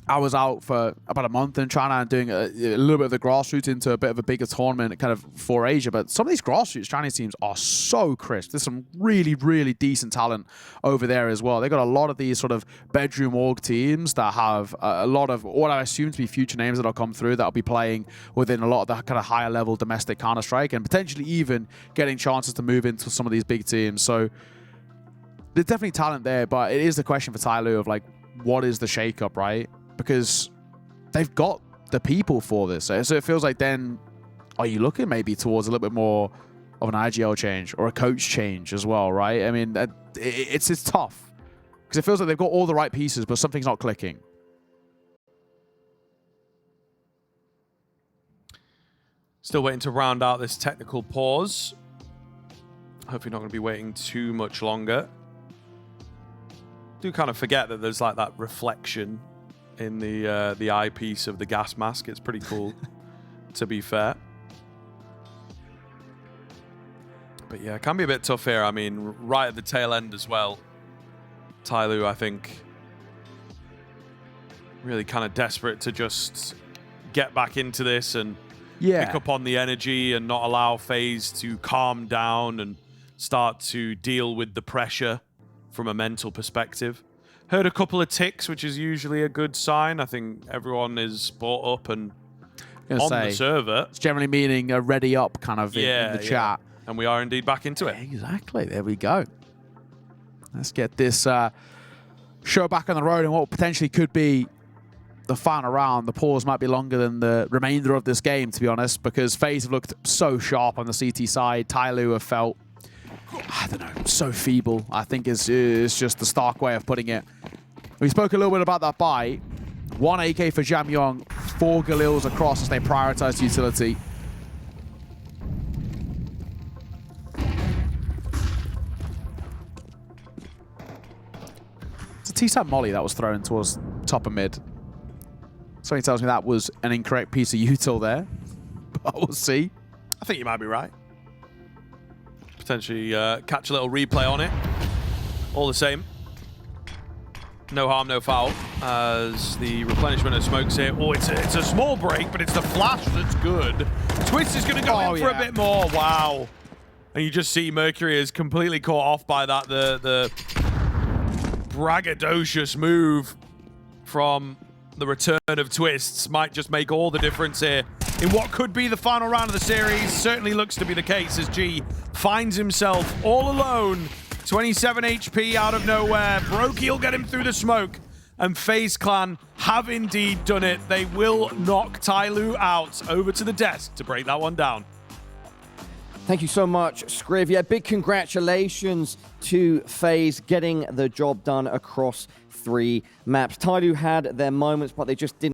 I was out for about a month in China and doing a little bit of the grassroots into a bit of a bigger tournament kind of for Asia. But some of these grassroots Chinese teams are so crisp. There's some really, really decent talent over there as well. They got a lot of these sort of bedroom org teams that have a lot of what I assume to be future names that'll come through that'll be playing within a lot of the kind of higher level domestic Counter-Strike, and potentially even getting chances to move into some of these big teams. So there's definitely talent there, but it is the question for TYLOO of like, what is the shakeup, right? Because they've got the people for this. So it feels like then, are you looking maybe towards a little bit more of an IGL change or a coach change as well, right? I mean, it's tough because it feels like they've got all the right pieces, but something's not clicking. Still waiting to round out this technical pause. Hopefully not going to be waiting too much longer. Do kind of forget that there's like that reflection in the eyepiece of the gas mask. It's pretty cool, to be fair. But yeah, it can be a bit tough here. I mean, right at the tail end as well. TYLOO, I think, really kind of desperate to just get back into this and pick up on the energy and not allow FaZe to calm down and start to deal with the pressure from a mental perspective. Heard a couple of ticks, which is usually a good sign. I think everyone is brought up and on the server. It's generally meaning a ready up kind of in the chat. And we are indeed back into it. Exactly. There we go. Let's get this show back on the road and what potentially could be the final round. The pause might be longer than the remainder of this game, to be honest, because FaZe have looked so sharp on the CT side. TYLOO have felt, I don't know, so feeble, I think is just the stark way of putting it. We spoke a little bit about that buy. 1 AK for Jamyong, 4 Galils across as they prioritize utility. It's a T-side molly that was thrown towards top of mid. Something tells me that was an incorrect piece of util there, but we'll see. I think you might be right. Potentially catch a little replay on it. All the same. No harm, no foul, as the replenishment of smokes here. Oh, it's a small break, but it's the flash that's good. Twist is going to go in for a bit more. Wow. And you just see Mercury is completely caught off by that. The braggadocious move from the return of Twists might just make all the difference here in what could be the final round of the series. Certainly looks to be the case as G finds himself all alone. 27 HP out of nowhere. broky will get him through the smoke. And FaZe Clan have indeed done it. They will knock TYLOO out. Over to the desk to break that one down. Thank you so much, Scriv. Yeah, big congratulations to FaZe getting the job done across 3 maps. TYLOO had their moments, but they just didn't